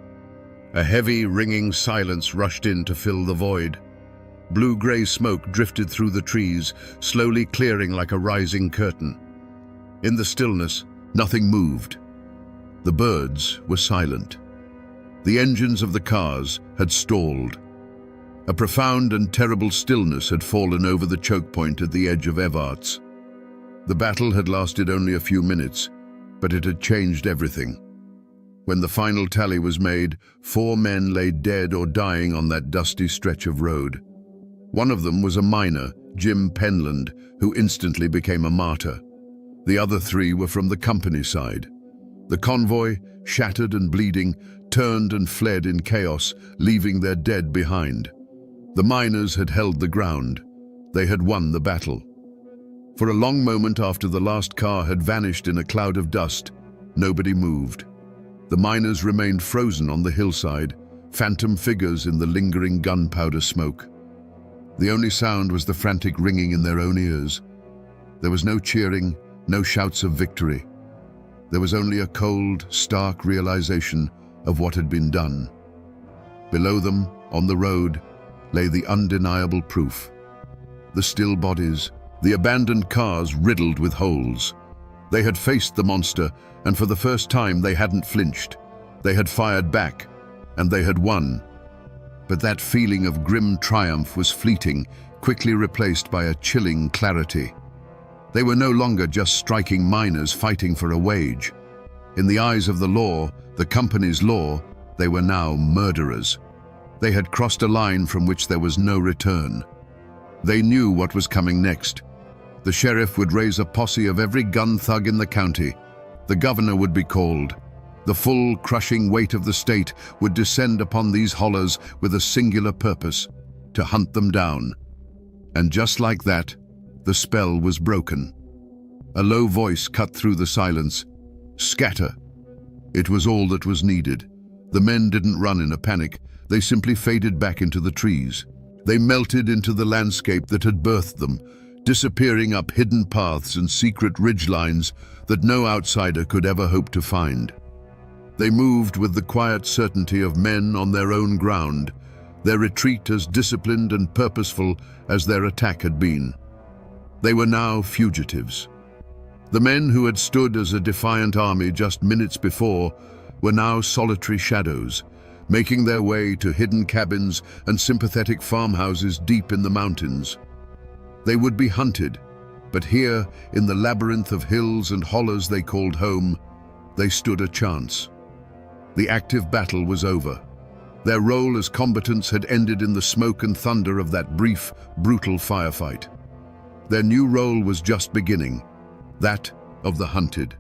[SPEAKER 1] A heavy, ringing silence rushed in to fill the void. Blue-gray smoke drifted through the trees, slowly clearing like a rising curtain. In the stillness, nothing moved. The birds were silent. The engines of the cars had stalled. A profound and terrible stillness had fallen over the choke point at the edge of Evarts. The battle had lasted only a few minutes, but it had changed everything. When the final tally was made, 4 men lay dead or dying on that dusty stretch of road. One of them was a miner, Jim Penland, who instantly became a martyr. The other 3 were from the company side. The convoy, shattered and bleeding, turned and fled in chaos, leaving their dead behind. The miners had held the ground. They had won the battle. For a long moment after the last car had vanished in a cloud of dust, nobody moved. The miners remained frozen on the hillside, phantom figures in the lingering gunpowder smoke. The only sound was the frantic ringing in their own ears. There was no cheering, no shouts of victory. There was only a cold, stark realization of what had been done. Below them, on the road, lay the undeniable proof. The still bodies, the abandoned cars riddled with holes. They had faced the monster, and for the first time they hadn't flinched. They had fired back, and they had won. But that feeling of grim triumph was fleeting, quickly replaced by a chilling clarity. They were no longer just striking miners fighting for a wage. In the eyes of the law, the company's law, they were now murderers. They had crossed a line from which there was no return. They knew what was coming next. The sheriff would raise a posse of every gun thug in the county. The governor would be called. The full, crushing weight of the state would descend upon these hollers with a singular purpose: to hunt them down. And just like that, the spell was broken. A low voice cut through the silence. Scatter. It was all that was needed. The men didn't run in a panic. They simply faded back into the trees. They melted into the landscape that had birthed them, disappearing up hidden paths and secret ridgelines that no outsider could ever hope to find. They moved with the quiet certainty of men on their own ground, their retreat as disciplined and purposeful as their attack had been. They were now fugitives. The men who had stood as a defiant army just minutes before were now solitary shadows, making their way to hidden cabins and sympathetic farmhouses deep in the mountains. They would be hunted, but here, in the labyrinth of hills and hollows they called home, they stood a chance. The active battle was over. Their role as combatants had ended in the smoke and thunder of that brief, brutal firefight. Their new role was just beginning, that of the hunted.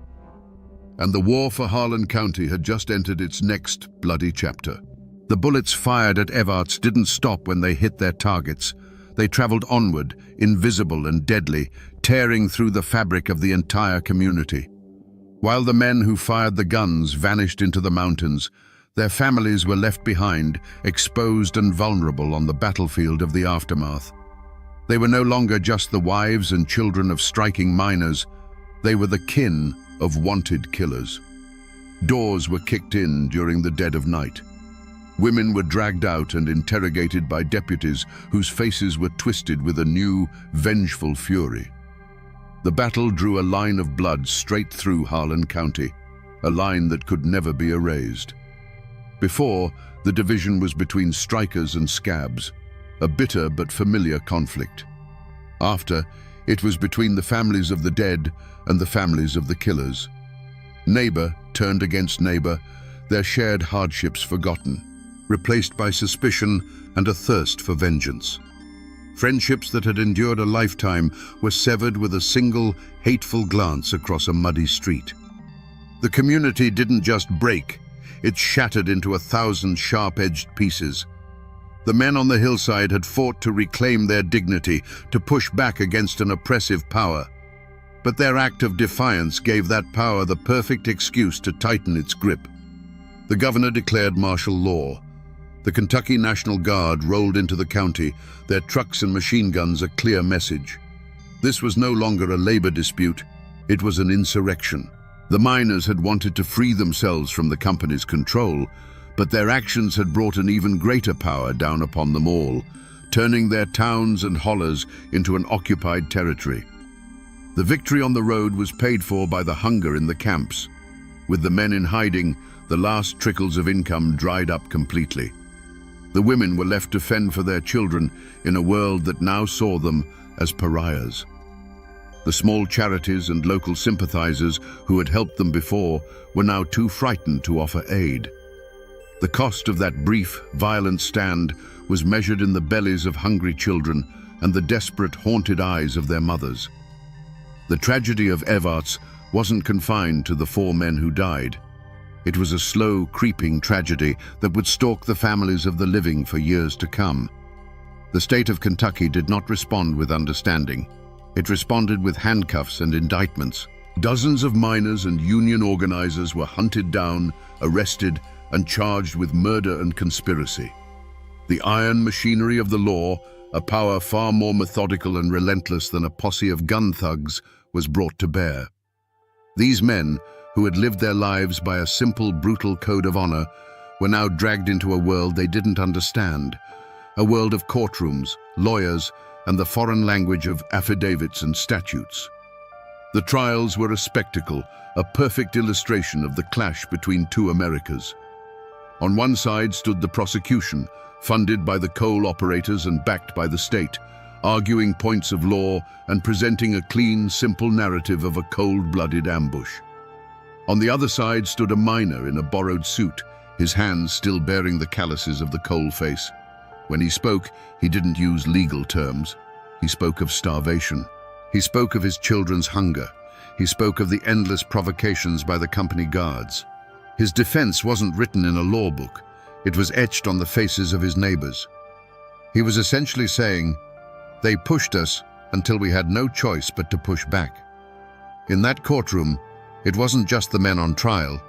[SPEAKER 1] And the war for Harlan County had just entered its next bloody chapter. The bullets fired at Evarts didn't stop when they hit their targets. They traveled onward, invisible and deadly, tearing through the fabric of the entire community. While the men who fired the guns vanished into the mountains, their families were left behind, exposed and vulnerable on the battlefield of the aftermath. They were no longer just the wives and children of striking miners. They were the kin of wanted killers. Doors were kicked in during the dead of night. Women were dragged out and interrogated by deputies whose faces were twisted with a new, vengeful fury. The battle drew a line of blood straight through Harlan County, a line that could never be erased. Before, the division was between strikers and scabs, a bitter but familiar conflict. After, it was between the families of the dead and the families of the killers. Neighbor turned against neighbor, their shared hardships forgotten, replaced by suspicion and a thirst for vengeance. Friendships that had endured a lifetime were severed with a single, hateful glance across a muddy street. The community didn't just break, it shattered into 1,000 sharp-edged pieces. The men on the hillside had fought to reclaim their dignity, to push back against an oppressive power. But their act of defiance gave that power the perfect excuse to tighten its grip. The governor declared martial law. The Kentucky National Guard rolled into the county, their trucks and machine guns a clear message. This was no longer a labor dispute, it was an insurrection. The miners had wanted to free themselves from the company's control, but their actions had brought an even greater power down upon them all, turning their towns and hollers into an occupied territory. The victory on the road was paid for by the hunger in the camps. With the men in hiding, the last trickles of income dried up completely. The women were left to fend for their children in a world that now saw them as pariahs. The small charities and local sympathizers who had helped them before were now too frightened to offer aid. The cost of that brief, violent stand was measured in the bellies of hungry children and the desperate, haunted eyes of their mothers. The tragedy of Evarts wasn't confined to the 4 men who died. It was a slow, creeping tragedy that would stalk the families of the living for years to come. The state of Kentucky did not respond with understanding. It responded with handcuffs and indictments. Dozens of miners and union organizers were hunted down, arrested, and charged with murder and conspiracy. The iron machinery of the law, a power far more methodical and relentless than a posse of gun thugs, was brought to bear. These men, who had lived their lives by a simple, brutal code of honor, were now dragged into a world they didn't understand, a world of courtrooms, lawyers, and the foreign language of affidavits and statutes. The trials were a spectacle, a perfect illustration of the clash between 2 Americas. On one side stood the prosecution, funded by the coal operators and backed by the state, arguing points of law and presenting a clean, simple narrative of a cold-blooded ambush. On the other side stood a miner in a borrowed suit, his hands still bearing the calluses of the coal face. When he spoke, he didn't use legal terms. He spoke of starvation. He spoke of his children's hunger. He spoke of the endless provocations by the company guards. His defense wasn't written in a law book. It was etched on the faces of his neighbors. He was essentially saying, "They pushed us until we had no choice but to push back." In that courtroom, it wasn't just the men on trial.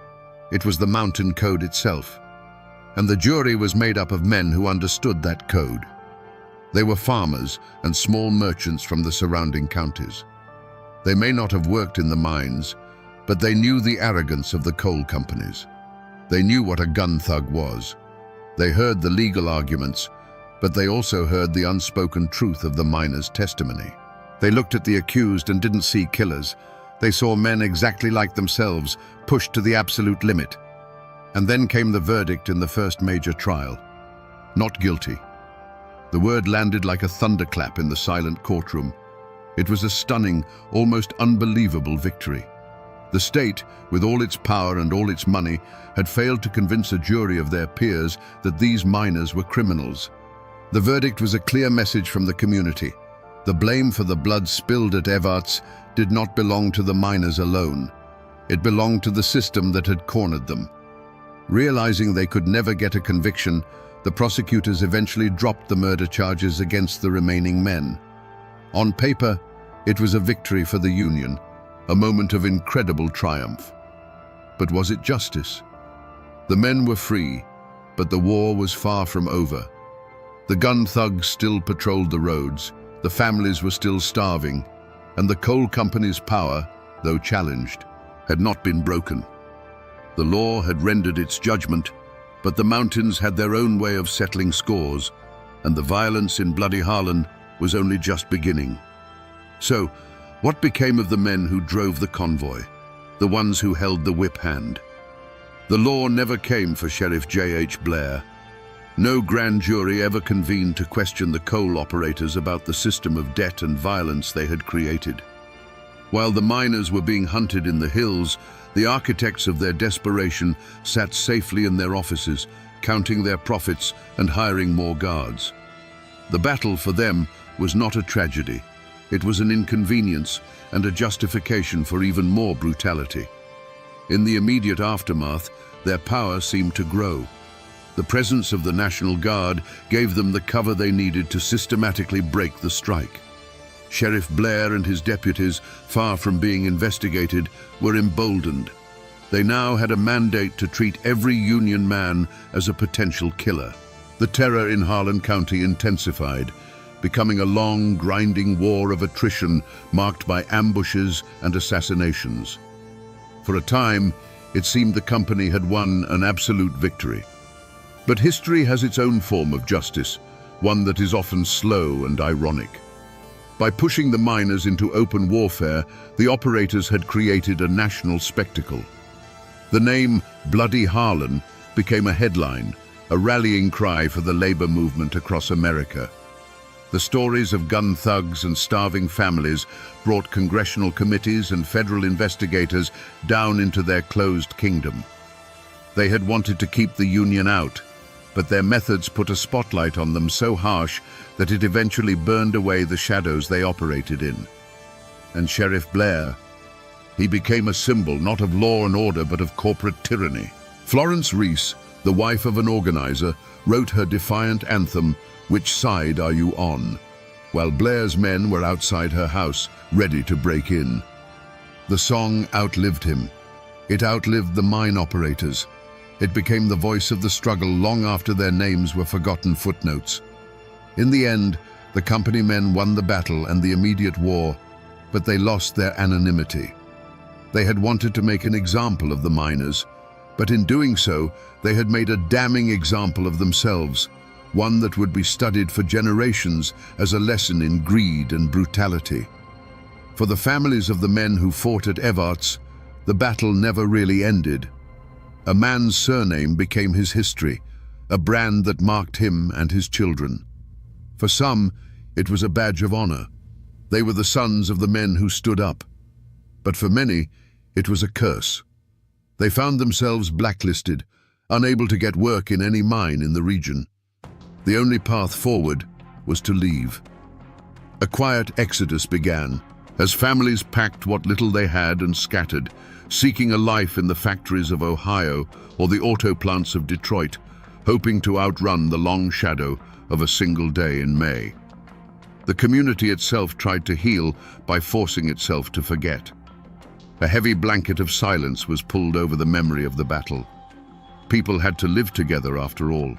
[SPEAKER 1] It was the mountain code itself. And the jury was made up of men who understood that code. They were farmers and small merchants from the surrounding counties. They may not have worked in the mines, but they knew the arrogance of the coal companies. They knew what a gun thug was. They heard the legal arguments, but they also heard the unspoken truth of the miners' testimony. They looked at the accused and didn't see killers. They saw men exactly like themselves, pushed to the absolute limit. And then came the verdict in the first major trial. Not guilty. The word landed like a thunderclap in the silent courtroom. It was a stunning, almost unbelievable victory. The state, with all its power and all its money, had failed to convince a jury of their peers that these miners were criminals. The verdict was a clear message from the community. The blame for the blood spilled at Evarts did not belong to the miners alone. It belonged to the system that had cornered them. Realizing they could never get a conviction, the prosecutors eventually dropped the murder charges against the remaining men. On paper, it was a victory for the Union, a moment of incredible triumph. But was it justice? The men were free, but the war was far from over. The gun thugs still patrolled the roads, the families were still starving, and the coal company's power, though challenged, had not been broken. The law had rendered its judgment, but the mountains had their own way of settling scores, and the violence in Bloody Harlan was only just beginning. So, what became of the men who drove the convoy, the ones who held the whip hand? The law never came for Sheriff J.H. Blair. No grand jury ever convened to question the coal operators about the system of debt and violence they had created. While the miners were being hunted in the hills, the architects of their desperation sat safely in their offices, counting their profits and hiring more guards. The battle for them was not a tragedy. It was an inconvenience and a justification for even more brutality. In the immediate aftermath, their power seemed to grow. The presence of the National Guard gave them the cover they needed to systematically break the strike. Sheriff Blair and his deputies, far from being investigated, were emboldened. They now had a mandate to treat every Union man as a potential killer. The terror in Harlan County intensified, becoming a long, grinding war of attrition marked by ambushes and assassinations. For a time, it seemed the company had won an absolute victory. But history has its own form of justice, one that is often slow and ironic. By pushing the miners into open warfare, the operators had created a national spectacle. The name Bloody Harlan became a headline, a rallying cry for the labor movement across America. The stories of gun thugs and starving families brought congressional committees and federal investigators down into their closed kingdom. They had wanted to keep the Union out, but their methods put a spotlight on them so harsh that it eventually burned away the shadows they operated in. And Sheriff Blair, he became a symbol not of law and order but of corporate tyranny. Florence Reese, the wife of an organizer, wrote her defiant anthem, "Which Side Are You On?" while Blair's men were outside her house, ready to break in. The song outlived him. It outlived the mine operators. It became the voice of the struggle long after their names were forgotten footnotes. In the end, the company men won the battle and the immediate war, but they lost their anonymity. They had wanted to make an example of the miners, but in doing so, they had made a damning example of themselves, one that would be studied for generations as a lesson in greed and brutality. For the families of the men who fought at Evarts, the battle never really ended. A man's surname became his history, a brand that marked him and his children. For some, it was a badge of honor. They were the sons of the men who stood up. But for many, it was a curse. They found themselves blacklisted, unable to get work in any mine in the region. The only path forward was to leave. A quiet exodus began, as families packed what little they had and scattered, seeking a life in the factories of Ohio or the auto plants of Detroit, hoping to outrun the long shadow of a single day in May. The community itself tried to heal by forcing itself to forget. A heavy blanket of silence was pulled over the memory of the battle. People had to live together after all.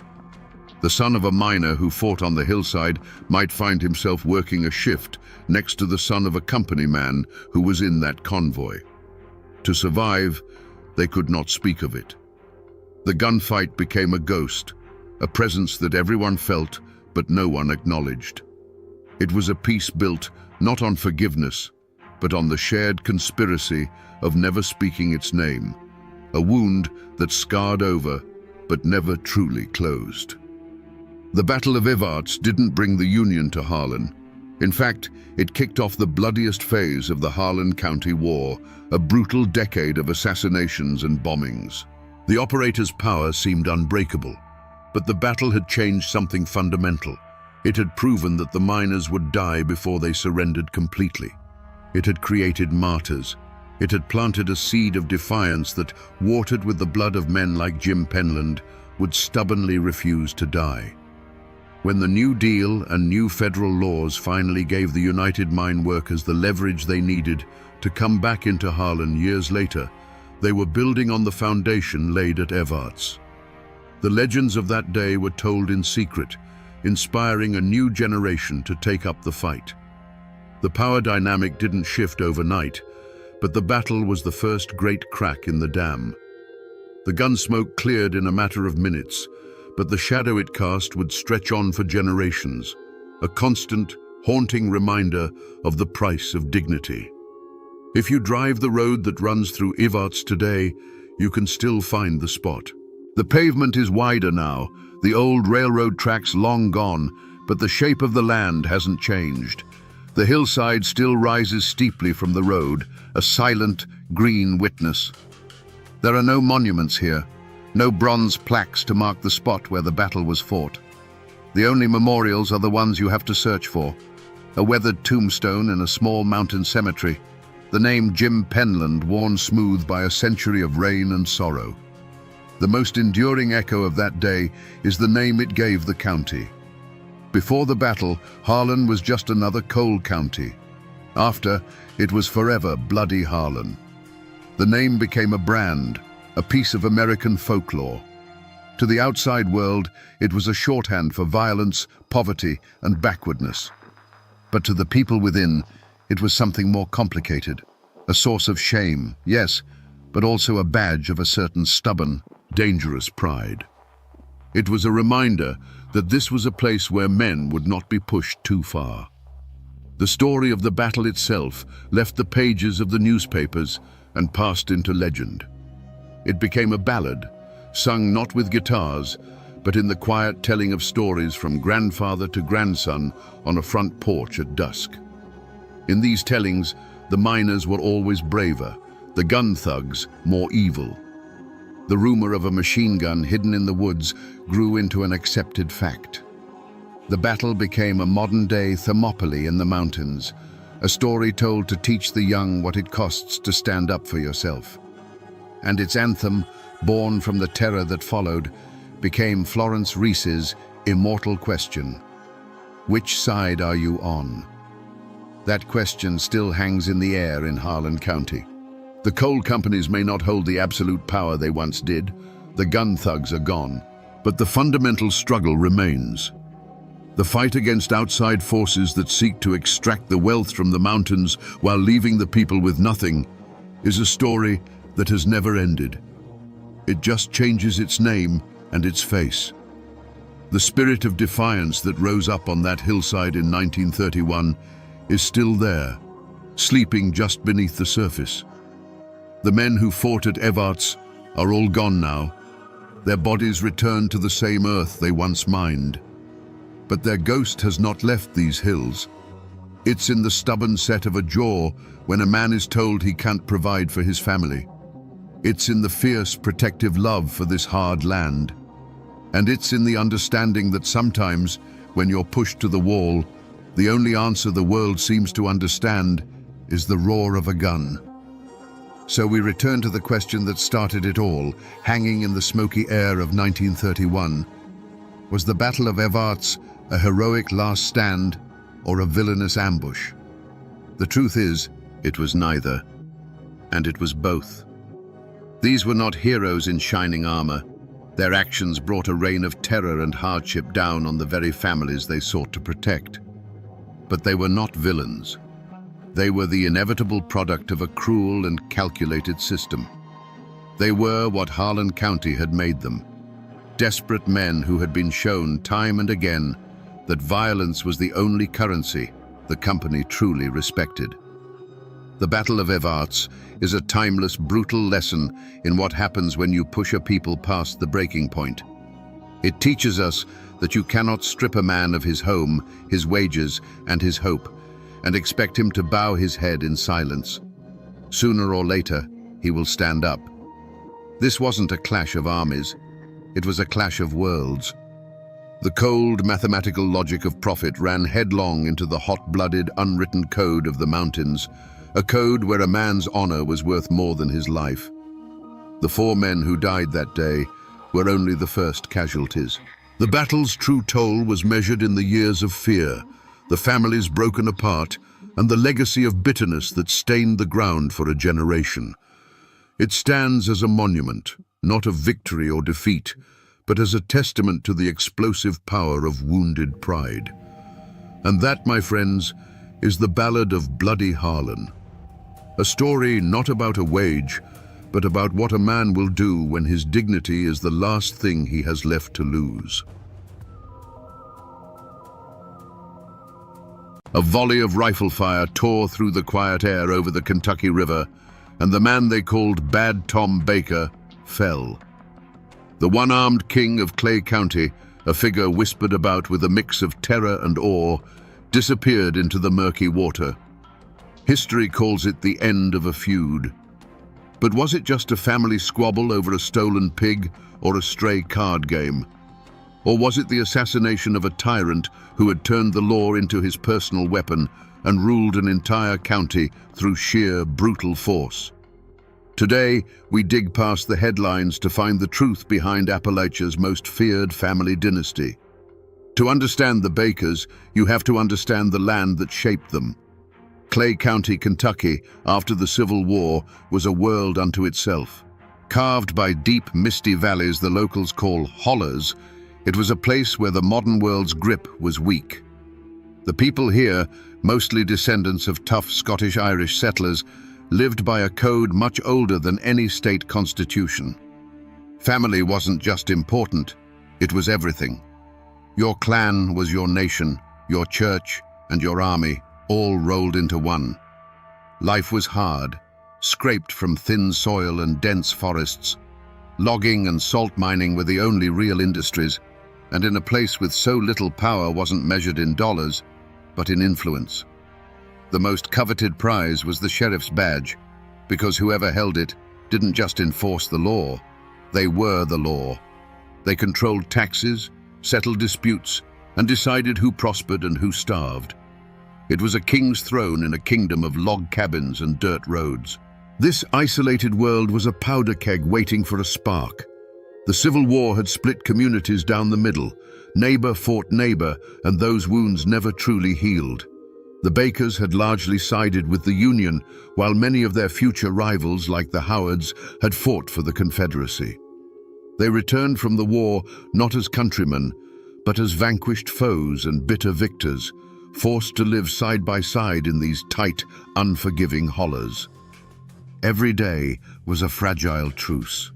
[SPEAKER 1] The son of a miner who fought on the hillside might find himself working a shift next to the son of a company man who was in that convoy. To survive, they could not speak of it. The gunfight became a ghost, a presence that everyone felt but no one acknowledged. It was a peace built not on forgiveness, but on the shared conspiracy of never speaking its name, a wound that scarred over but never truly closed. The Battle of Evarts didn't bring the Union to Harlan. In fact, it kicked off the bloodiest phase of the Harlan County War, a brutal decade of assassinations and bombings. The operators' power seemed unbreakable, but the battle had changed something fundamental. It had proven that the miners would die before they surrendered completely. It had created martyrs. It had planted a seed of defiance that, watered with the blood of men like Jim Penland, would stubbornly refuse to die. When the New Deal and new federal laws finally gave the United Mine Workers the leverage they needed to come back into Harlan years later, they were building on the foundation laid at Evarts. The legends of that day were told in secret, inspiring a new generation to take up the fight. The power dynamic didn't shift overnight, but the battle was the first great crack in the dam. The gunsmoke cleared in a matter of minutes, but the shadow it cast would stretch on for generations, a constant, haunting reminder of the price of dignity. If you drive the road that runs through Evarts today, you can still find the spot. The pavement is wider now, the old railroad tracks long gone, but the shape of the land hasn't changed. The hillside still rises steeply from the road, a silent, green witness. There are no monuments here, no bronze plaques to mark the spot where the battle was fought. The only memorials are the ones you have to search for. A weathered tombstone in a small mountain cemetery, the name Jim Penland worn smooth by a century of rain and sorrow. The most enduring echo of that day is the name it gave the county. Before the battle, Harlan was just another coal county. After, it was forever Bloody Harlan. The name became a brand, a piece of American folklore. To the outside world, it was a shorthand for violence, poverty, and backwardness. But to the people within, it was something more complicated. A source of shame, yes, but also a badge of a certain stubborn, dangerous pride. It was a reminder that this was a place where men would not be pushed too far. The story of the battle itself left the pages of the newspapers and passed into legend. It became a ballad, sung not with guitars, but in the quiet telling of stories from grandfather to grandson on a front porch at dusk. In these tellings, the miners were always braver, the gun thugs more evil. The rumor of a machine gun hidden in the woods grew into an accepted fact. The battle became a modern-day Thermopylae in the mountains, a story told to teach the young what it costs to stand up for yourself. And its anthem, born from the terror that followed, became Florence Reese's immortal question: which side are you on? That question still hangs in the air in Harlan County. The coal companies may not hold the absolute power they once did. The gun thugs are gone. But the fundamental struggle remains. The fight against outside forces that seek to extract the wealth from the mountains while leaving the people with nothing is a story that has never ended. It just changes its name and its face. The spirit of defiance that rose up on that hillside in 1931 is still there, sleeping just beneath the surface. The men who fought at Evarts are all gone now. Their bodies returned to the same earth they once mined. But their ghost has not left these hills. It's in the stubborn set of a jaw when a man is told he can't provide for his family. It's in the fierce protective love for this hard land. And it's in the understanding that sometimes, when you're pushed to the wall, the only answer the world seems to understand is the roar of a gun. So we return to the question that started it all, hanging in the smoky air of 1931. Was the Battle of Evarts a heroic last stand or a villainous ambush? The truth is, it was neither, and it was both. These were not heroes in shining armor. Their actions brought a reign of terror and hardship down on the very families they sought to protect. But they were not villains. They were the inevitable product of a cruel and calculated system. They were what Harlan County had made them. Desperate men who had been shown time and again that violence was the only currency the company truly respected. The Battle of Evarts is a timeless, brutal lesson in what happens when you push a people past the breaking point. It teaches us that you cannot strip a man of his home, his wages, and his hope, and expect him to bow his head in silence. Sooner or later, he will stand up. This wasn't a clash of armies. It was a clash of worlds. The cold, mathematical logic of profit ran headlong into the hot-blooded, unwritten code of the mountains, a code where a man's honor was worth more than his life. The 4 men who died that day were only the first casualties. The battle's true toll was measured in the years of fear, the families broken apart, and the legacy of bitterness that stained the ground for a generation. It stands as a monument, not of victory or defeat, but as a testament to the explosive power of wounded pride. And that, my friends, is the ballad of Bloody Harlan. A story not about a wage, but about what a man will do when his dignity is the last thing he has left to lose. A volley of rifle fire tore through the quiet air over the Kentucky River, and the man they called Bad Tom Baker fell. The one-armed king of Clay County, a figure whispered about with a mix of terror and awe, disappeared into the murky water. History calls it the end of a feud. But was it just a family squabble over a stolen pig or a stray card game? Or was it the assassination of a tyrant who had turned the law into his personal weapon and ruled an entire county through sheer brutal force? Today, we dig past the headlines to find the truth behind Appalachia's most feared family dynasty. To understand the Bakers, you have to understand the land that shaped them. Clay County, Kentucky, after the Civil War, was a world unto itself. Carved by deep, misty valleys the locals call hollers, it was a place where the modern world's grip was weak. The people here, mostly descendants of tough Scottish-Irish settlers, lived by a code much older than any state constitution. Family wasn't just important, it was everything. Your clan was your nation, your church, and your army. all rolled into one. Life was hard, scraped from thin soil and dense forests. Logging and salt mining were the only real industries, and in a place with so little power wasn't measured in dollars, but in influence. The most coveted prize was the sheriff's badge, because whoever held it didn't just enforce the law, they were the law. They controlled taxes, settled disputes, and decided who prospered and who starved. It was a king's throne in a kingdom of log cabins and dirt roads. This isolated world was a powder keg waiting for a spark. The Civil War had split communities down the middle. Neighbor fought neighbor, and those wounds never truly healed. The Bakers had largely sided with the Union, while many of their future rivals, like the Howards, had fought for the Confederacy. They returned from the war not as countrymen, but as vanquished foes and bitter victors, forced to live side by side in these tight, unforgiving hollows. Every day was a fragile truce.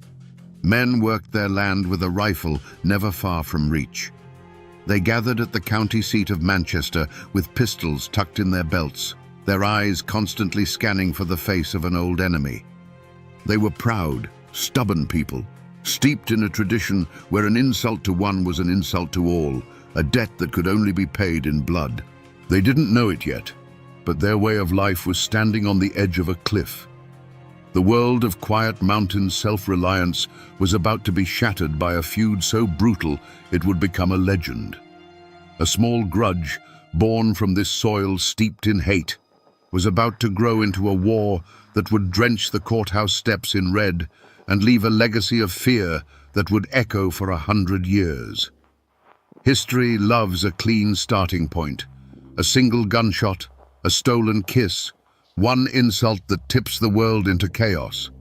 [SPEAKER 1] Men worked their land with a rifle never far from reach. They gathered at the county seat of Manchester with pistols tucked in their belts, their eyes constantly scanning for the face of an old enemy. They were proud, stubborn people, steeped in a tradition where an insult to one was an insult to all, a debt that could only be paid in blood. They didn't know it yet, but their way of life was standing on the edge of a cliff. The world of quiet mountain self-reliance was about to be shattered by a feud so brutal it would become a legend. A small grudge, born from this soil steeped in hate, was about to grow into a war that would drench the courthouse steps in red and leave a legacy of fear that would echo for 100 years. History loves a clean starting point, a single gunshot, a stolen kiss, one insult that tips the world into chaos.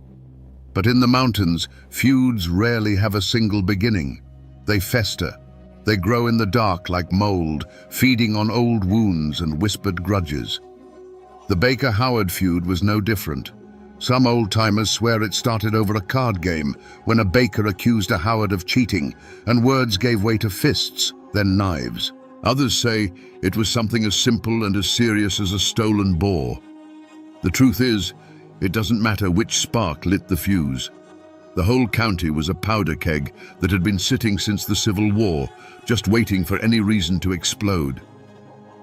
[SPEAKER 1] But in the mountains, feuds rarely have a single beginning. They fester. They grow in the dark like mold, feeding on old wounds and whispered grudges. The Baker-Howard feud was no different. Some old-timers swear it started over a card game when a Baker accused a Howard of cheating, and words gave way to fists, then knives. Others say it was something as simple and as serious as a stolen boar. The truth is, it doesn't matter which spark lit the fuse. The whole county was a powder keg that had been sitting since the Civil War, just waiting for any reason to explode.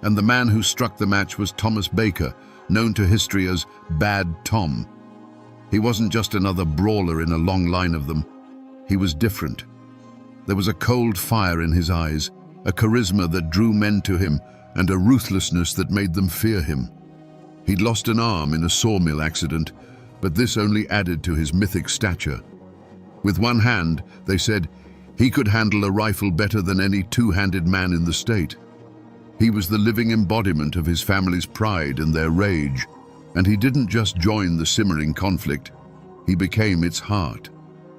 [SPEAKER 1] And the man who struck the match was Thomas Baker, known to history as Bad Tom. He wasn't just another brawler in a long line of them. He was different. There was a cold fire in his eyes, a charisma that drew men to him, and a ruthlessness that made them fear him. He'd lost an arm in a sawmill accident, but this only added to his mythic stature. With one hand, they said, he could handle a rifle better than any two-handed man in the state. He was the living embodiment of his family's pride and their rage, and he didn't just join the simmering conflict, he became its heart.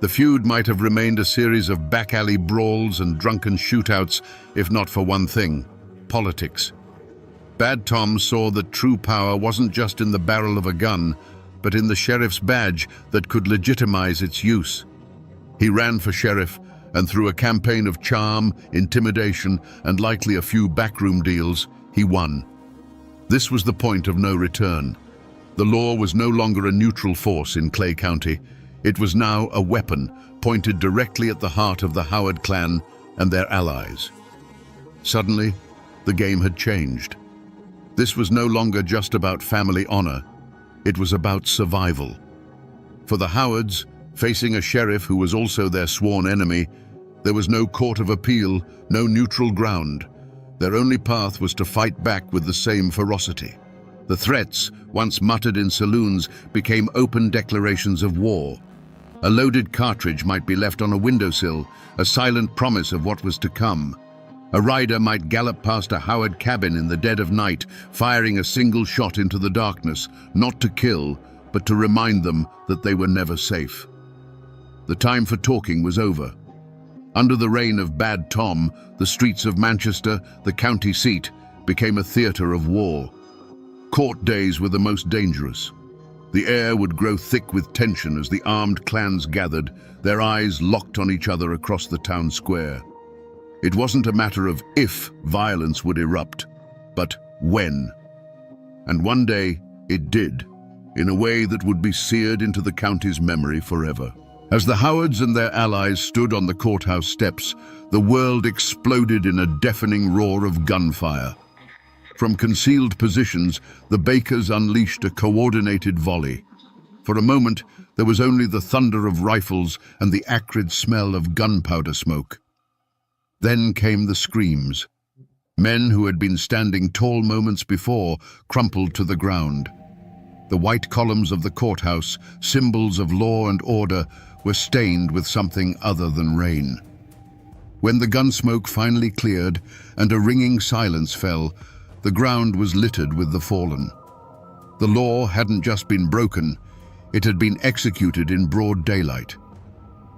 [SPEAKER 1] The feud might have remained a series of back-alley brawls and drunken shootouts, if not for one thing: politics. Bad Tom saw that true power wasn't just in the barrel of a gun, but in the sheriff's badge that could legitimize its use. He ran for sheriff, and through a campaign of charm, intimidation, and likely a few backroom deals, he won. This was the point of no return. The law was no longer a neutral force in Clay County. It was now a weapon pointed directly at the heart of the Howard clan and their allies. Suddenly, the game had changed. This was no longer just about family honor. It was about survival. For the Howards, facing a sheriff who was also their sworn enemy, there was no court of appeal, no neutral ground. Their only path was to fight back with the same ferocity. The threats, once muttered in saloons, became open declarations of war. A loaded cartridge might be left on a windowsill, a silent promise of what was to come. A rider might gallop past a Howard cabin in the dead of night, firing a single shot into the darkness, not to kill, but to remind them that they were never safe. The time for talking was over. Under the reign of Bad Tom, the streets of Manchester, the county seat, became a theater of war. Court days were the most dangerous. The air would grow thick with tension as the armed clans gathered, their eyes locked on each other across the town square. It wasn't a matter of if violence would erupt, but when. And one day, it did, in a way that would be seared into the county's memory forever. As the Howards and their allies stood on the courthouse steps, the world exploded in a deafening roar of gunfire. From concealed positions, the Bakers unleashed a coordinated volley. For a moment, there was only the thunder of rifles and the acrid smell of gunpowder smoke. Then came the screams. Men who had been standing tall moments before crumpled to the ground. The white columns of the courthouse, symbols of law and order, were stained with something other than rain. When the gunsmoke finally cleared and a ringing silence fell, the ground was littered with the fallen. The law hadn't just been broken, it had been executed in broad daylight.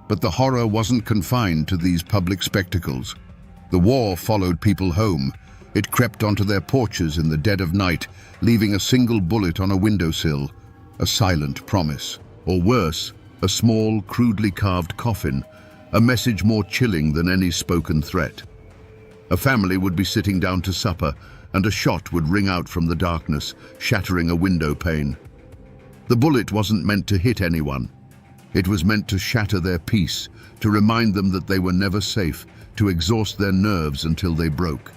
[SPEAKER 1] But the horror wasn't confined to these public spectacles. The war followed people home. It crept onto their porches in the dead of night, leaving a single bullet on a windowsill, a silent promise. Or worse, a small, crudely carved coffin, a message more chilling than any spoken threat. A family would be sitting down to supper, and a shot would ring out from the darkness, shattering a window pane. The bullet wasn't meant to hit anyone. It was meant to shatter their peace, to remind them that they were never safe, to exhaust their nerves until they broke.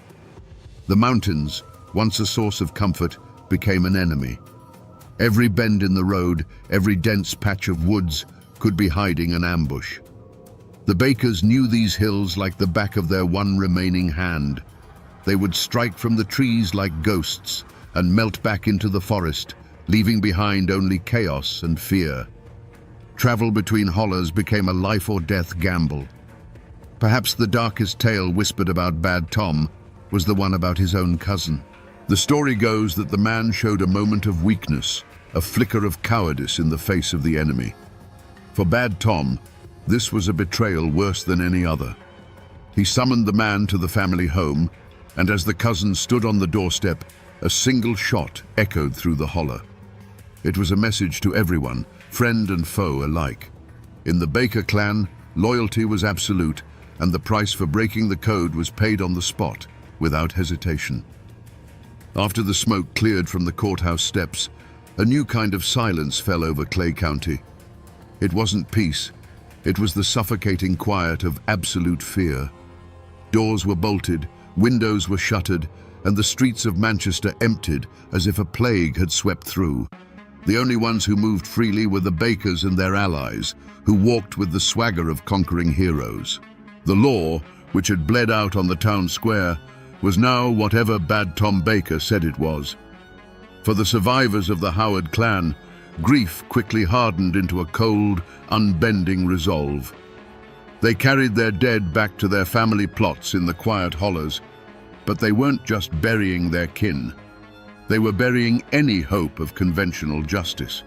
[SPEAKER 1] The mountains, once a source of comfort, became an enemy. Every bend in the road, every dense patch of woods, could be hiding an ambush. The Bakers knew these hills like the back of their one remaining hand. They would strike from the trees like ghosts and melt back into the forest, leaving behind only chaos and fear. Travel between hollers became a life-or-death gamble. Perhaps the darkest tale whispered about Bad Tom was the one about his own cousin. The story goes that the man showed a moment of weakness, a flicker of cowardice in the face of the enemy. For Bad Tom, this was a betrayal worse than any other. He summoned the man to the family home, and as the cousin stood on the doorstep, a single shot echoed through the holler. It was a message to everyone, friend and foe alike. In the Baker clan, loyalty was absolute, and the price for breaking the code was paid on the spot, without hesitation. After the smoke cleared from the courthouse steps, a new kind of silence fell over Clay County. It wasn't peace, it was the suffocating quiet of absolute fear. Doors were bolted, windows were shuttered, and the streets of Manchester emptied as if a plague had swept through. The only ones who moved freely were the Bakers and their allies, who walked with the swagger of conquering heroes. The law, which had bled out on the town square, was now whatever Bad Tom Baker said it was. For the survivors of the Howard clan, grief quickly hardened into a cold, unbending resolve. They carried their dead back to their family plots in the quiet hollers, but they weren't just burying their kin. They were burying any hope of conventional justice.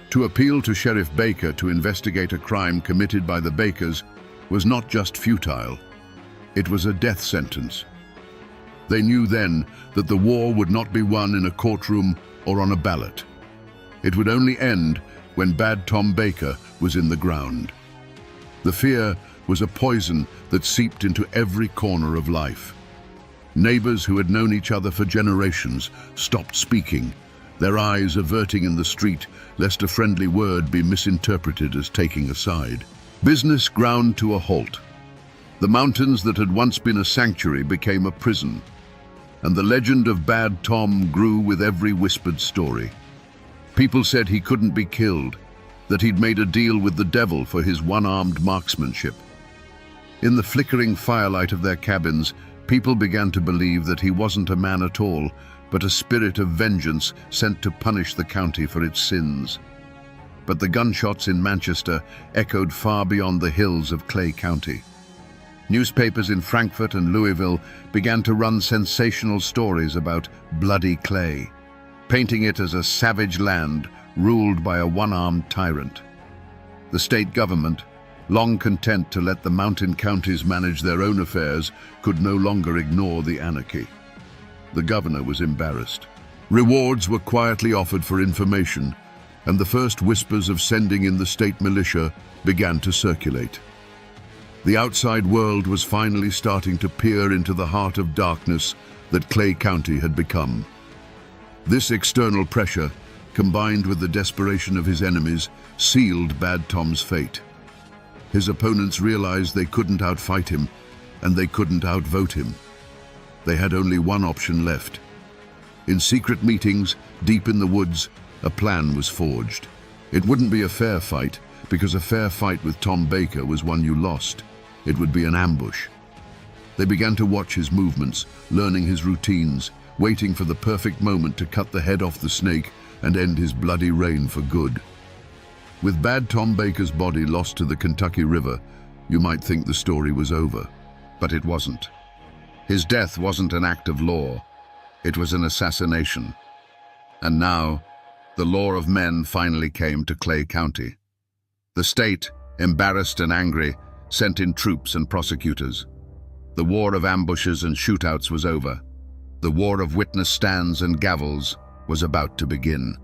[SPEAKER 1] To appeal to Sheriff Baker to investigate a crime committed by the Bakers was not just futile, it was a death sentence. They knew then that the war would not be won in a courtroom or on a ballot. It would only end when Bad Tom Baker was in the ground. The fear was a poison that seeped into every corner of life. Neighbors who had known each other for generations stopped speaking, their eyes averting in the street lest a friendly word be misinterpreted as taking a side. Business ground to a halt. The mountains that had once been a sanctuary became a prison, and the legend of Bad Tom grew with every whispered story. People said he couldn't be killed, that he'd made a deal with the devil for his one-armed marksmanship. In the flickering firelight of their cabins, people began to believe that he wasn't a man at all, but a spirit of vengeance sent to punish the county for its sins. But the gunshots in Manchester echoed far beyond the hills of Clay County. Newspapers in Frankfurt and Louisville began to run sensational stories about bloody Clay, painting it as a savage land ruled by a one-armed tyrant. The state government, long content to let the mountain counties manage their own affairs, could no longer ignore the anarchy. The governor was embarrassed. Rewards were quietly offered for information, and the first whispers of sending in the state militia began to circulate. The outside world was finally starting to peer into the heart of darkness that Clay County had become. This external pressure, combined with the desperation of his enemies, sealed Bad Tom's fate. His opponents realized they couldn't outfight him, and they couldn't outvote him. They had only one option left. In secret meetings, deep in the woods, a plan was forged. It wouldn't be a fair fight, because a fair fight with Tom Baker was one you lost. It would be an ambush. They began to watch his movements, learning his routines, waiting for the perfect moment to cut the head off the snake and end his bloody reign for good. With Bad Tom Baker's body lost to the Kentucky River, you might think the story was over. But it wasn't. His death wasn't an act of law. It was an assassination. And now, the law of men finally came to Clay County. The state, embarrassed and angry, sent in troops and prosecutors. The war of ambushes and shootouts was over. The war of witness stands and gavels was about to begin.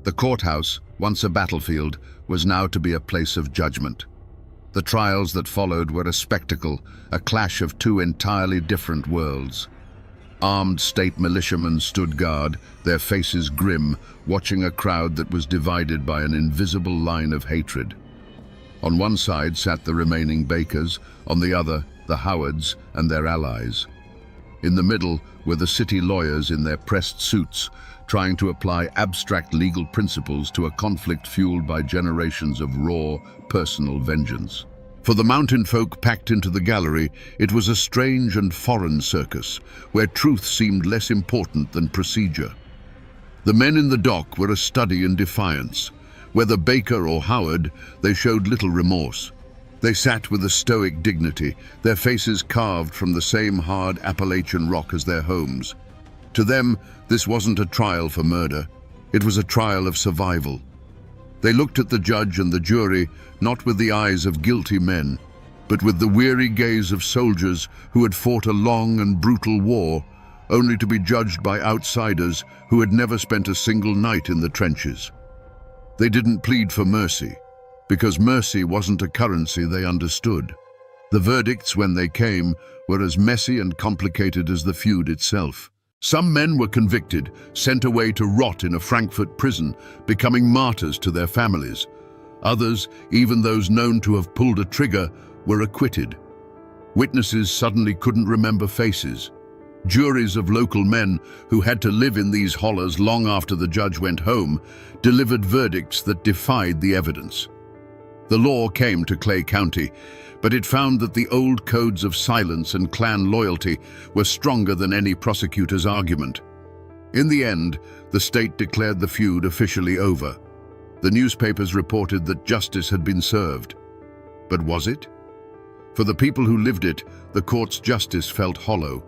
[SPEAKER 1] The courthouse, once a battlefield, was now to be a place of judgment. The trials that followed were a spectacle, a clash of two entirely different worlds. Armed state militiamen stood guard, their faces grim, watching a crowd that was divided by an invisible line of hatred. On one side sat the remaining Bakers, on the other, the Howards and their allies. In the middle were the city lawyers in their pressed suits, trying to apply abstract legal principles to a conflict fueled by generations of raw, personal vengeance. For the mountain folk packed into the gallery, it was a strange and foreign circus, where truth seemed less important than procedure. The men in the dock were a study in defiance. Whether Baker or Howard, they showed little remorse. They sat with a stoic dignity, their faces carved from the same hard Appalachian rock as their homes. To them, this wasn't a trial for murder. It was a trial of survival. They looked at the judge and the jury, not with the eyes of guilty men, but with the weary gaze of soldiers who had fought a long and brutal war, only to be judged by outsiders who had never spent a single night in the trenches. They didn't plead for mercy, because mercy wasn't a currency they understood. The verdicts, when they came, were as messy and complicated as the feud itself. Some men were convicted, sent away to rot in a Frankfurt prison, becoming martyrs to their families. Others, even those known to have pulled a trigger, were acquitted. Witnesses suddenly couldn't remember faces. Juries of local men who had to live in these hollers long after the judge went home delivered verdicts that defied the evidence. The law came to Clay County, but it found that the old codes of silence and clan loyalty were stronger than any prosecutor's argument. In the end, the state declared the feud officially over. The newspapers reported that justice had been served. But was it? For the people who lived it, the court's justice felt hollow.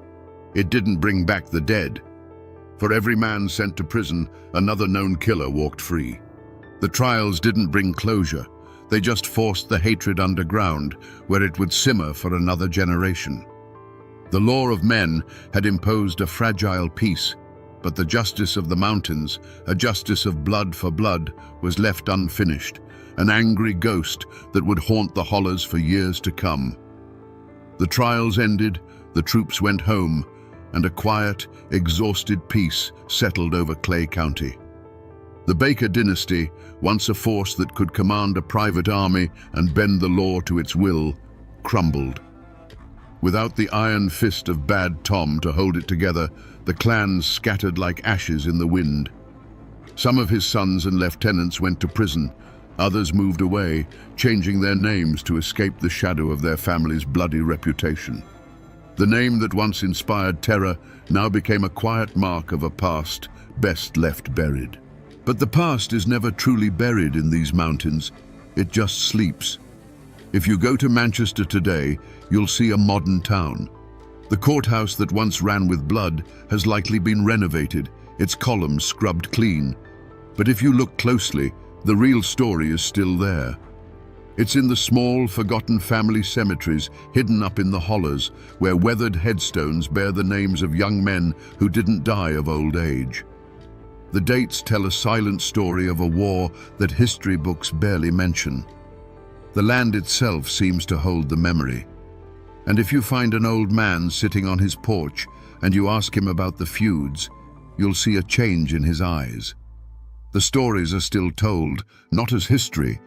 [SPEAKER 1] It didn't bring back the dead. For every man sent to prison, another known killer walked free. The trials didn't bring closure. They just forced the hatred underground, where it would simmer for another generation. The law of men had imposed a fragile peace, but the justice of the mountains, a justice of blood for blood, was left unfinished, an angry ghost that would haunt the hollers for years to come. The trials ended, the troops went home, and a quiet, exhausted peace settled over Clay County. The Baker dynasty, once a force that could command a private army and bend the law to its will, crumbled. Without the iron fist of Bad Tom to hold it together, the clans scattered like ashes in the wind. Some of his sons and lieutenants went to prison. Others moved away, changing their names to escape the shadow of their family's bloody reputation. The name that once inspired terror now became a quiet mark of a past best left buried. But the past is never truly buried in these mountains. It just sleeps. If you go to Manchester today, you'll see a modern town. The courthouse that once ran with blood has likely been renovated, its columns scrubbed clean. But if you look closely, the real story is still there. It's in the small, forgotten family cemeteries hidden up in the hollers, where weathered headstones bear the names of young men who didn't die of old age. The dates tell a silent story of a war that history books barely mention. The land itself seems to hold the memory. And if you find an old man sitting on his porch and you ask him about the feuds, you'll see a change in his eyes. The stories are still told, not as history,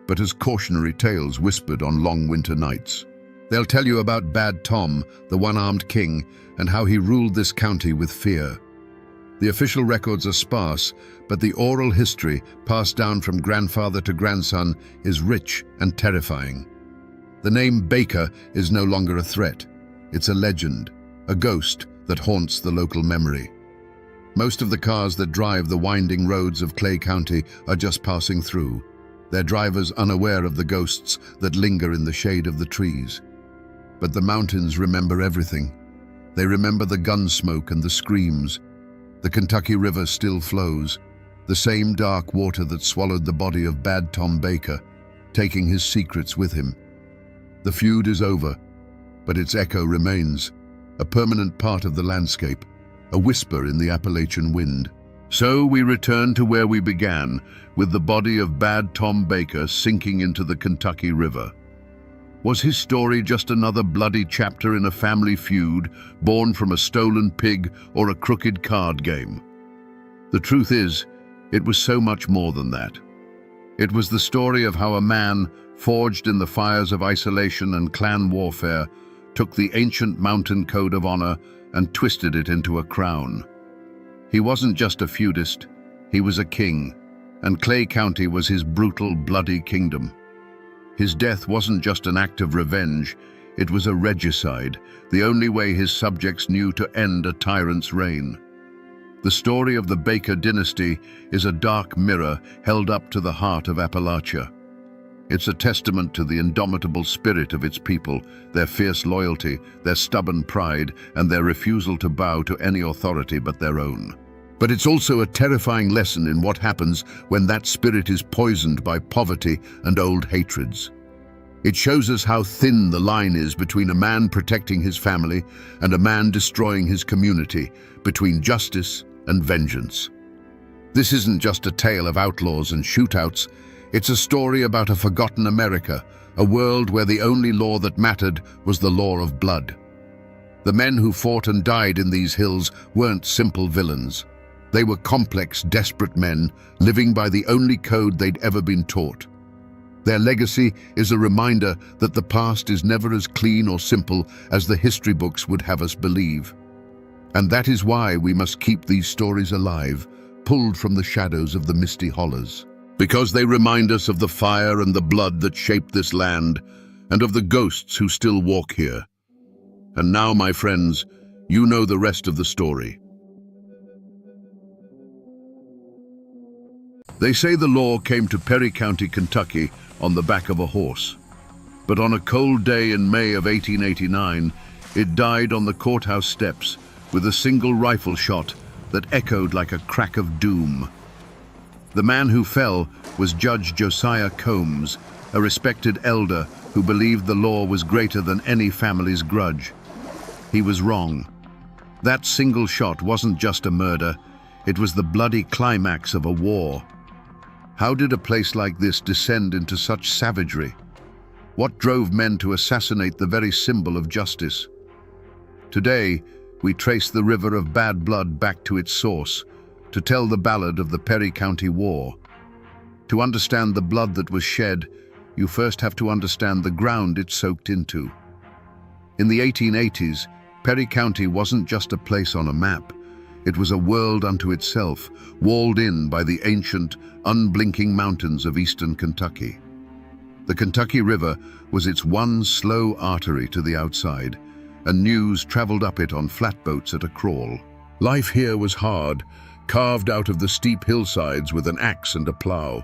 [SPEAKER 1] but as cautionary tales whispered on long winter nights. They'll tell you about Bad Tom, the one-armed king, and how he ruled this county with fear. The official records are sparse, but the oral history, passed down from grandfather to grandson, is rich and terrifying. The name Baker is no longer a threat. It's a legend, a ghost that haunts the local memory. Most of the cars that drive the winding roads of Clay County are just passing through, their drivers unaware of the ghosts that linger in the shade of the trees. But the mountains remember everything. They remember the gun smoke and the screams. The Kentucky River still flows, the same dark water that swallowed the body of Bad Tom Baker, taking his secrets with him. The feud is over, but its echo remains, a permanent part of the landscape, a whisper in the Appalachian wind. So we return to where we began, with the body of Bad Tom Baker sinking into the Kentucky River. Was his story just another bloody chapter in a family feud, born from a stolen pig or a crooked card game? The truth is, it was so much more than that. It was the story of how a man, forged in the fires of isolation and clan warfare, took the ancient mountain code of honor and twisted it into a crown. He wasn't just a feudist, he was a king, and Clay County was his brutal, bloody kingdom. His death wasn't just an act of revenge, it was a regicide, the only way his subjects knew to end a tyrant's reign. The story of the Baker dynasty is a dark mirror held up to the heart of Appalachia. It's a testament to the indomitable spirit of its people, their fierce loyalty, their stubborn pride, and their refusal to bow to any authority but their own. But it's also a terrifying lesson in what happens when that spirit is poisoned by poverty and old hatreds. It shows us how thin the line is between a man protecting his family and a man destroying his community, between justice and vengeance. This isn't just a tale of outlaws and shootouts, it's a story about a forgotten America, a world where the only law that mattered was the law of blood. The men who fought and died in these hills weren't simple villains. They were complex, desperate men, living by the only code they'd ever been taught. Their legacy is a reminder that the past is never as clean or simple as the history books would have us believe. And that is why we must keep these stories alive, pulled from the shadows of the misty hollows. Because they remind us of the fire and the blood that shaped this land, and of the ghosts who still walk here. And now, my friends, you know the rest of the story. They say the law came to Perry County, Kentucky, on the back of a horse. But on a cold day in May of 1889, it died on the courthouse steps with a single rifle shot that echoed like a crack of doom. The man who fell was Judge Josiah Combs, a respected elder who believed the law was greater than any family's grudge. He was wrong. That single shot wasn't just a murder, it was the bloody climax of a war. How did a place like this descend into such savagery? What drove men to assassinate the very symbol of justice? Today, we trace the river of bad blood back to its source, to tell the ballad of the Perry County War. To understand the blood that was shed, you first have to understand the ground it soaked into. In the 1880s, Perry County wasn't just a place on a map. It was a world unto itself, walled in by the ancient, unblinking mountains of eastern Kentucky. The Kentucky River was its one slow artery to the outside, and news traveled up it on flatboats at a crawl. Life here was hard, carved out of the steep hillsides with an axe and a plow.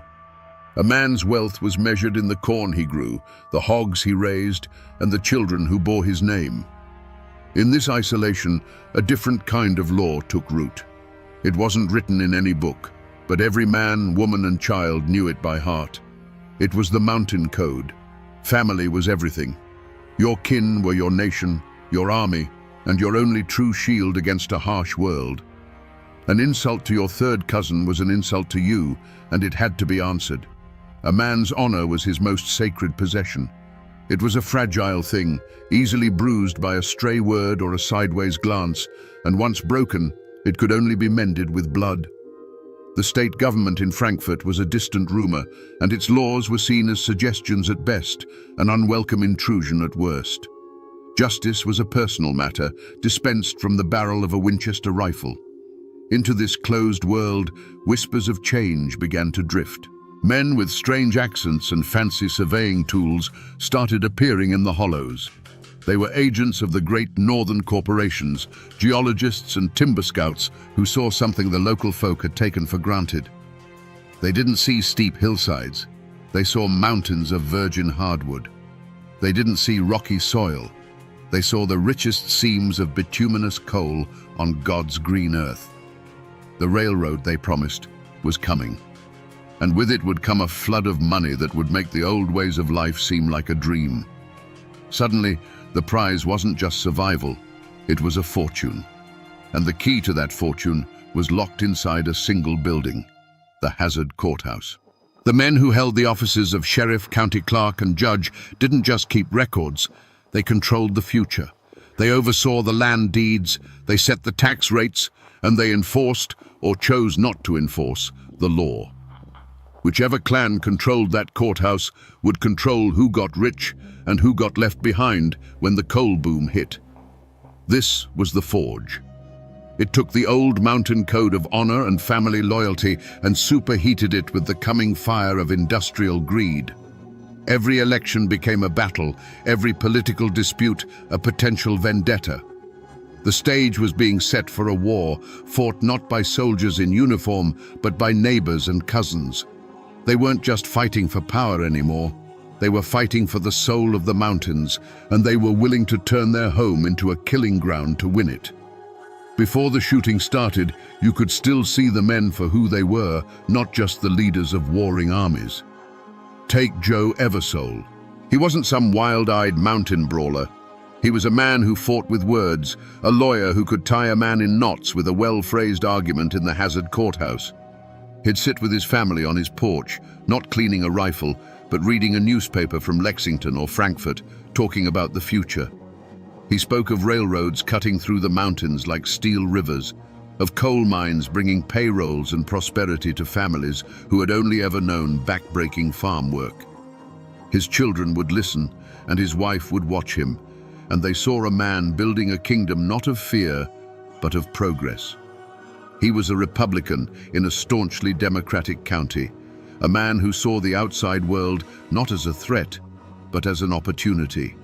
[SPEAKER 1] A man's wealth was measured in the corn he grew, the hogs he raised, and the children who bore his name. In this isolation, a different kind of law took root. It wasn't written in any book, but every man, woman, and child knew it by heart. It was the mountain code. Family was everything. Your kin were your nation, your army, and your only true shield against a harsh world. An insult to your third cousin was an insult to you, and it had to be answered. A man's honor was his most sacred possession. It was a fragile thing, easily bruised by a stray word or a sideways glance, and once broken, It could only be mended with blood. The state government in Frankfurt was a distant rumor, and its laws were seen as suggestions at best, an unwelcome intrusion at worst. Justice was a personal matter, dispensed from the barrel of a Winchester rifle. Into this closed world, whispers of change began to drift. Men with strange accents and fancy surveying tools started appearing in the hollows. They were agents of the great northern corporations, geologists and timber scouts who saw something the local folk had taken for granted. They didn't see steep hillsides. They saw mountains of virgin hardwood. They didn't see rocky soil. They saw the richest seams of bituminous coal on God's green earth. The railroad, they promised, was coming. And with it would come a flood of money that would make the old ways of life seem like a dream. Suddenly, the prize wasn't just survival, it was a fortune. And the key to that fortune was locked inside a single building, the Hazard Courthouse. The men who held the offices of sheriff, county clerk, and judge didn't just keep records, they controlled the future. They oversaw the land deeds, they set the tax rates, and they enforced, or chose not to enforce, the law. Whichever clan controlled that courthouse would control who got rich and who got left behind when the coal boom hit. This was the Forge. It took the old mountain code of honor and family loyalty and superheated it with the coming fire of industrial greed. Every election became a battle, every political dispute a potential vendetta. The stage was being set for a war, fought not by soldiers in uniform, but by neighbors and cousins. They weren't just fighting for power anymore. They were fighting for the soul of the mountains, and they were willing to turn their home into a killing ground to win it. Before the shooting started, you could still see the men for who they were, not just the leaders of warring armies. Take Joe Eversole. He wasn't some wild-eyed mountain brawler. He was a man who fought with words, a lawyer who could tie a man in knots with a well-phrased argument in the Hazard Courthouse. He'd sit with his family on his porch, not cleaning a rifle, but reading a newspaper from Lexington or Frankfurt, talking about the future. He spoke of railroads cutting through the mountains like steel rivers, of coal mines bringing payrolls and prosperity to families who had only ever known back-breaking farm work. His children would listen, and his wife would watch him, and they saw a man building a kingdom not of fear, but of progress. He was a Republican in a staunchly Democratic county, a man who saw the outside world not as a threat, but as an opportunity.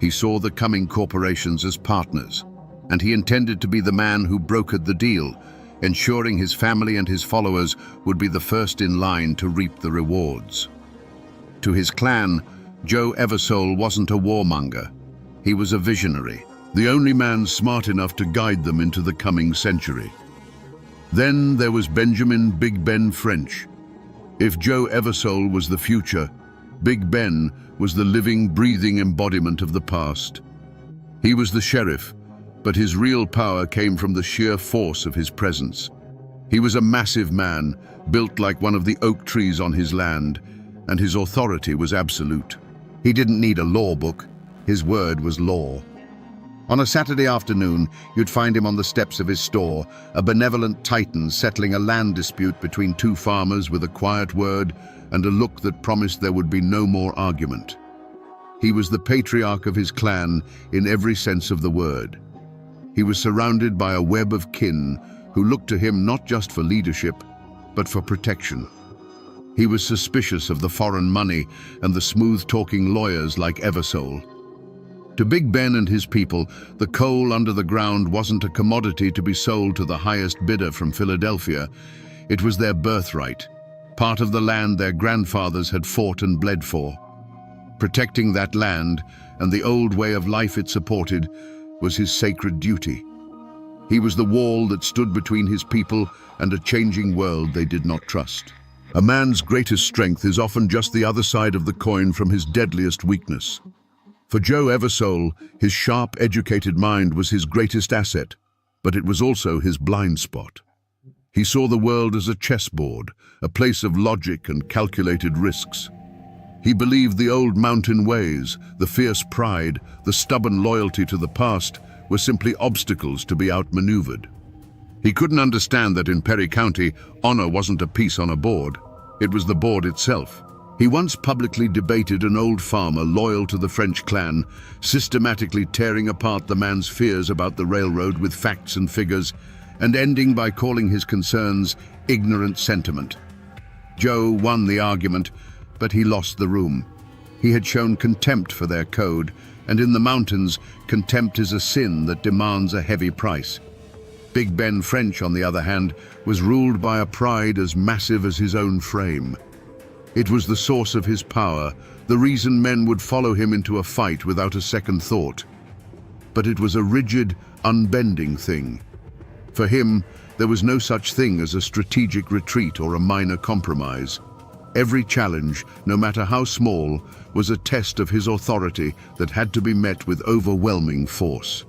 [SPEAKER 1] He saw the coming corporations as partners, and he intended to be the man who brokered the deal, ensuring his family and his followers would be the first in line to reap the rewards. To his clan, Joe Eversole wasn't a warmonger. He was a visionary, the only man smart enough to guide them into the coming century. Then there was Benjamin Big Ben French. If Joe Eversole was the future, Big Ben was the living, breathing embodiment of the past. He was the sheriff, but his real power came from the sheer force of his presence. He was a massive man, built like one of the oak trees on his land, and his authority was absolute. He didn't need a law book. His word was law. On a Saturday afternoon, you'd find him on the steps of his store, a benevolent titan settling a land dispute between two farmers with a quiet word and a look that promised there would be no more argument. He was the patriarch of his clan in every sense of the word. He was surrounded by a web of kin who looked to him not just for leadership, but for protection. He was suspicious of the foreign money and the smooth-talking lawyers like Eversole. To Big Ben and his people, the coal under the ground wasn't a commodity to be sold to the highest bidder from Philadelphia. It was their birthright, part of the land their grandfathers had fought and bled for. Protecting that land and the old way of life it supported was his sacred duty. He was the wall that stood between his people and a changing world they did not trust. A man's greatest strength is often just the other side of the coin from his deadliest weakness. For Joe Eversole, his sharp, educated mind was his greatest asset, but it was also his blind spot. He saw the world as a chessboard, a place of logic and calculated risks. He believed the old mountain ways, the fierce pride, the stubborn loyalty to the past were simply obstacles to be outmaneuvered. He couldn't understand that in Perry County, honor wasn't a piece on a board. It was the board itself. He once publicly debated an old farmer loyal to the French clan, systematically tearing apart the man's fears about the railroad with facts and figures, and ending by calling his concerns ignorant sentiment. Joe won the argument, but he lost the room. He had shown contempt for their code, and in the mountains, contempt is a sin that demands a heavy price. Big Ben French, on the other hand, was ruled by a pride as massive as his own frame. It was the source of his power, the reason men would follow him into a fight without a second thought. But it was a rigid, unbending thing. For him, there was no such thing as a strategic retreat or a minor compromise. Every challenge, no matter how small, was a test of his authority that had to be met with overwhelming force.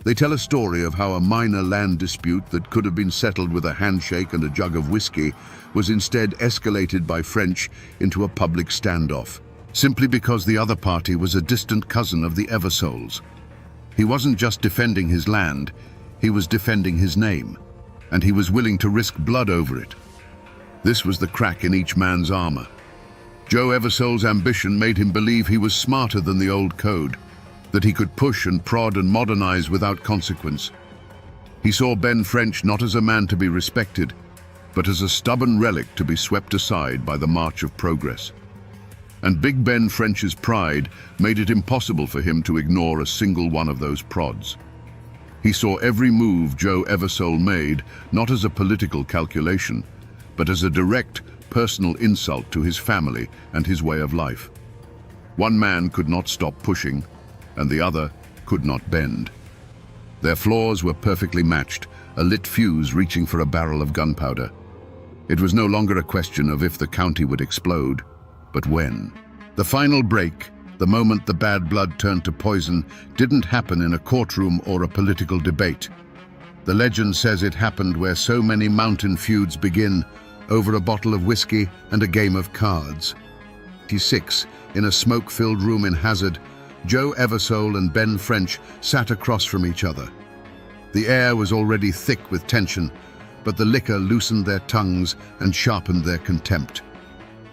[SPEAKER 1] They tell a story of how a minor land dispute that could have been settled with a handshake and a jug of whiskey was instead escalated by French into a public standoff, simply because the other party was a distant cousin of the Eversoles. He wasn't just defending his land, he was defending his name, and he was willing to risk blood over it. This was the crack in each man's armor. Joe Eversole's ambition made him believe he was smarter than the old code, that he could push and prod and modernize without consequence. He saw Ben French not as a man to be respected, but as a stubborn relic to be swept aside by the march of progress. And Big Ben French's pride made it impossible for him to ignore a single one of those prods. He saw every move Joe Eversole made not as a political calculation, but as a direct, personal insult to his family and his way of life. One man could not stop pushing, and the other could not bend. Their flaws were perfectly matched, a lit fuse reaching for a barrel of gunpowder. It was no longer a question of if the county would explode, but when. The final break, the moment the bad blood turned to poison, didn't happen in a courtroom or a political debate. The legend says it happened where so many mountain feuds begin, over a bottle of whiskey and a game of cards. 1986, in a smoke-filled room in Hazard, Joe Eversole and Ben French sat across from each other. The air was already thick with tension, but the liquor loosened their tongues and sharpened their contempt.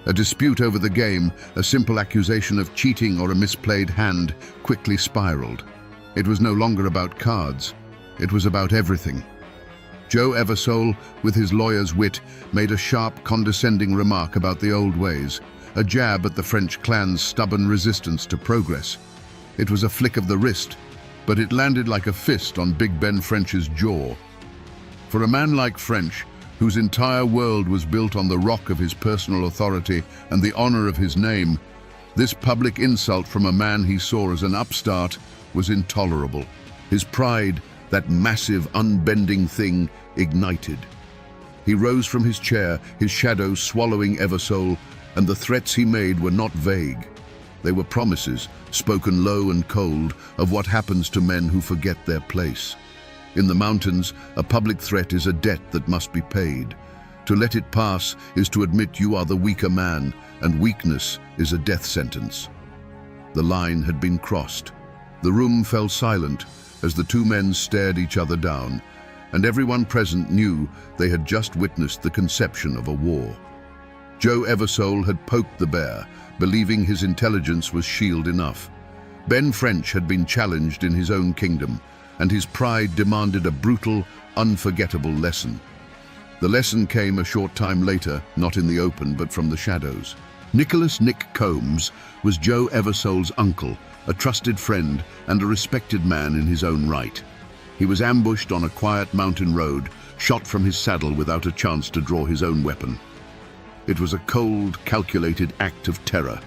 [SPEAKER 1] A dispute over the game, a simple accusation of cheating or a misplayed hand, quickly spiraled. It was no longer about cards. It was about everything. Joe Eversole, with his lawyer's wit, made a sharp, condescending remark about the old ways, a jab at the French clan's stubborn resistance to progress. It was a flick of the wrist, but it landed like a fist on Big Ben French's jaw. For a man like French, whose entire world was built on the rock of his personal authority and the honor of his name, this public insult from a man he saw as an upstart was intolerable. His pride, that massive, unbending thing, ignited. He rose from his chair, his shadow swallowing Eversole, and the threats he made were not vague. They were promises, spoken low and cold, of what happens to men who forget their place. In the mountains, a public threat is a debt that must be paid. To let it pass is to admit you are the weaker man, and weakness is a death sentence. The line had been crossed. The room fell silent as the two men stared each other down, and everyone present knew they had just witnessed the conception of a war. Joe Eversole had poked the bear, believing his intelligence was shield enough. Ben French had been challenged in his own kingdom, and his pride demanded a brutal, unforgettable lesson. The lesson came a short time later, not in the open, but from the shadows. Nicholas "Nick" Combs was Joe Eversole's uncle, a trusted friend and a respected man in his own right. He was ambushed on a quiet mountain road, shot from his saddle without a chance to draw his own weapon. It was a cold, calculated act of terror.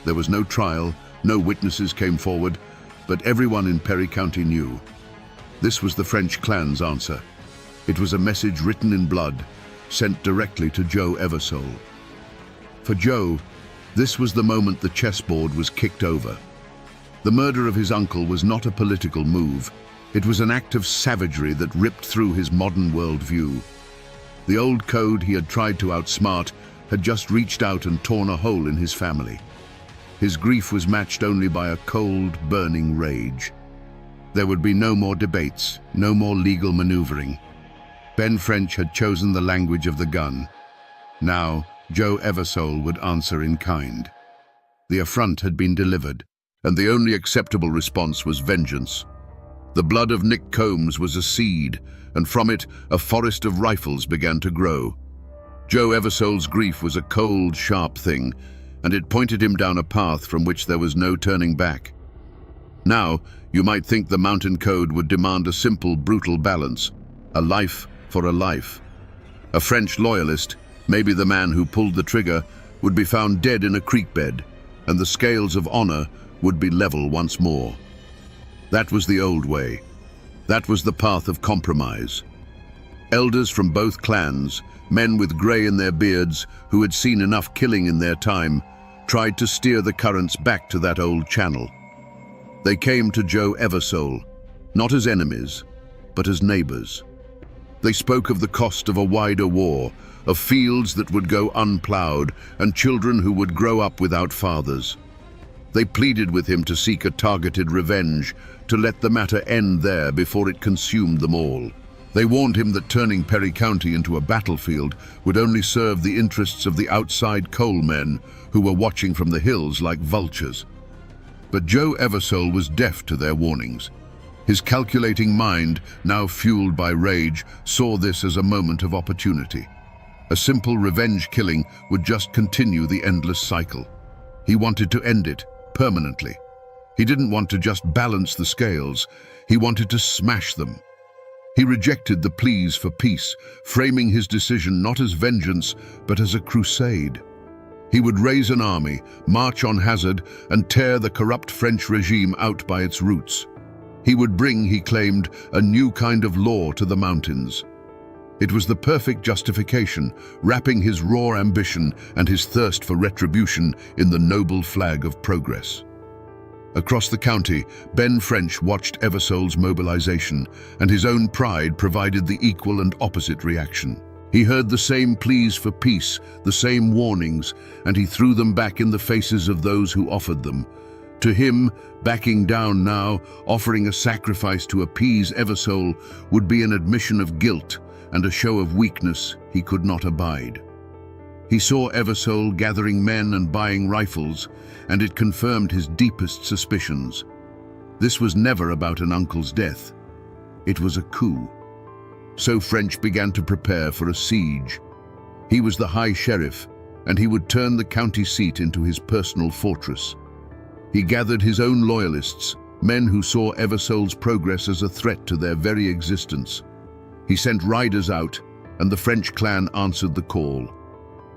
[SPEAKER 1] There was no trial, no witnesses came forward, but everyone in Perry County knew. This was the French clan's answer. It was a message written in blood, sent directly to Joe Eversole. For Joe, this was the moment the chessboard was kicked over. The murder of his uncle was not a political move. It was an act of savagery that ripped through his modern worldview. The old code he had tried to outsmart had just reached out and torn a hole in his family. His grief was matched only by a cold, burning rage. There would be no more debates, no more legal maneuvering. Ben French had chosen the language of the gun. Now, Joe Eversole would answer in kind. The affront had been delivered, and the only acceptable response was vengeance. The blood of Nick Combs was a seed, and from it a forest of rifles began to grow. Joe Eversole's grief was a cold, sharp thing, and it pointed him down a path from which there was no turning back. Now, you might think the Mountain Code would demand a simple, brutal balance, a life for a life. A French loyalist, maybe the man who pulled the trigger, would be found dead in a creek bed, and the scales of honor would be level once more. That was the old way. That was the path of compromise. Elders from both clans, men with grey in their beards who had seen enough killing in their time, tried to steer the currents back to that old channel. They came to Joe Eversole, not as enemies, but as neighbors. They spoke of the cost of a wider war, of fields that would go unplowed and children who would grow up without fathers. They pleaded with him to seek a targeted revenge, to let the matter end there before it consumed them all. They warned him that turning Perry County into a battlefield would only serve the interests of the outside coal men who were watching from the hills like vultures. But Joe Eversole was deaf to their warnings. His calculating mind, now fueled by rage, saw this as a moment of opportunity. A simple revenge killing would just continue the endless cycle. He wanted to end it, permanently. He didn't want to just balance the scales, he wanted to smash them. He rejected the pleas for peace, framing his decision not as vengeance, but as a crusade. He would raise an army, march on Hazard, and tear the corrupt French regime out by its roots. He would bring, he claimed, a new kind of law to the mountains. It was the perfect justification, wrapping his raw ambition and his thirst for retribution in the noble flag of progress. Across the county, Ben French watched Eversole's mobilization, and his own pride provided the equal and opposite reaction. He heard the same pleas for peace, the same warnings, and he threw them back in the faces of those who offered them. To him, backing down now, offering a sacrifice to appease Eversole, would be an admission of guilt and a show of weakness he could not abide. He saw Eversole gathering men and buying rifles, and it confirmed his deepest suspicions. This was never about an uncle's death. It was a coup. So French began to prepare for a siege. He was the high sheriff, and he would turn the county seat into his personal fortress. He gathered his own loyalists, men who saw Eversole's progress as a threat to their very existence. He sent riders out, and the French clan answered the call.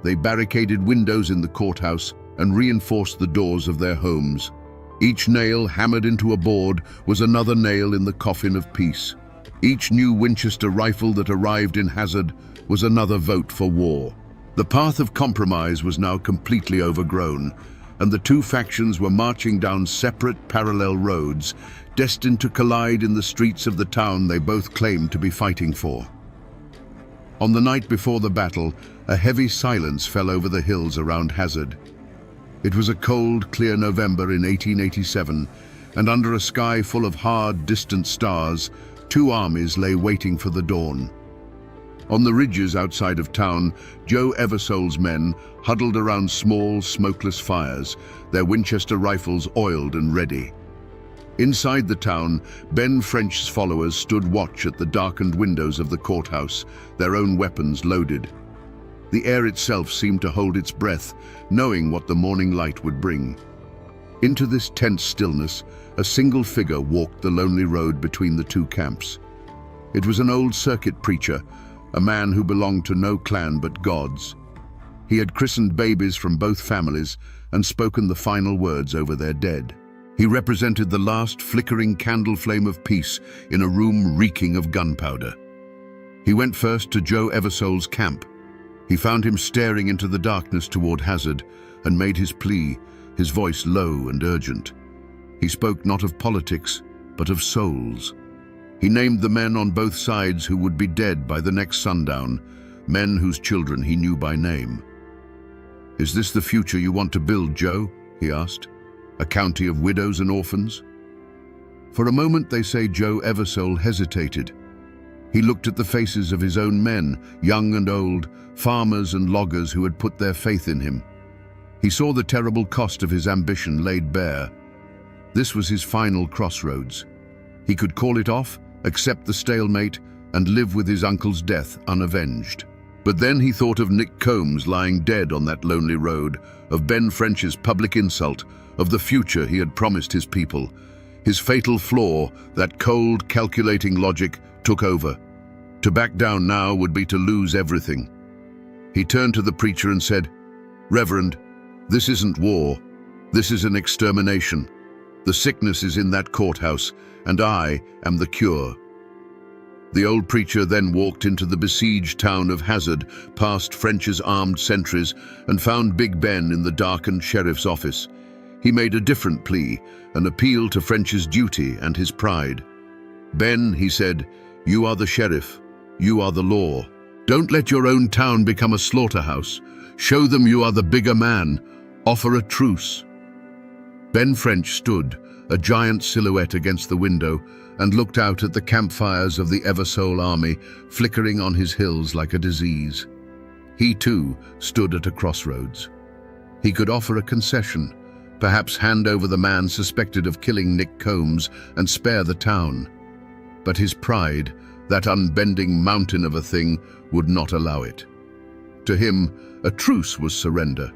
[SPEAKER 1] They barricaded windows in the courthouse and reinforced the doors of their homes. Each nail hammered into a board was another nail in the coffin of peace. Each new Winchester rifle that arrived in Hazard was another vote for war. The path of compromise was now completely overgrown, and the two factions were marching down separate parallel roads, destined to collide in the streets of the town they both claimed to be fighting for. On the night before the battle, a heavy silence fell over the hills around Hazard. It was a cold, clear November in 1887, and under a sky full of hard, distant stars, two armies lay waiting for the dawn. On the ridges outside of town, Joe Eversole's men huddled around small, smokeless fires, their Winchester rifles oiled and ready. Inside the town, Ben French's followers stood watch at the darkened windows of the courthouse, their own weapons loaded. The air itself seemed to hold its breath, knowing what the morning light would bring. Into this tense stillness, a single figure walked the lonely road between the two camps. It was an old circuit preacher, a man who belonged to no clan but God's. He had christened babies from both families and spoken the final words over their dead. He represented the last flickering candle flame of peace in a room reeking of gunpowder. He went first to Joe Eversole's camp. He found him staring into the darkness toward Hazard and made his plea, his voice low and urgent. He spoke not of politics, but of souls. He named the men on both sides who would be dead by the next sundown, men whose children he knew by name. "Is this the future you want to build, Joe?" he asked. "A county of widows and orphans?" For a moment, they say, Joe Eversole hesitated. He looked at the faces of his own men, young and old, farmers and loggers who had put their faith in him. He saw the terrible cost of his ambition laid bare. This was his final crossroads. He could call it off, accept the stalemate, and live with his uncle's death unavenged. But then he thought of Nick Combs lying dead on that lonely road, of Ben French's public insult, of the future he had promised his people. His fatal flaw, that cold, calculating logic, took over. To back down now would be to lose everything. He turned to the preacher and said, "Reverend, this isn't war. This is an extermination. The sickness is in that courthouse, and I am the cure." The old preacher then walked into the besieged town of Hazard, past French's armed sentries, and found Big Ben in the darkened sheriff's office. He made a different plea, an appeal to French's duty and his pride. "Ben," he said, "you are the sheriff. You are the law. Don't let your own town become a slaughterhouse. Show them you are the bigger man. Offer a truce." Ben French stood, a giant silhouette against the window, and looked out at the campfires of the Eversole army flickering on his hills like a disease. He too stood at a crossroads. He could offer a concession, perhaps hand over the man suspected of killing Nick Combs and spare the town. But his pride, that unbending mountain of a thing, would not allow it. To him, a truce was surrender.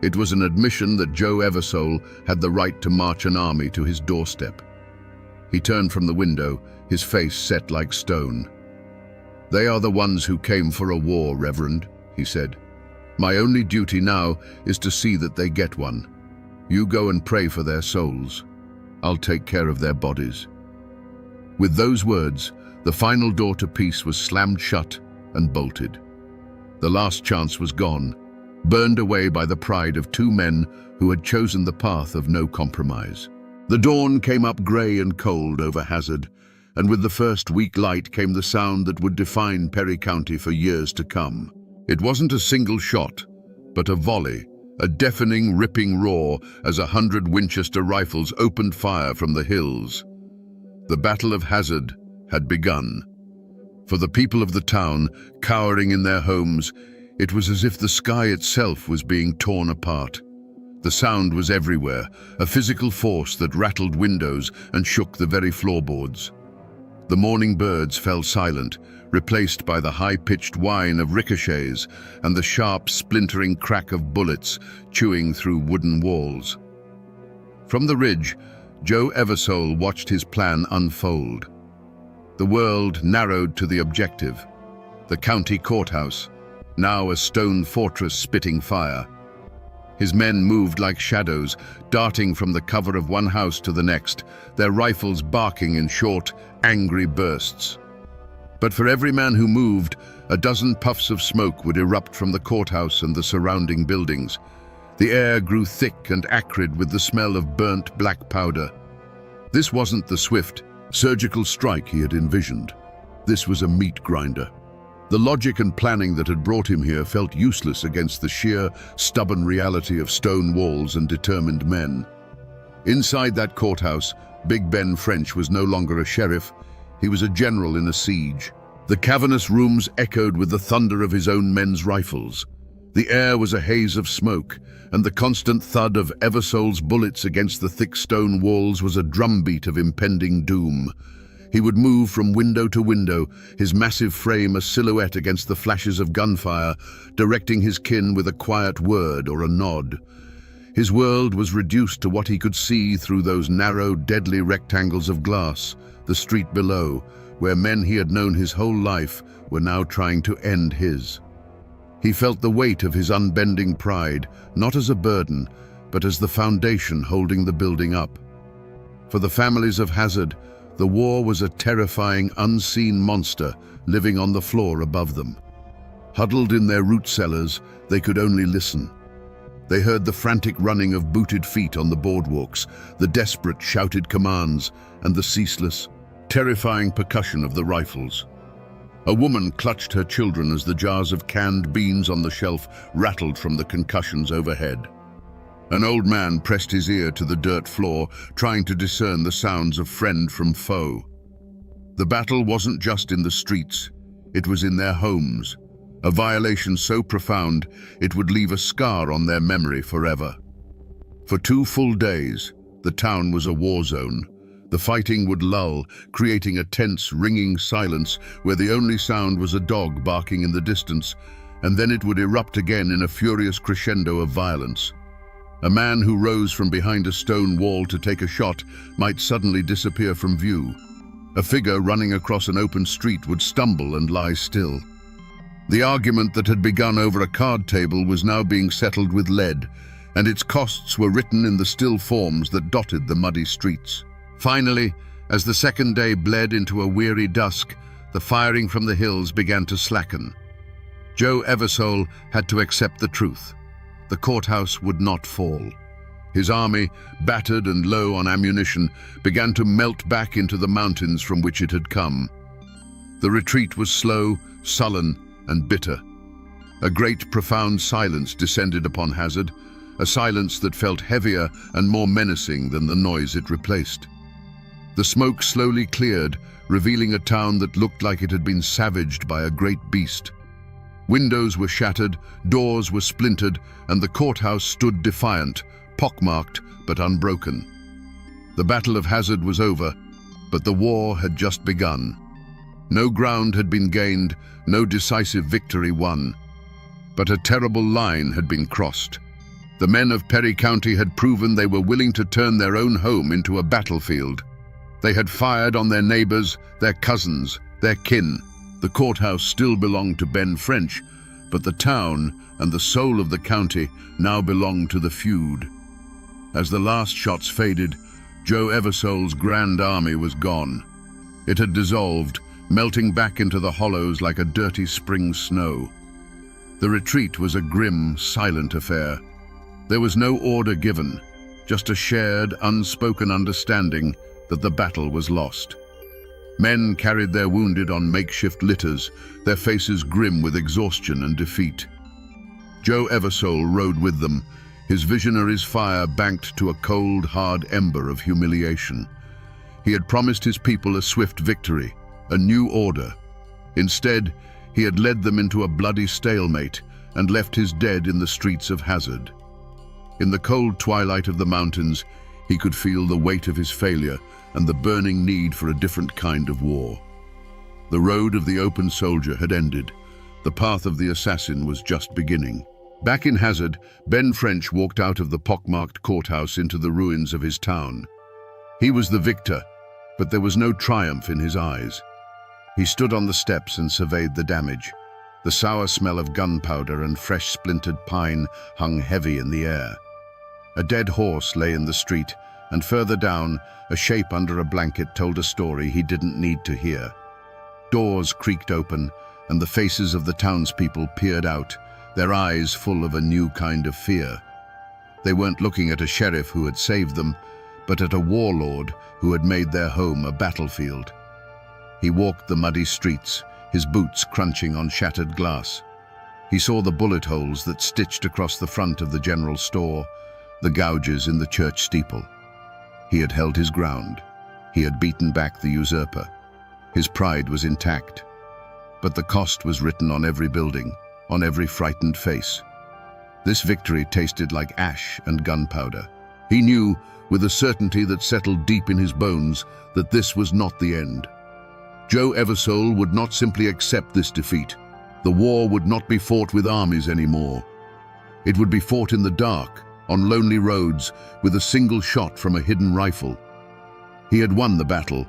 [SPEAKER 1] It was an admission that Joe Eversole had the right to march an army to his doorstep. He turned from the window, his face set like stone. "They are the ones who came for a war, Reverend," he said. "My only duty now is to see that they get one. You go and pray for their souls. I'll take care of their bodies." With those words, the final door to peace was slammed shut and bolted. The last chance was gone, burned away by the pride of two men who had chosen the path of no compromise. The dawn came up grey and cold over Hazard, and with the first weak light came the sound that would define Perry County for years to come. It wasn't a single shot, but a volley, a deafening, ripping roar as 100 Winchester rifles opened fire from the hills. The Battle of Hazard had begun. For the people of the town, cowering in their homes, it was as if the sky itself was being torn apart. The sound was everywhere, a physical force that rattled windows and shook the very floorboards. The morning birds fell silent, replaced by the high-pitched whine of ricochets and the sharp, splintering crack of bullets chewing through wooden walls. From the ridge, Joe Eversole watched his plan unfold. The world narrowed to the objective, the county courthouse, now a stone fortress spitting fire. His men moved like shadows, darting from the cover of one house to the next, their rifles barking in short, angry bursts. But for every man who moved, a dozen puffs of smoke would erupt from the courthouse and the surrounding buildings. The air grew thick and acrid with the smell of burnt black powder. This wasn't the swift, surgical strike he had envisioned. This was a meat grinder. The logic and planning that had brought him here felt useless against the sheer, stubborn reality of stone walls and determined men. Inside that courthouse, Big Ben French was no longer a sheriff. He was a general in a siege. The cavernous rooms echoed with the thunder of his own men's rifles. The air was a haze of smoke, and the constant thud of Eversole's bullets against the thick stone walls was a drumbeat of impending doom. He would move from window to window, his massive frame a silhouette against the flashes of gunfire, directing his kin with a quiet word or a nod. His world was reduced to what he could see through those narrow, deadly rectangles of glass, the street below, where men he had known his whole life were now trying to end his. He felt the weight of his unbending pride, not as a burden, but as the foundation holding the building up. For the families of Hazard, the war was a terrifying, unseen monster living on the floor above them. Huddled in their root cellars, they could only listen. They heard the frantic running of booted feet on the boardwalks, the desperate shouted commands, and the ceaseless, terrifying percussion of the rifles. A woman clutched her children as the jars of canned beans on the shelf rattled from the concussions overhead. An old man pressed his ear to the dirt floor, trying to discern the sounds of friend from foe. The battle wasn't just in the streets, it was in their homes, a violation so profound it would leave a scar on their memory forever. For 2 full days, the town was a war zone. The fighting would lull, creating a tense, ringing silence where the only sound was a dog barking in the distance, and then it would erupt again in a furious crescendo of violence. A man who rose from behind a stone wall to take a shot might suddenly disappear from view. A figure running across an open street would stumble and lie still. The argument that had begun over a card table was now being settled with lead, and its costs were written in the still forms that dotted the muddy streets. Finally, as the second day bled into a weary dusk, the firing from the hills began to slacken. Joe Eversole had to accept the truth. The courthouse would not fall. His army, battered and low on ammunition, began to melt back into the mountains from which it had come. The retreat was slow, sullen, and bitter. A great, profound silence descended upon Hazard, a silence that felt heavier and more menacing than the noise it replaced. The smoke slowly cleared, revealing a town that looked like it had been savaged by a great beast. Windows were shattered, doors were splintered, and the courthouse stood defiant, pockmarked but unbroken. The Battle of Hazard was over, but the war had just begun. No ground had been gained, no decisive victory won. But a terrible line had been crossed. The men of Perry County had proven they were willing to turn their own home into a battlefield. They had fired on their neighbors, their cousins, their kin. The courthouse still belonged to Ben French, but the town and the soul of the county now belonged to the feud. As the last shots faded, Joe Eversole's grand army was gone. It had dissolved, melting back into the hollows like a dirty spring snow. The retreat was a grim, silent affair. There was no order given, just a shared, unspoken understanding that the battle was lost. Men carried their wounded on makeshift litters, their faces grim with exhaustion and defeat. Joe Eversole rode with them, his visionary's fire banked to a cold, hard ember of humiliation. He had promised his people a swift victory, a new order. Instead, he had led them into a bloody stalemate and left his dead in the streets of Hazard. In the cold twilight of the mountains, he could feel the weight of his failure and the burning need for a different kind of war. The road of the open soldier had ended. The path of the assassin was just beginning. Back in Hazard, Ben French walked out of the pockmarked courthouse into the ruins of his town. He was the victor, but there was no triumph in his eyes. He stood on the steps and surveyed the damage. The sour smell of gunpowder and fresh splintered pine hung heavy in the air. A dead horse lay in the street, and further down, a shape under a blanket told a story he didn't need to hear. Doors creaked open, and the faces of the townspeople peered out, their eyes full of a new kind of fear. They weren't looking at a sheriff who had saved them, but at a warlord who had made their home a battlefield. He walked the muddy streets, his boots crunching on shattered glass. He saw the bullet holes that stitched across the front of the general store, the gouges in the church steeple. He had held his ground. He had beaten back the usurper. His pride was intact. But the cost was written on every building, on every frightened face. This victory tasted like ash and gunpowder. He knew, with a certainty that settled deep in his bones, that this was not the end. Joe Eversole would not simply accept this defeat. The war would not be fought with armies anymore. It would be fought in the dark, on lonely roads, with a single shot from a hidden rifle. He had won the battle,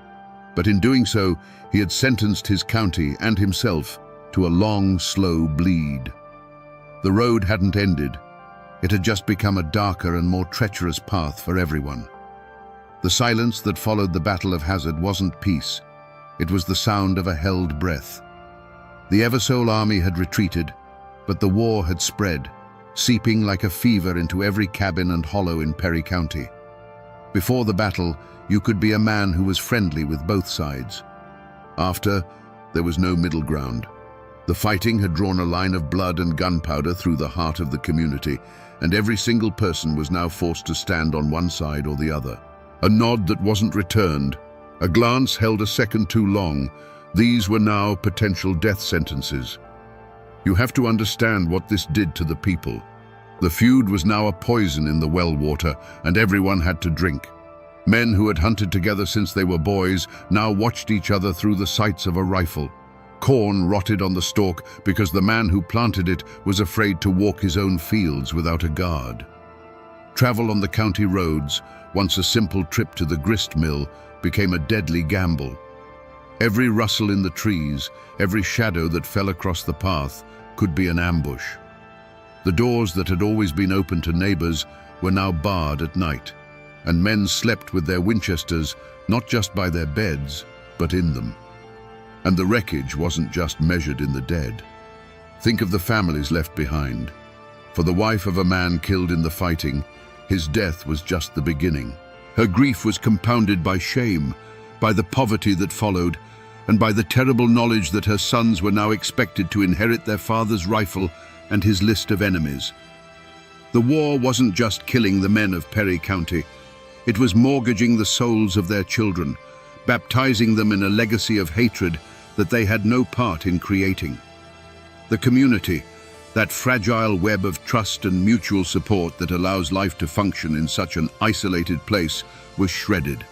[SPEAKER 1] but in doing so, he had sentenced his county and himself to a long, slow bleed. The road hadn't ended. It had just become a darker and more treacherous path for everyone. The silence that followed the Battle of Hazard wasn't peace. It was the sound of a held breath. The Eversole army had retreated, but the war had spread, seeping like a fever into every cabin and hollow in Perry County. Before the battle, you could be a man who was friendly with both sides. After, there was no middle ground. The fighting had drawn a line of blood and gunpowder through the heart of the community, and every single person was now forced to stand on one side or the other. A nod that wasn't returned, A glance held a second too long. These were now potential death sentences. You have to understand what this did to the people. The feud was now a poison in the well water, and everyone had to drink. Men who had hunted together since they were boys now watched each other through the sights of a rifle. Corn rotted on the stalk because the man who planted it was afraid to walk his own fields without a guard. Travel on the county roads, once a simple trip to the grist mill, became a deadly gamble. Every rustle in the trees, every shadow that fell across the path, could be an ambush. The doors that had always been open to neighbors were now barred at night, and men slept with their Winchesters not just by their beds, but in them. And the wreckage wasn't just measured in the dead. Think of the families left behind. For the wife of a man killed in the fighting, his death was just the beginning. Her grief was compounded by shame, by the poverty that followed, and by the terrible knowledge that her sons were now expected to inherit their father's rifle and his list of enemies. The war wasn't just killing the men of Perry County. It was mortgaging the souls of their children, baptizing them in a legacy of hatred that they had no part in creating. The community, that fragile web of trust and mutual support that allows life to function in such an isolated place, was shredded.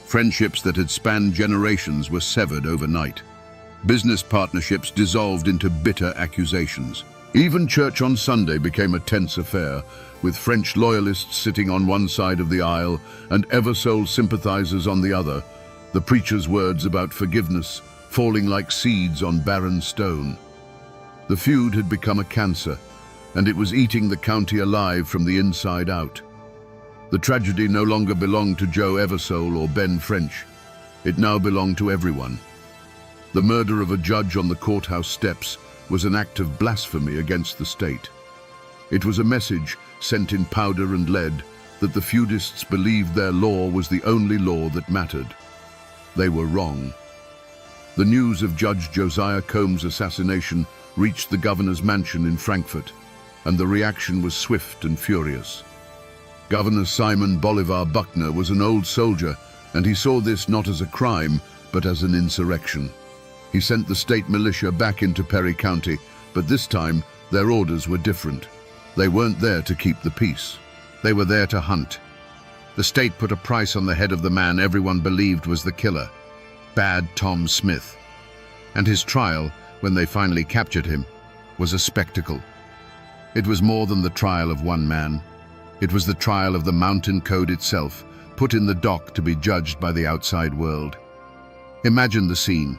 [SPEAKER 1] Friendships that had spanned generations were severed overnight. Business partnerships dissolved into bitter accusations. Even church on Sunday became a tense affair, with French loyalists sitting on one side of the aisle and Eversole sympathizers on the other, the preacher's words about forgiveness falling like seeds on barren stone. The feud had become a cancer, and it was eating the county alive from the inside out. The tragedy no longer belonged to Joe Eversole or Ben French. It now belonged to everyone. The murder of a judge on the courthouse steps was an act of blasphemy against the state. It was a message sent in powder and lead that the feudists believed their law was the only law that mattered. They were wrong. The news of Judge Josiah Combs' assassination reached the governor's mansion in Frankfurt, and the reaction was swift and furious. Governor Simon Bolivar Buckner was an old soldier, and he saw this not as a crime, but as an insurrection. He sent the state militia back into Perry County, but this time their orders were different. They weren't there to keep the peace. They were there to hunt. The state put a price on the head of the man everyone believed was the killer, Bad Tom Smith. And his trial, when they finally captured him, was a spectacle. It was more than the trial of one man. It was the trial of the mountain code itself, put in the dock to be judged by the outside world. Imagine the scene.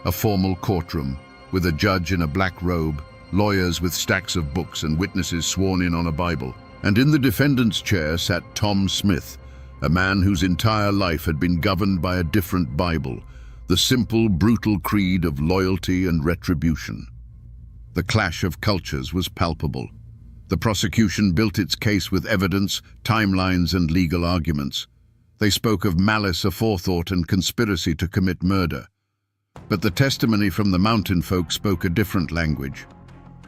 [SPEAKER 1] A formal courtroom, with a judge in a black robe, lawyers with stacks of books and witnesses sworn in on a Bible. And in the defendant's chair sat Tom Smith, a man whose entire life had been governed by a different Bible, the simple, brutal creed of loyalty and retribution. The clash of cultures was palpable. The prosecution built its case with evidence, timelines, and legal arguments. They spoke of malice aforethought and conspiracy to commit murder. But the testimony from the mountain folk spoke a different language.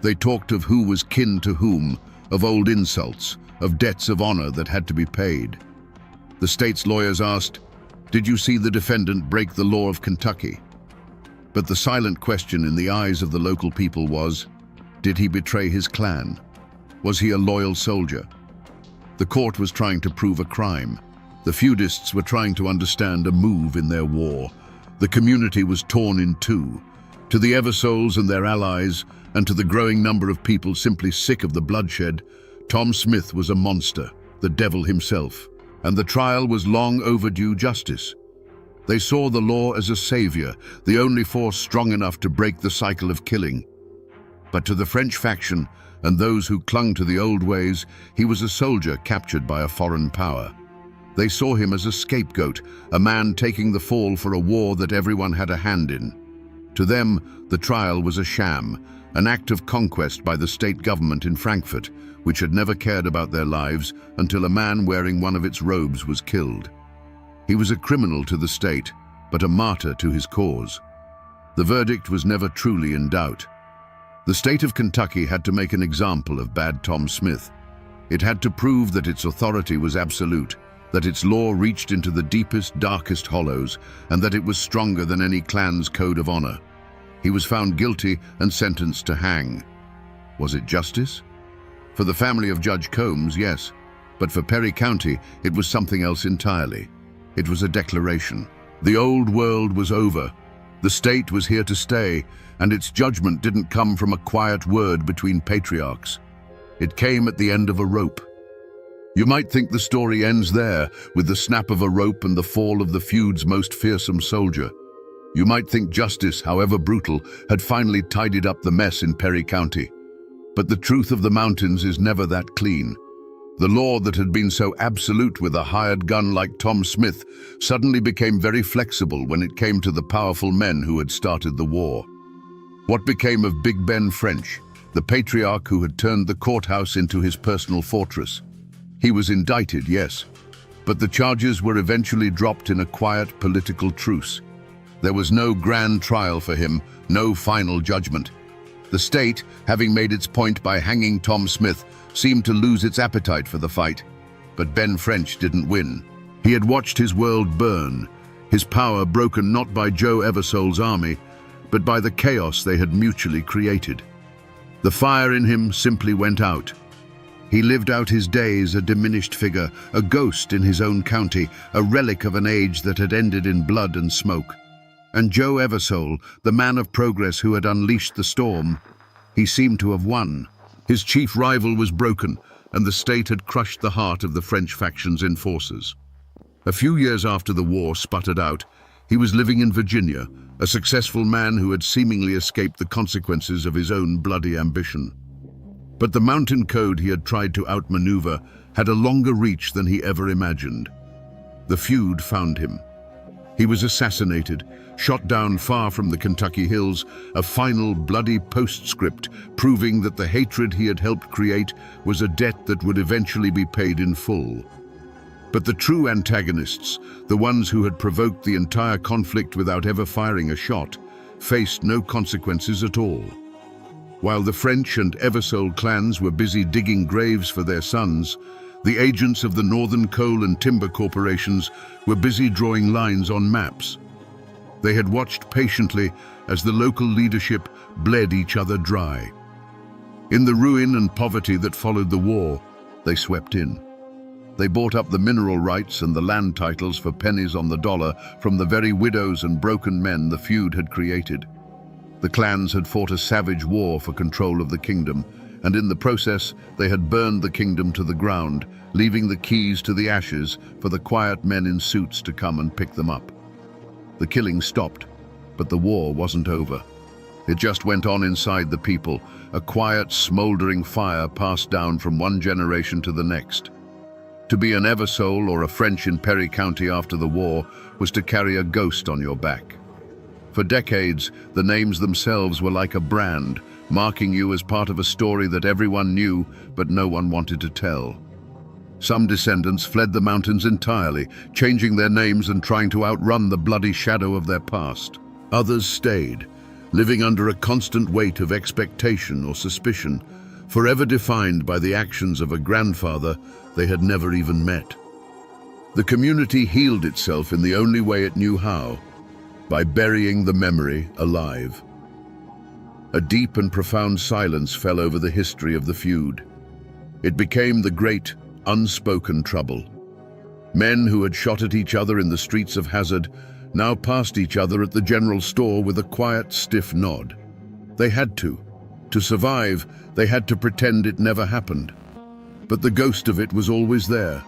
[SPEAKER 1] They talked of who was kin to whom, of old insults, of debts of honor that had to be paid. The state's lawyers asked, "Did you see the defendant break the law of Kentucky?" But the silent question in the eyes of the local people was, did he betray his clan? Was he a loyal soldier? The court was trying to prove a crime. The feudists were trying to understand a move in their war. The community was torn in two. To the Eversoles and their allies, and to the growing number of people simply sick of the bloodshed, Tom Smith was a monster, the devil himself, and the trial was long overdue justice. They saw the law as a savior, the only force strong enough to break the cycle of killing. But to the French faction and those who clung to the old ways, he was a soldier captured by a foreign power. They saw him as a scapegoat, a man taking the fall for a war that everyone had a hand in. To them, the trial was a sham, an act of conquest by the state government in Frankfurt, which had never cared about their lives until a man wearing one of its robes was killed. He was a criminal to the state, but a martyr to his cause. The verdict was never truly in doubt. The state of Kentucky had to make an example of Bad Tom Smith. It had to prove that its authority was absolute, that its law reached into the deepest, darkest hollows, and that it was stronger than any clan's code of honor. He was found guilty and sentenced to hang. Was it justice? For the family of Judge Combs, yes, but for Perry County, it was something else entirely. It was a declaration. The old world was over. The state was here to stay, and its judgment didn't come from a quiet word between patriarchs. It came at the end of a rope. You might think the story ends there, with the snap of a rope and the fall of the feud's most fearsome soldier. You might think justice, however brutal, had finally tidied up the mess in Perry County. But the truth of the mountains is never that clean. The law that had been so absolute with a hired gun like Tom Smith suddenly became very flexible when it came to the powerful men who had started the war. What became of Big Ben French, the patriarch who had turned the courthouse into his personal fortress? He was indicted, yes, but the charges were eventually dropped in a quiet political truce. There was no grand trial for him, no final judgment. The state, having made its point by hanging Tom Smith, seemed to lose its appetite for the fight. But Ben French didn't win. He had watched his world burn, his power broken not by Joe Eversole's army, but by the chaos they had mutually created. The fire in him simply went out. He lived out his days a diminished figure, a ghost in his own county, a relic of an age that had ended in blood and smoke. And Joe Eversole, the man of progress who had unleashed the storm, he seemed to have won. His chief rival was broken, and the state had crushed the heart of the French faction's enforcers. A few years after the war sputtered out, he was living in Virginia, a successful man who had seemingly escaped the consequences of his own bloody ambition. But the mountain code he had tried to outmaneuver had a longer reach than he ever imagined. The feud found him. He was assassinated, shot down far from the Kentucky hills, a final bloody postscript proving that the hatred he had helped create was a debt that would eventually be paid in full. But the true antagonists, the ones who had provoked the entire conflict without ever firing a shot, faced no consequences at all. While the French and Eversole clans were busy digging graves for their sons, the agents of the Northern Coal and Timber Corporations were busy drawing lines on maps. They had watched patiently as the local leadership bled each other dry. In the ruin and poverty that followed the war, they swept in. They bought up the mineral rights and the land titles for pennies on the dollar from the very widows and broken men the feud had created. The clans had fought a savage war for control of the kingdom, and in the process they had burned the kingdom to the ground, leaving the keys to the ashes for the quiet men in suits to come and pick them up. The killing stopped, but the war wasn't over. It just went on inside the people, a quiet, smoldering fire passed down from one generation to the next. To be an Eversole or a French in Perry County after the war was to carry a ghost on your back. For decades, the names themselves were like a brand, marking you as part of a story that everyone knew but no one wanted to tell. Some descendants fled the mountains entirely, changing their names and trying to outrun the bloody shadow of their past. Others stayed, living under a constant weight of expectation or suspicion, forever defined by the actions of a grandfather they had never even met. The community healed itself in the only way it knew how, by burying the memory alive. A deep and profound silence fell over the history of the feud. It became the great, unspoken trouble. Men who had shot at each other in the streets of Hazard now passed each other at the general store with a quiet, stiff nod. They had to. To survive, they had to pretend it never happened. But the ghost of it was always there.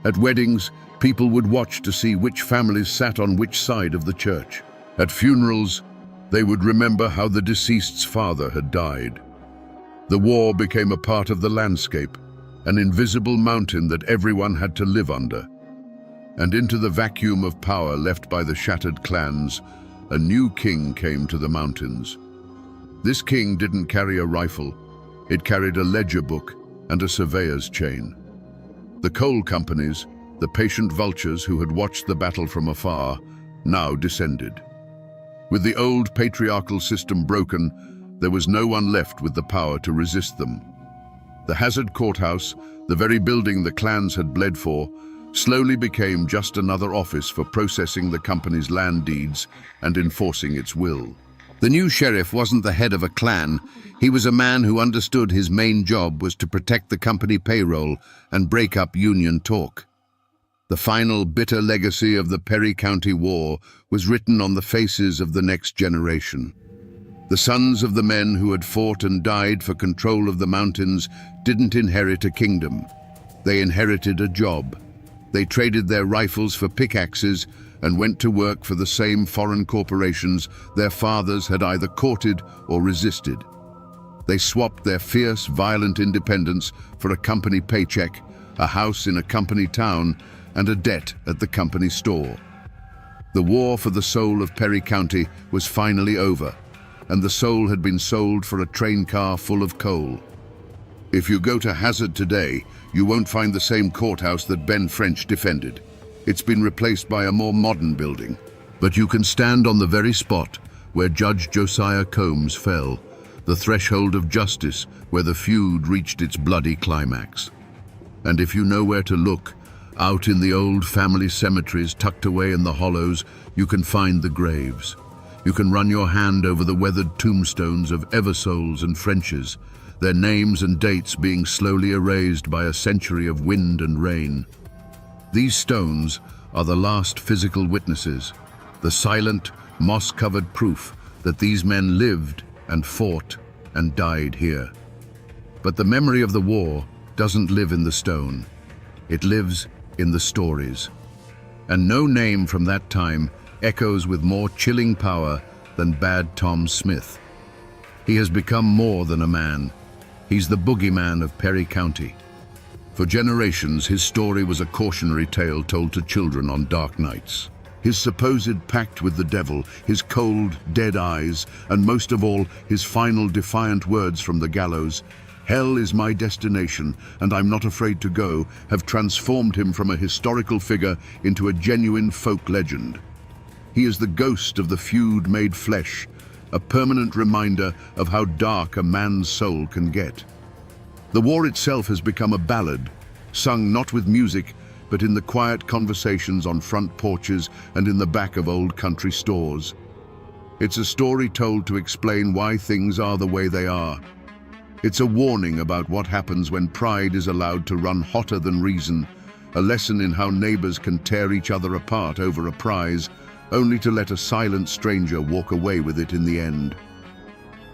[SPEAKER 1] At weddings, people would watch to see which families sat on which side of the church. At funerals, they would remember how the deceased's father had died. The war became a part of the landscape, an invisible mountain that everyone had to live under. And into the vacuum of power left by the shattered clans, a new king came to the mountains. This king didn't carry a rifle. It carried a ledger book and a surveyor's chain. The coal companies, the patient vultures who had watched the battle from afar, now descended. With the old patriarchal system broken, there was no one left with the power to resist them. The Hazard courthouse, the very building the clans had bled for, slowly became just another office for processing the company's land deeds and enforcing its will. The new sheriff wasn't the head of a clan. He was a man who understood his main job was to protect the company payroll and break up union talk. The final bitter legacy of the Perry County War was written on the faces of the next generation. The sons of the men who had fought and died for control of the mountains didn't inherit a kingdom. They inherited a job. They traded their rifles for pickaxes and went to work for the same foreign corporations their fathers had either courted or resisted. They swapped their fierce, violent independence for a company paycheck, a house in a company town, and a debt at the company store. The war for the soul of Perry County was finally over, and the soul had been sold for a train car full of coal. If you go to Hazard today, you won't find the same courthouse that Ben French defended. It's been replaced by a more modern building. But you can stand on the very spot where Judge Josiah Combs fell, the threshold of justice where the feud reached its bloody climax. And if you know where to look, out in the old family cemeteries tucked away in the hollows, you can find the graves. You can run your hand over the weathered tombstones of Eversoles and Frenches, their names and dates being slowly erased by a century of wind and rain. These stones are the last physical witnesses, the silent, moss-covered proof that these men lived and fought and died here. But the memory of the war doesn't live in the stone. It lives in the stories. And no name from that time echoes with more chilling power than Bad Tom Smith. He has become more than a man. He's the boogeyman of Perry County. For generations, his story was a cautionary tale told to children on dark nights. His supposed pact with the devil, his cold, dead eyes, and most of all, his final defiant words from the gallows, "Hell is my destination, and I'm not afraid to go," have transformed him from a historical figure into a genuine folk legend. He is the ghost of the feud made flesh, a permanent reminder of how dark a man's soul can get. The war itself has become a ballad, sung not with music, but in the quiet conversations on front porches and in the back of old country stores. It's a story told to explain why things are the way they are. It's a warning about what happens when pride is allowed to run hotter than reason, a lesson in how neighbors can tear each other apart over a prize, only to let a silent stranger walk away with it in the end.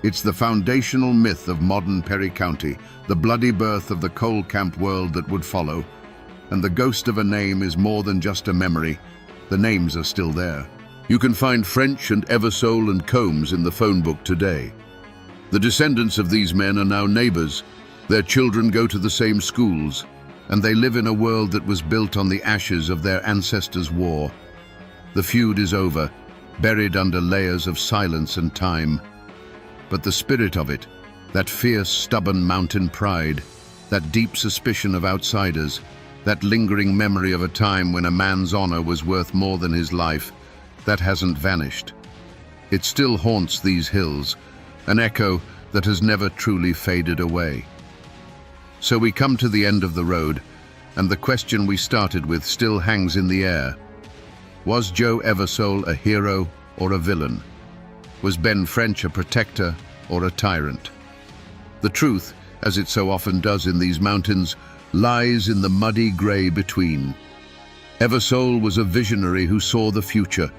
[SPEAKER 1] It's the foundational myth of modern Perry County, the bloody birth of the coal camp world that would follow. And the ghost of a name is more than just a memory. The names are still there. You can find French and Eversole and Combs in the phone book today. The descendants of these men are now neighbors. Their children go to the same schools, and they live in a world that was built on the ashes of their ancestors' war. The feud is over, buried under layers of silence and time. But the spirit of it, that fierce, stubborn mountain pride, that deep suspicion of outsiders, that lingering memory of a time when a man's honor was worth more than his life, that hasn't vanished. It still haunts these hills, an echo that has never truly faded away. So we come to the end of the road, and the question we started with still hangs in the air. Was Joe Eversole a hero or a villain? Was Ben French a protector or a tyrant? The truth, as it so often does in these mountains, lies in the muddy gray between. Eversole was a visionary who saw the future,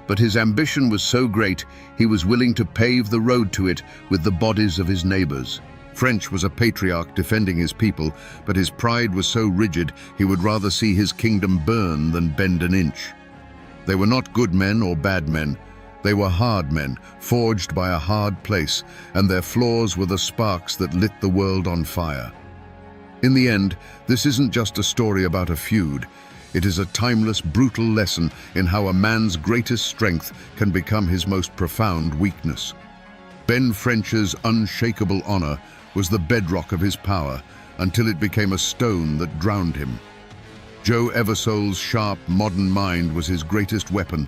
[SPEAKER 1] but his ambition was so great he was willing to pave the road to it with the bodies of his neighbors. French was a patriarch defending his people, but his pride was so rigid he would rather see his kingdom burn than bend an inch. They were not good men or bad men. They were hard men, forged by a hard place, and their flaws were the sparks that lit the world on fire. In the end, this isn't just a story about a feud. It is a timeless, brutal lesson in how a man's greatest strength can become his most profound weakness. Ben French's unshakable honor was the bedrock of his power until it became a stone that drowned him. Joe Eversole's sharp, modern mind was his greatest weapon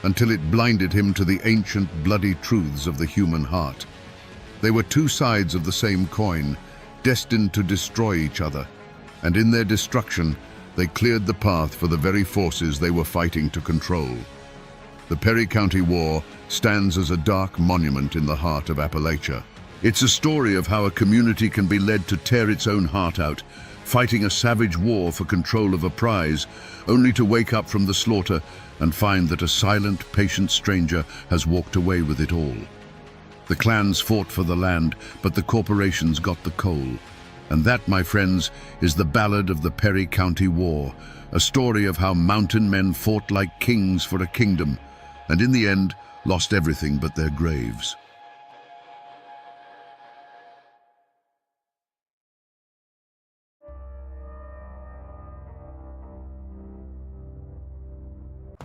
[SPEAKER 1] until it blinded him to the ancient, bloody truths of the human heart. They were two sides of the same coin, destined to destroy each other, and in their destruction, They cleared the path for the very forces they were fighting to control. The Perry County War stands as a dark monument in the heart of Appalachia. It's a story of how a community can be led to tear its own heart out, fighting a savage war for control of a prize, only to wake up from the slaughter and find that a silent, patient stranger has walked away with it all. The clans fought for the land, but the corporations got the coal. And that, my friends, is the ballad of the Perry County War, a story of how mountain men fought like kings for a kingdom, and in the end, lost everything but their graves.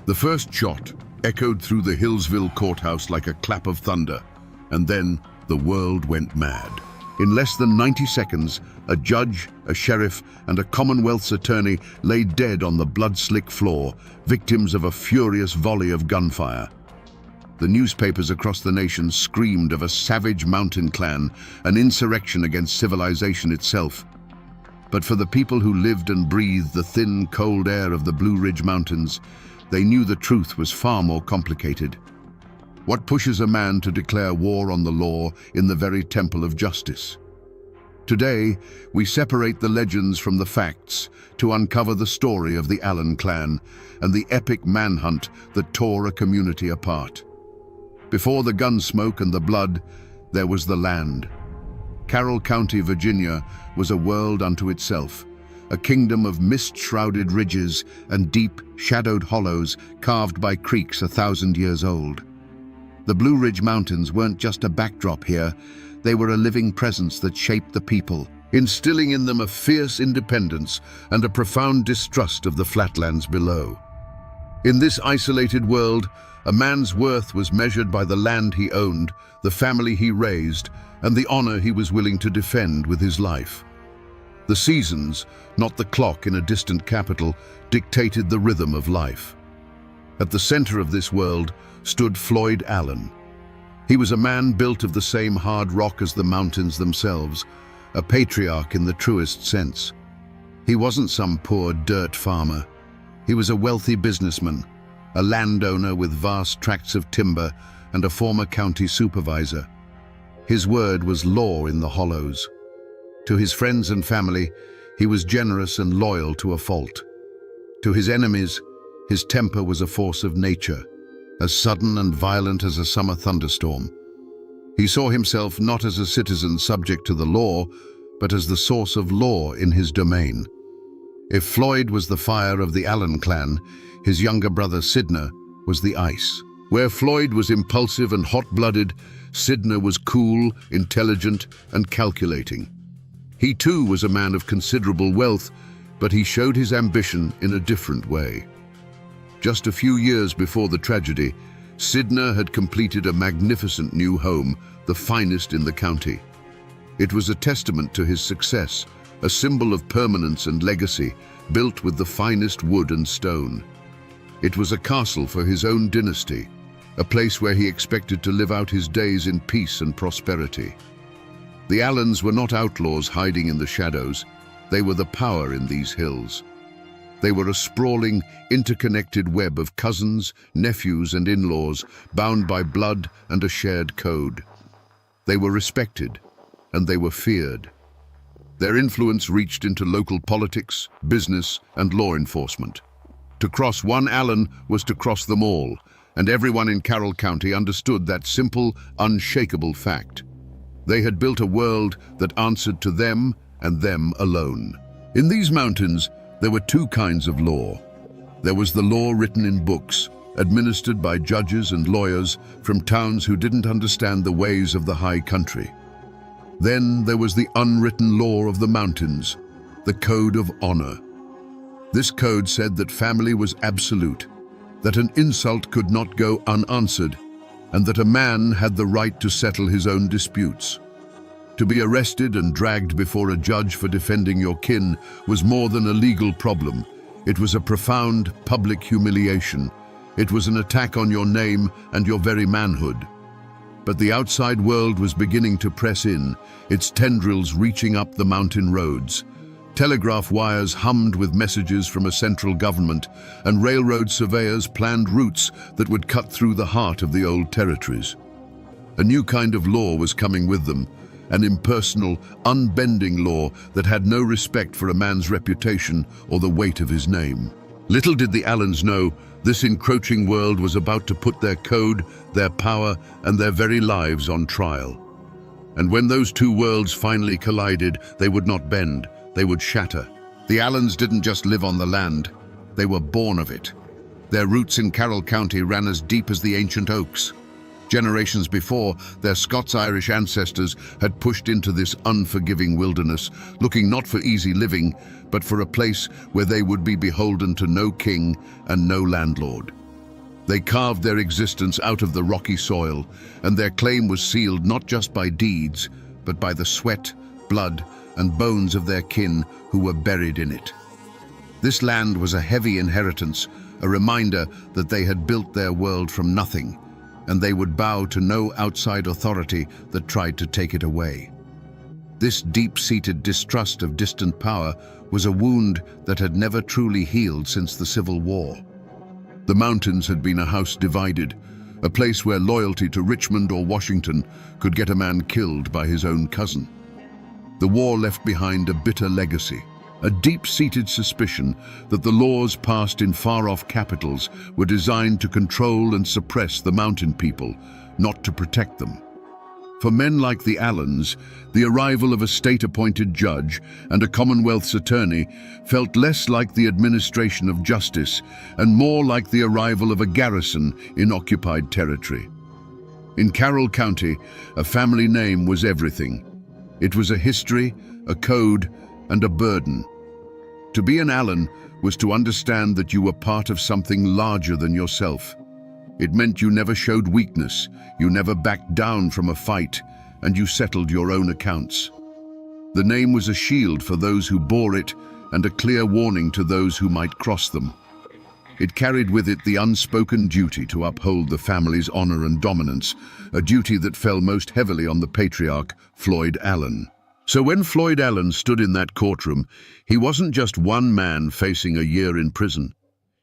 [SPEAKER 1] The first shot echoed through the Hillsville courthouse like a clap of thunder, and then the world went mad. In less than 90 seconds, a judge, a sheriff, and a Commonwealth's attorney lay dead on the blood-slick floor, victims of a furious volley of gunfire. The newspapers across the nation screamed of a savage mountain clan, an insurrection against civilization itself. But for the people who lived and breathed the thin, cold air of the Blue Ridge Mountains, they knew the truth was far more complicated. What pushes a man to declare war on the law in the very temple of justice? Today, we separate the legends from the facts to uncover the story of the Allen clan and the epic manhunt that tore a community apart. Before the gun smoke and the blood, there was the land. Carroll County, Virginia, was a world unto itself, a kingdom of mist-shrouded ridges and deep, shadowed hollows carved by creeks 1,000 years old. The Blue Ridge Mountains weren't just a backdrop here, they were a living presence that shaped the people, instilling in them a fierce independence and a profound distrust of the flatlands below. In this isolated world, a man's worth was measured by the land he owned, the family he raised, and the honor he was willing to defend with his life. The seasons, not the clock in a distant capital, dictated the rhythm of life. At the center of this world stood Floyd Allen. He was a man built of the same hard rock as the mountains themselves, a patriarch in the truest sense. He wasn't some poor dirt farmer. He was a wealthy businessman, a landowner with vast tracts of timber and a former county supervisor. His word was law in the hollows. To his friends and family, he was generous and loyal to a fault. To his enemies, his temper was a force of nature, as sudden and violent as a summer thunderstorm. He saw himself not as a citizen subject to the law, but as the source of law in his domain. If Floyd was the fire of the Allen clan, his younger brother Sidner was the ice. Where Floyd was impulsive and hot-blooded, Sidner was cool, intelligent, and calculating. He too was a man of considerable wealth, but he showed his ambition in a different way. Just a few years before the tragedy, Sidner had completed a magnificent new home, the finest in the county. It was a testament to his success, a symbol of permanence and legacy, built with the finest wood and stone. It was a castle for his own dynasty, a place where he expected to live out his days in peace and prosperity. The Allens were not outlaws hiding in the shadows. They were the power in these hills. They were a sprawling, interconnected web of cousins, nephews, and in-laws, bound by blood and a shared code. They were respected, and they were feared. Their influence reached into local politics, business, and law enforcement. To cross one Allen was to cross them all, and everyone in Carroll County understood that simple, unshakable fact. They had built a world that answered to them and them alone. In these mountains, there were two kinds of law. There was the law written in books, administered by judges and lawyers from towns who didn't understand the ways of the high country. Then there was the unwritten law of the mountains, the code of honor. This code said that family was absolute, that an insult could not go unanswered, and that a man had the right to settle his own disputes. To be arrested and dragged before a judge for defending your kin was more than a legal problem. It was a profound public humiliation. It was an attack on your name and your very manhood. But the outside world was beginning to press in, its tendrils reaching up the mountain roads. Telegraph wires hummed with messages from a central government, and railroad surveyors planned routes that would cut through the heart of the old territories. A new kind of law was coming with them, an impersonal, unbending law that had no respect for a man's reputation or the weight of his name. Little did the Allens know, this encroaching world was about to put their code, their power, and their very lives on trial. And when those two worlds finally collided, they would not bend, they would shatter. The Allens didn't just live on the land, they were born of it. Their roots in Carroll County ran as deep as the ancient oaks. Generations before, their Scots-Irish ancestors had pushed into this unforgiving wilderness, looking not for easy living, but for a place where they would be beholden to no king and no landlord. They carved their existence out of the rocky soil, and their claim was sealed not just by deeds, but by the sweat, blood, and bones of their kin who were buried in it. This land was a heavy inheritance, a reminder that they had built their world from nothing, and they would bow to no outside authority that tried to take it away. This deep-seated distrust of distant power was a wound that had never truly healed since the Civil War. The mountains had been a house divided, a place where loyalty to Richmond or Washington could get a man killed by his own cousin. The war left behind a bitter legacy, a deep-seated suspicion that the laws passed in far-off capitals were designed to control and suppress the mountain people, not to protect them. For men like the Allens, the arrival of a state-appointed judge and a Commonwealth's attorney felt less like the administration of justice and more like the arrival of a garrison in occupied territory. In Carroll County, a family name was everything. It was a history, a code, and a burden. To be an Allen was to understand that you were part of something larger than yourself. It meant you never showed weakness, you never backed down from a fight, and you settled your own accounts. The name was a shield for those who bore it and a clear warning to those who might cross them. It carried with it the unspoken duty to uphold the family's honor and dominance, a duty that fell most heavily on the patriarch, Floyd Allen. So when Floyd Allen stood in that courtroom, he wasn't just one man facing a year in prison.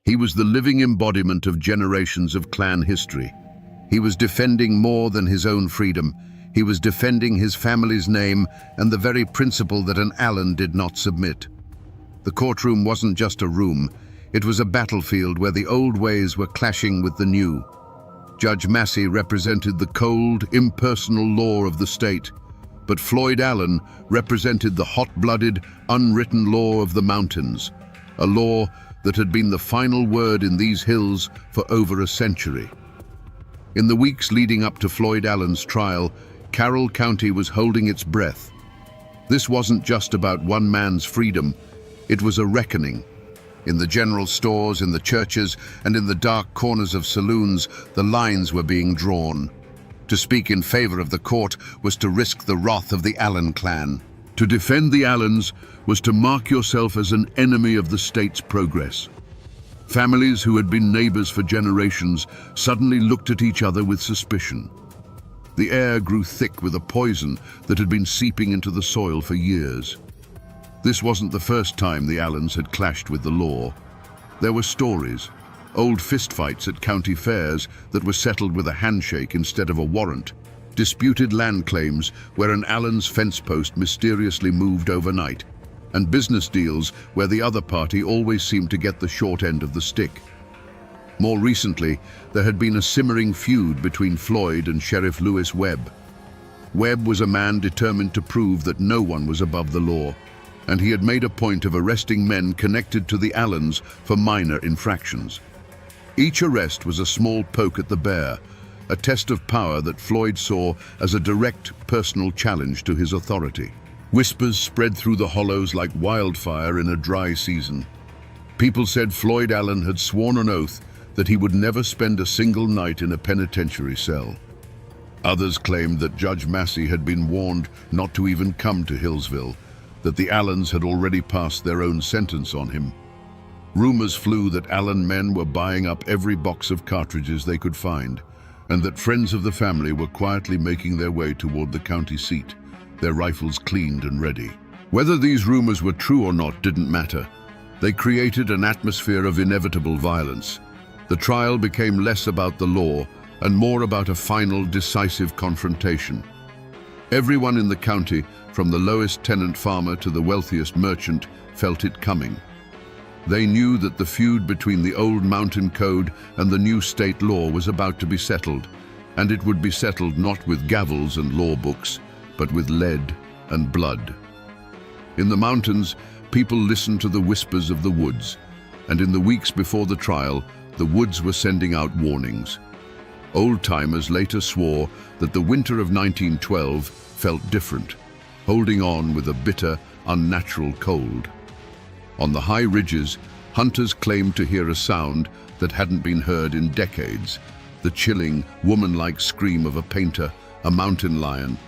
[SPEAKER 1] He was the living embodiment of generations of clan history. He was defending more than his own freedom. He was defending his family's name and the very principle that an Allen did not submit. The courtroom wasn't just a room. It was a battlefield where the old ways were clashing with the new. Judge Massey represented the cold, impersonal law of the state, but Floyd Allen represented the hot-blooded, unwritten law of the mountains, a law that had been the final word in these hills for over a century. In the weeks leading up to Floyd Allen's trial, Carroll County was holding its breath. This wasn't just about one man's freedom, it was a reckoning. In the general stores, in the churches, and in the dark corners of saloons, the lines were being drawn. To speak in favor of the court was to risk the wrath of the Allen clan. To defend the Allens was to mark yourself as an enemy of the state's progress. Families who had been neighbors for generations suddenly looked at each other with suspicion. The air grew thick with a poison that had been seeping into the soil for years. This wasn't the first time the Allens had clashed with the law. There were stories, old fistfights at county fairs that were settled with a handshake instead of a warrant, disputed land claims where an Allen's fence post mysteriously moved overnight, and business deals where the other party always seemed to get the short end of the stick. More recently, there had been a simmering feud between Floyd and Sheriff Lewis Webb. Webb was a man determined to prove that no one was above the law, and he had made a point of arresting men connected to the Allens for minor infractions. Each arrest was a small poke at the bear, a test of power that Floyd saw as a direct personal challenge to his authority. Whispers spread through the hollows like wildfire in a dry season. People said Floyd Allen had sworn an oath that he would never spend a single night in a penitentiary cell. Others claimed that Judge Massey had been warned not to even come to Hillsville, that the Allens had already passed their own sentence on him. Rumors flew that Allen men were buying up every box of cartridges they could find, and that friends of the family were quietly making their way toward the county seat, their rifles cleaned and ready. Whether these rumors were true or not didn't matter. They created an atmosphere of inevitable violence. The trial became less about the law and more about a final, decisive confrontation. Everyone in the county, from the lowest tenant farmer to the wealthiest merchant, felt it coming. They knew that the feud between the old mountain code and the new state law was about to be settled, and it would be settled not with gavels and law books, but with lead and blood. In the mountains, people listened to the whispers of the woods, and in the weeks before the trial, the woods were sending out warnings. Old-timers later swore that the winter of 1912 felt different, holding on with a bitter, unnatural cold. On the high ridges, hunters claimed to hear a sound that hadn't been heard in decades, the chilling, woman-like scream of a painter, a mountain lion.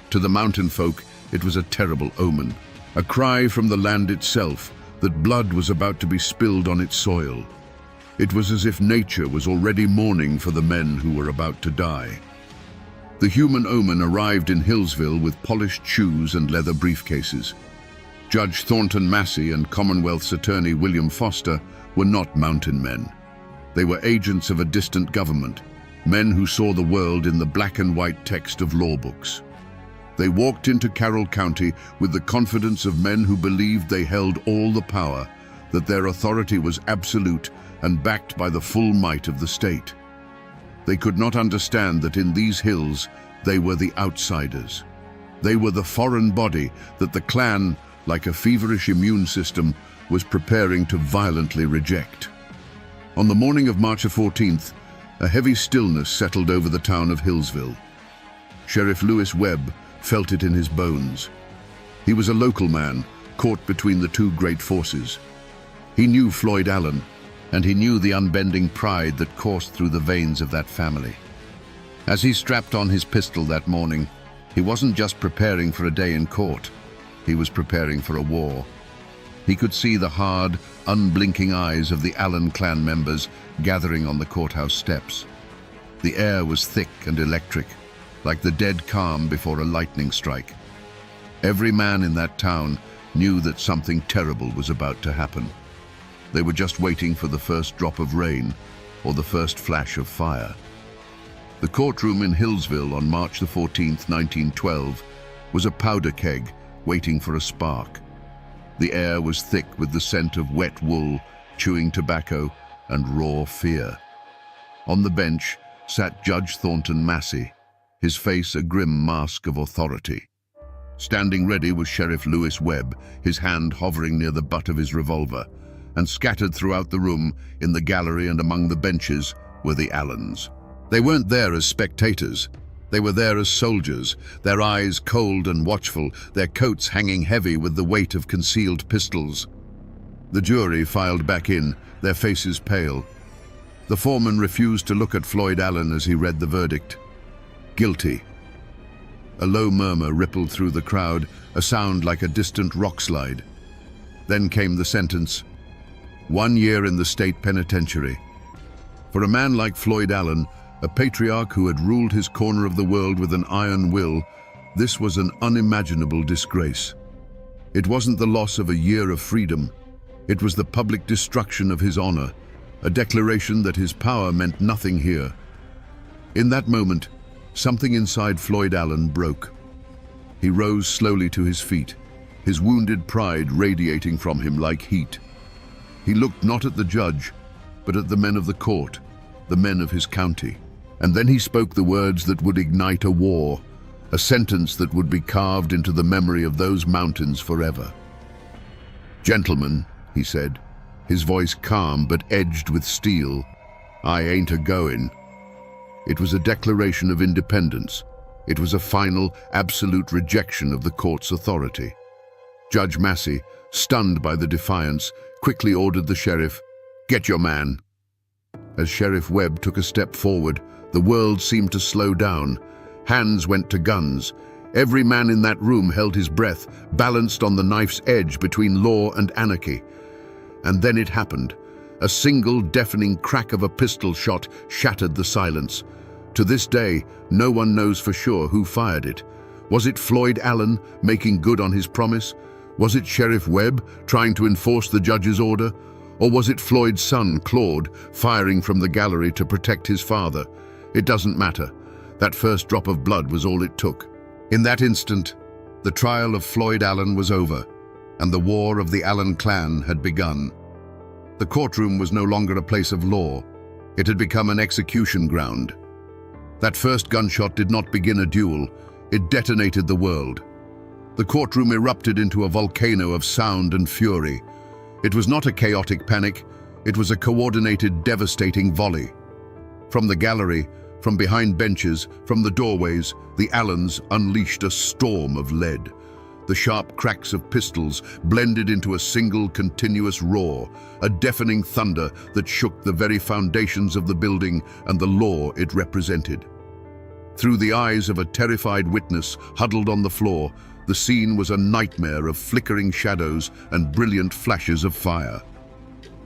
[SPEAKER 1] To the mountain folk, it was a terrible omen, a cry from the land itself that blood was about to be spilled on its soil. It was as if nature was already mourning for the men who were about to die. The human omen arrived in Hillsville with polished shoes and leather briefcases. Judge Thornton Massey and Commonwealth's attorney William Foster were not mountain men. They were agents of a distant government, men who saw the world in the black and white text of law books. They walked into Carroll County with the confidence of men who believed they held all the power, that their authority was absolute and backed by the full might of the state. They could not understand that in these hills they were the outsiders. They were the foreign body that the clan, like a feverish immune system, was preparing to violently reject. On the morning of March 14th, a heavy stillness settled over the town of Hillsville. Sheriff Lewis Webb felt it in his bones. He was a local man, caught between the two great forces. He knew Floyd Allen, and he knew the unbending pride that coursed through the veins of that family. As he strapped on his pistol that morning, he wasn't just preparing for a day in court. He was preparing for a war. He could see the hard, unblinking eyes of the Allen clan members gathering on the courthouse steps. The air was thick and electric, like the dead calm before a lightning strike. Every man in that town knew that something terrible was about to happen. They were just waiting for the first drop of rain or the first flash of fire. The courtroom in Hillsville on March 14th, 1912, was a powder keg waiting for a spark. The air was thick with the scent of wet wool, chewing tobacco, and raw fear. On the bench sat Judge Thornton Massey, his face a grim mask of authority. Standing ready was Sheriff Lewis Webb, his hand hovering near the butt of his revolver, and scattered throughout the room, in the gallery and among the benches, were the Allens. They weren't there as spectators. They were there as soldiers, their eyes cold and watchful, their coats hanging heavy with the weight of concealed pistols. The jury filed back in, their faces pale. The foreman refused to look at Floyd Allen as he read the verdict. Guilty. A low murmur rippled through the crowd, a sound like a distant rock slide. Then came the sentence. 1 year in the state penitentiary. For a man like Floyd Allen, a patriarch who had ruled his corner of the world with an iron will, this was an unimaginable disgrace. It wasn't the loss of a year of freedom. It was the public destruction of his honor, a declaration that his power meant nothing here. In that moment, something inside Floyd Allen broke. He rose slowly to his feet, his wounded pride radiating from him like heat. He looked not at the judge, but at the men of the court, the men of his county. And then he spoke the words that would ignite a war, a sentence that would be carved into the memory of those mountains forever. "Gentlemen," he said, his voice calm but edged with steel, "I ain't a-goin'." It was a declaration of independence. It was a final, absolute rejection of the court's authority. Judge Massey, stunned by the defiance, quickly ordered the sheriff, "Get your man." As Sheriff Webb took a step forward, the world seemed to slow down. Hands went to guns. Every man in that room held his breath, balanced on the knife's edge between law and anarchy. And then it happened. A single deafening crack of a pistol shot shattered the silence. To this day, no one knows for sure who fired it. Was it Floyd Allen making good on his promise? Was it Sheriff Webb trying to enforce the judge's order? Or was it Floyd's son, Claude, firing from the gallery to protect his father? It doesn't matter. That first drop of blood was all it took. In that instant, the trial of Floyd Allen was over, and the war of the Allen clan had begun. The courtroom was no longer a place of law. It had become an execution ground. That first gunshot did not begin a duel. It detonated the world. The courtroom erupted into a volcano of sound and fury. It was not a chaotic panic. It was a coordinated, devastating volley. From the gallery, from behind benches, from the doorways, the Allens unleashed a storm of lead. The sharp cracks of pistols blended into a single continuous roar, a deafening thunder that shook the very foundations of the building and the law it represented. Through the eyes of a terrified witness huddled on the floor, the scene was a nightmare of flickering shadows and brilliant flashes of fire.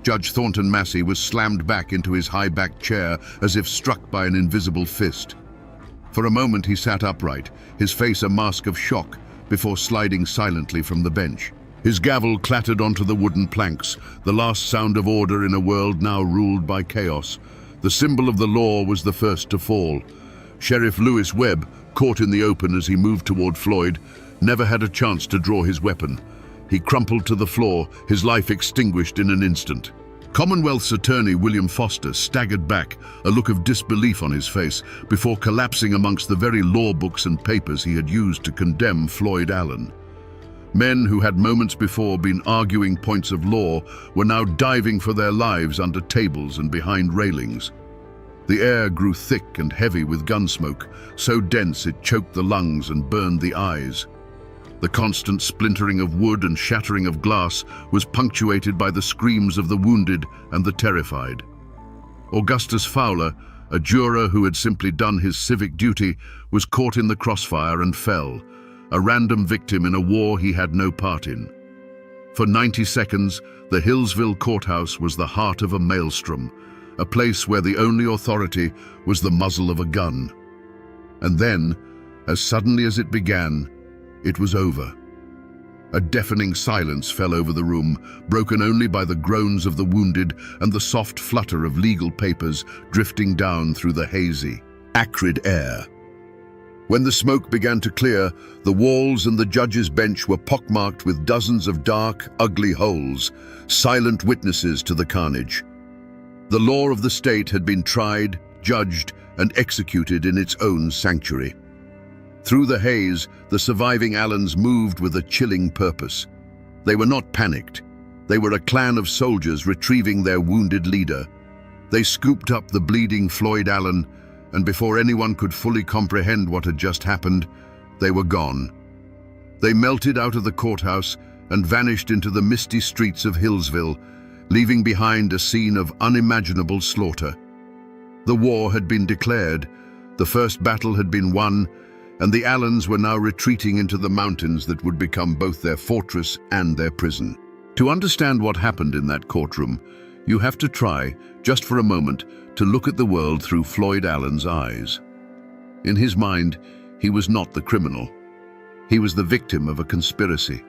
[SPEAKER 1] Judge Thornton Massey was slammed back into his high-backed chair as if struck by an invisible fist. For a moment he sat upright, his face a mask of shock, before sliding silently from the bench. His gavel clattered onto the wooden planks, the last sound of order in a world now ruled by chaos. The symbol of the law was the first to fall. Sheriff Lewis Webb, caught in the open as he moved toward Floyd, never had a chance to draw his weapon. He crumpled to the floor, his life extinguished in an instant. Commonwealth's attorney William Foster staggered back, a look of disbelief on his face, before collapsing amongst the very law books and papers he had used to condemn Floyd Allen. Men who had moments before been arguing points of law were now diving for their lives under tables and behind railings. The air grew thick and heavy with gun smoke, so dense it choked the lungs and burned the eyes. The constant splintering of wood and shattering of glass was punctuated by the screams of the wounded and the terrified. Augustus Fowler, a juror who had simply done his civic duty, was caught in the crossfire and fell, a random victim in a war he had no part in. For 90 seconds, the Hillsville courthouse was the heart of a maelstrom, a place where the only authority was the muzzle of a gun. And then, as suddenly as it began, it was over. A deafening silence fell over the room, broken only by the groans of the wounded and the soft flutter of legal papers drifting down through the hazy, acrid air. When the smoke began to clear, the walls and the judge's bench were pockmarked with dozens of dark, ugly holes, silent witnesses to the carnage. The law of the state had been tried, judged, and executed in its own sanctuary. Through the haze, the surviving Allens moved with a chilling purpose. They were not panicked. They were a clan of soldiers retrieving their wounded leader. They scooped up the bleeding Floyd Allen, and before anyone could fully comprehend what had just happened, they were gone. They melted out of the courthouse and vanished into the misty streets of Hillsville, leaving behind a scene of unimaginable slaughter. The war had been declared, the first battle had been won, and the Allens were now retreating into the mountains that would become both their fortress and their prison. To understand what happened in that courtroom, you have to try, just for a moment, to look at the world through Floyd Allen's eyes. In his mind, he was not the criminal. He was the victim of a conspiracy.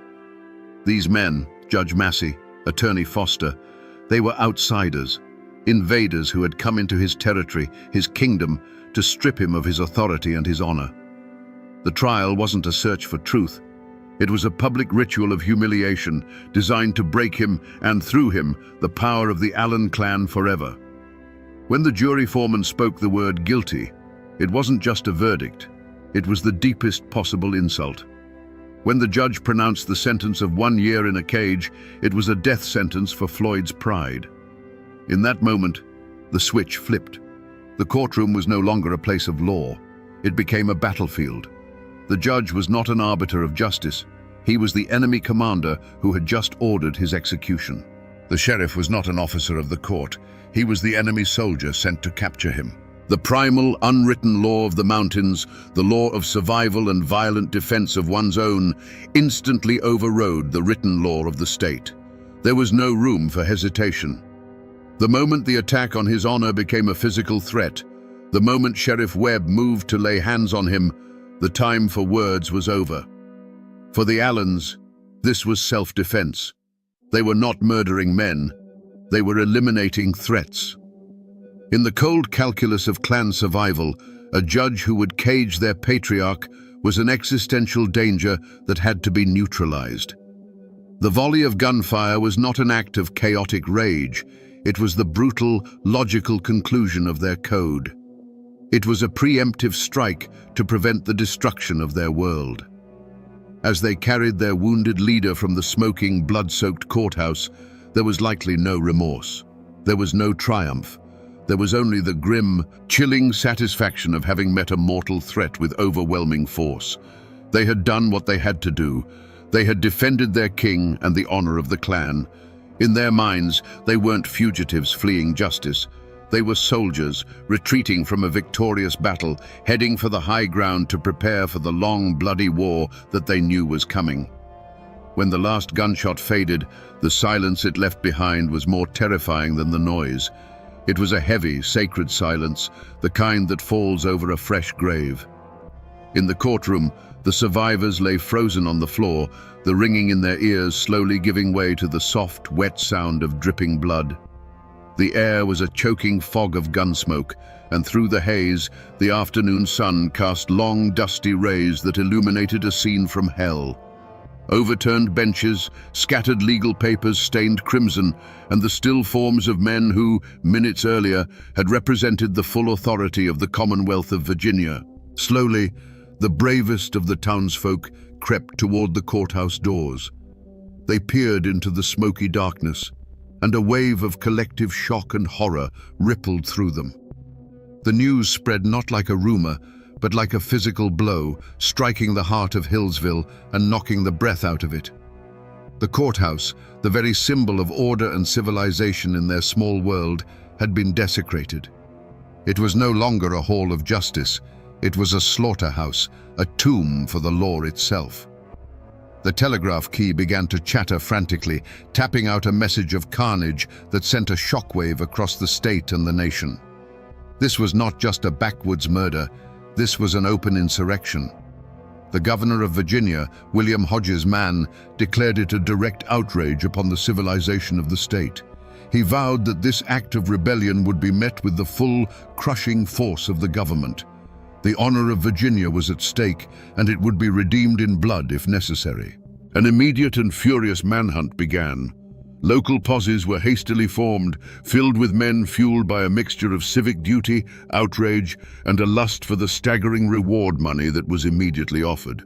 [SPEAKER 1] These men, Judge Massey, Attorney Foster, they were outsiders, invaders who had come into his territory, his kingdom, to strip him of his authority and his honor. The trial wasn't a search for truth. It was a public ritual of humiliation designed to break him and, through him, the power of the Allen clan forever. When the jury foreman spoke the word guilty, it wasn't just a verdict. It was the deepest possible insult. When the judge pronounced the sentence of 1 year in a cage, it was a death sentence for Floyd's pride. In that moment, the switch flipped. The courtroom was no longer a place of law. It became a battlefield. The judge was not an arbiter of justice. He was the enemy commander who had just ordered his execution. The sheriff was not an officer of the court. He was the enemy soldier sent to capture him. The primal, unwritten law of the mountains, the law of survival and violent defense of one's own, instantly overrode the written law of the state. There was no room for hesitation. The moment the attack on his honor became a physical threat, the moment Sheriff Webb moved to lay hands on him, the time for words was over. For the Allens, This was self-defense. They were not murdering men. They were eliminating threats. In the cold calculus of clan survival, a judge who would cage their patriarch was an existential danger that had to be neutralized. The volley of gunfire was not an act of chaotic rage. It was the brutal, logical conclusion of their code. It was a preemptive strike to prevent the destruction of their world. As they carried their wounded leader from the smoking, blood-soaked courthouse, there was likely no remorse. There was no triumph. There was only the grim, chilling satisfaction of having met a mortal threat with overwhelming force. They had done what they had to do. They had defended their king and the honor of the clan. In their minds, they weren't fugitives fleeing justice. They were soldiers, retreating from a victorious battle, heading for the high ground to prepare for the long, bloody war that they knew was coming. When the last gunshot faded, the silence it left behind was more terrifying than the noise. It was a heavy, sacred silence, the kind that falls over a fresh grave. In the courtroom, the survivors lay frozen on the floor, the ringing in their ears slowly giving way to the soft, wet sound of dripping blood. The air was a choking fog of gun smoke, and through the haze, the afternoon sun cast long, dusty rays that illuminated a scene from hell. Overturned benches, scattered legal papers stained crimson, and the still forms of men who, minutes earlier, had represented the full authority of the Commonwealth of Virginia. Slowly, the bravest of the townsfolk crept toward the courthouse doors. They peered into the smoky darkness, and a wave of collective shock and horror rippled through them. The news spread not like a rumor, but like a physical blow, striking the heart of Hillsville and knocking the breath out of it. The courthouse, the very symbol of order and civilization in their small world, had been desecrated. It was no longer a hall of justice. It was a slaughterhouse, a tomb for the law itself. The telegraph key began to chatter frantically, tapping out a message of carnage that sent a shockwave across the state and the nation. This was not just a backwoods murder. This was an open insurrection. The governor of Virginia, William Hodges Mann, declared it a direct outrage upon the civilization of the state. He vowed that this act of rebellion would be met with the full, crushing force of the government. The honor of Virginia was at stake, and it would be redeemed in blood if necessary. An immediate and furious manhunt began. Local posses were hastily formed, filled with men fueled by a mixture of civic duty, outrage, and a lust for the staggering reward money that was immediately offered.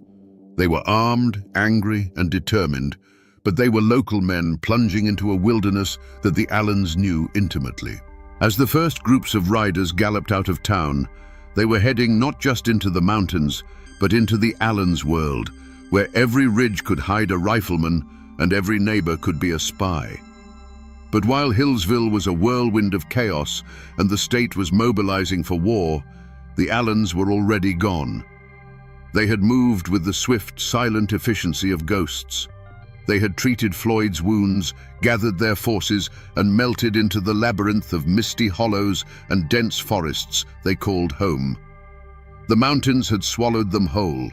[SPEAKER 1] They were armed, angry, and determined, but they were local men plunging into a wilderness that the Allens knew intimately. As the first groups of riders galloped out of town, they were heading not just into the mountains, but into the Allens world, where every ridge could hide a rifleman and every neighbor could be a spy. But while Hillsville was a whirlwind of chaos and the state was mobilizing for war, the Allens were already gone. They had moved with the swift, silent efficiency of ghosts. They had treated Floyd's wounds, gathered their forces, and melted into the labyrinth of misty hollows and dense forests they called home. The mountains had swallowed them whole.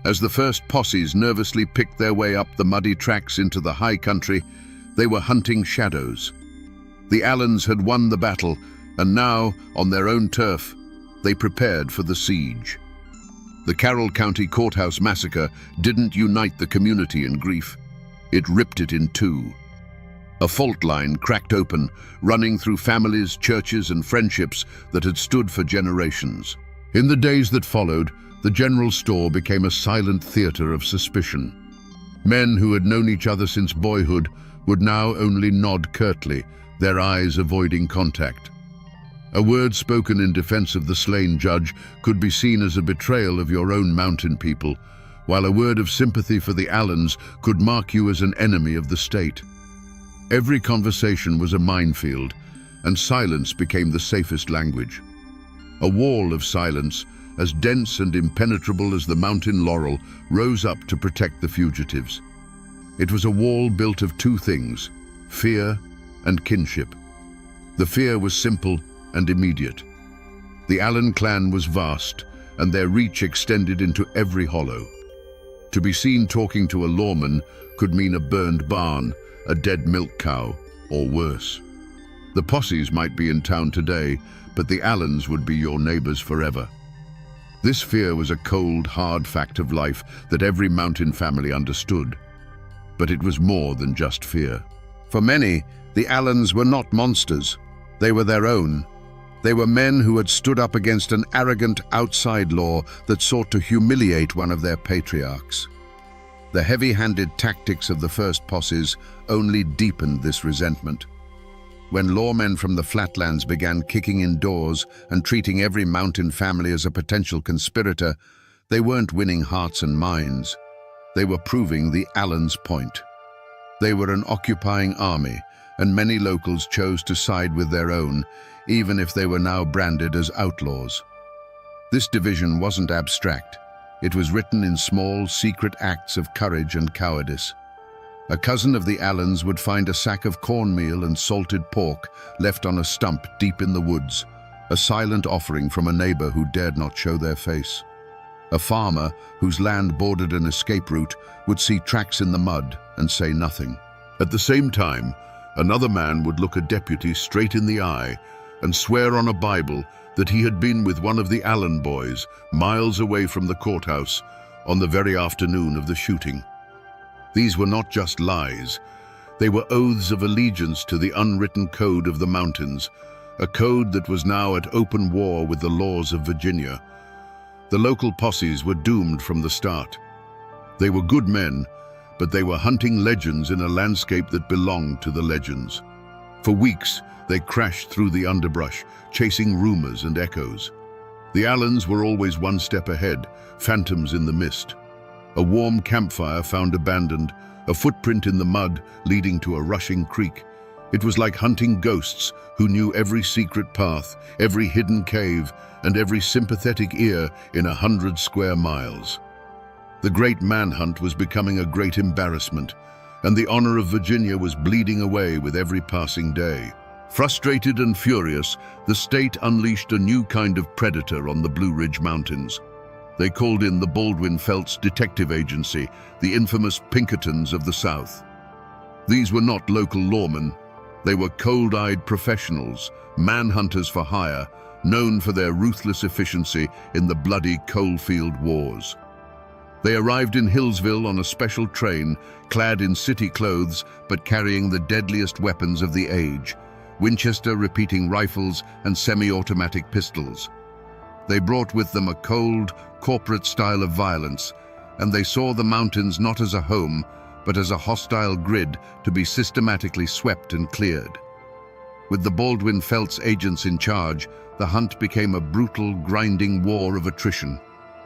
[SPEAKER 1] As the first posses nervously picked their way up the muddy tracks into the high country, they were hunting shadows. The Allens had won the battle, and now, on their own turf, they prepared for the siege. The Carroll County Courthouse massacre didn't unite the community in grief. It ripped it in two. A fault line cracked open, running through families, churches, and friendships that had stood for generations. In the days that followed, the general store became a silent theater of suspicion. Men who had known each other since boyhood would now only nod curtly, their eyes avoiding contact. A word spoken in defense of the slain judge could be seen as a betrayal of your own mountain people, while a word of sympathy for the Allens could mark you as an enemy of the state. Every conversation was a minefield, and silence became the safest language. A wall of silence, as dense and impenetrable as the mountain laurel, rose up to protect the fugitives. It was a wall built of two things: fear and kinship. The fear was simple and immediate. The Allen clan was vast, and their reach extended into every hollow. To be seen talking to a lawman could mean a burned barn, a dead milk cow, or worse. The posses might be in town today, but the Allens would be your neighbors forever. This fear was a cold, hard fact of life that every mountain family understood. But it was more than just fear. For many, the Allens were not monsters. They were their own. They were men who had stood up against an arrogant outside law that sought to humiliate one of their patriarchs. The heavy-handed tactics of the first posses only deepened this resentment. When lawmen from the flatlands began kicking in doors and treating every mountain family as a potential conspirator, they weren't winning hearts and minds. They were proving the Allens' point. They were an occupying army, and many locals chose to side with their own, even if they were now branded as outlaws. This division wasn't abstract. It was written in small, secret acts of courage and cowardice. A cousin of the Allens would find a sack of cornmeal and salted pork left on a stump deep in the woods, a silent offering from a neighbor who dared not show their face. A farmer whose land bordered an escape route would see tracks in the mud and say nothing. At the same time, another man would look a deputy straight in the eye and swear on a Bible that he had been with one of the Allen boys miles away from the courthouse on the very afternoon of the shooting. These were not just lies. They were oaths of allegiance to the unwritten code of the mountains, a code that was now at open war with the laws of Virginia. The local posses were doomed from the start. They were good men, but they were hunting legends in a landscape that belonged to the legends. For weeks, they crashed through the underbrush, chasing rumors and echoes. The Allens were always one step ahead, phantoms in the mist. A warm campfire found abandoned, a footprint in the mud leading to a rushing creek. It was like hunting ghosts who knew every secret path, every hidden cave, and every sympathetic ear in 100 square miles. The great manhunt was becoming a great embarrassment, and the honor of Virginia was bleeding away with every passing day. Frustrated and furious, the state unleashed a new kind of predator on the Blue Ridge Mountains. They called in the Baldwin-Felts Detective Agency, the infamous Pinkertons of the South. These were not local lawmen. They were cold-eyed professionals, manhunters for hire, known for their ruthless efficiency in the bloody coalfield wars. They arrived in Hillsville on a special train, clad in city clothes but carrying the deadliest weapons of the age, Winchester repeating rifles and semi-automatic pistols. They brought with them a cold, corporate style of violence, and they saw the mountains not as a home, but as a hostile grid to be systematically swept and cleared. With the Baldwin-Felts agents in charge, the hunt became a brutal, grinding war of attrition.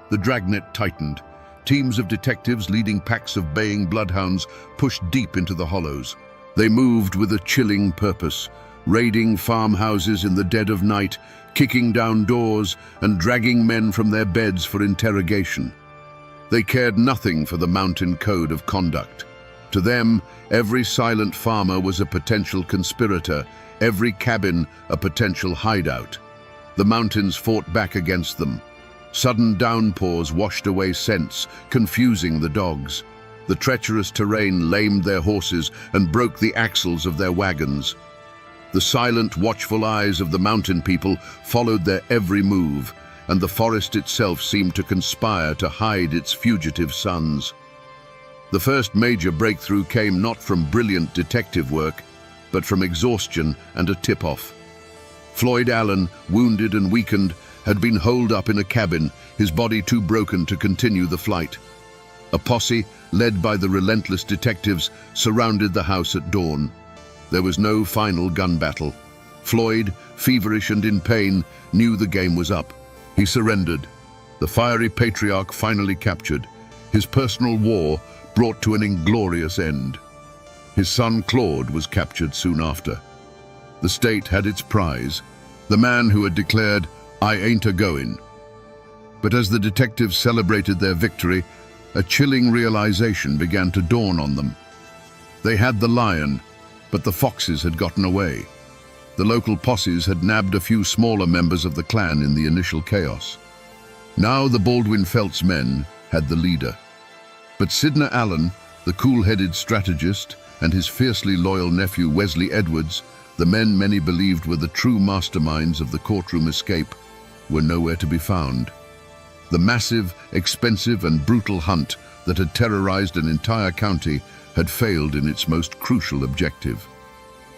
[SPEAKER 1] The dragnet tightened. Teams of detectives leading packs of baying bloodhounds pushed deep into the hollows. They moved with a chilling purpose, raiding farmhouses in the dead of night, kicking down doors and dragging men from their beds for interrogation. They cared nothing for the mountain code of conduct. To them, every silent farmer was a potential conspirator, every cabin a potential hideout. The mountains fought back against them. Sudden downpours washed away scents, confusing the dogs. The treacherous terrain lamed their horses and broke the axles of their wagons. The silent, watchful eyes of the mountain people followed their every move, and the forest itself seemed to conspire to hide its fugitive sons. The first major breakthrough came not from brilliant detective work, but from exhaustion and a tip-off. Floyd Allen, wounded and weakened, had been holed up in a cabin, his body too broken to continue the flight. A posse, led by the relentless detectives, surrounded the house at dawn. There was no final gun battle. Floyd, feverish and in pain, knew the game was up. He surrendered. The fiery patriarch finally captured. His personal war brought to an inglorious end. His son Claude was captured soon after. The state had its prize, the man who had declared, "I ain't a-goin'." But as the detectives celebrated their victory, a chilling realization began to dawn on them. They had the lion, but the foxes had gotten away. The local posses had nabbed a few smaller members of the clan in the initial chaos. Now the Baldwin-Felts men had the leader. But Sidney Allen, the cool-headed strategist, and his fiercely loyal nephew Wesley Edwards, the men many believed were the true masterminds of the courtroom escape, were nowhere to be found. The massive, expensive, and brutal hunt that had terrorized an entire county had failed in its most crucial objective.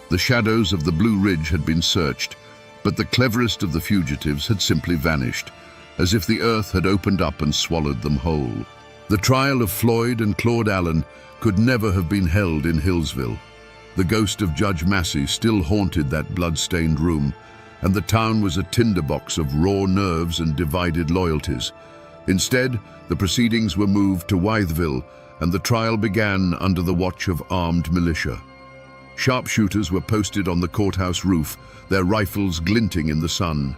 [SPEAKER 1] The shadows of the Blue Ridge had been searched, but the cleverest of the fugitives had simply vanished, as if the earth had opened up and swallowed them whole. The trial of Floyd and Claude Allen could never have been held in Hillsville. The ghost of Judge Massey still haunted that blood-stained room, and the town was a tinderbox of raw nerves and divided loyalties. Instead, the proceedings were moved to Wytheville, and the trial began under the watch of armed militia. Sharpshooters were posted on the courthouse roof, their rifles glinting in the sun.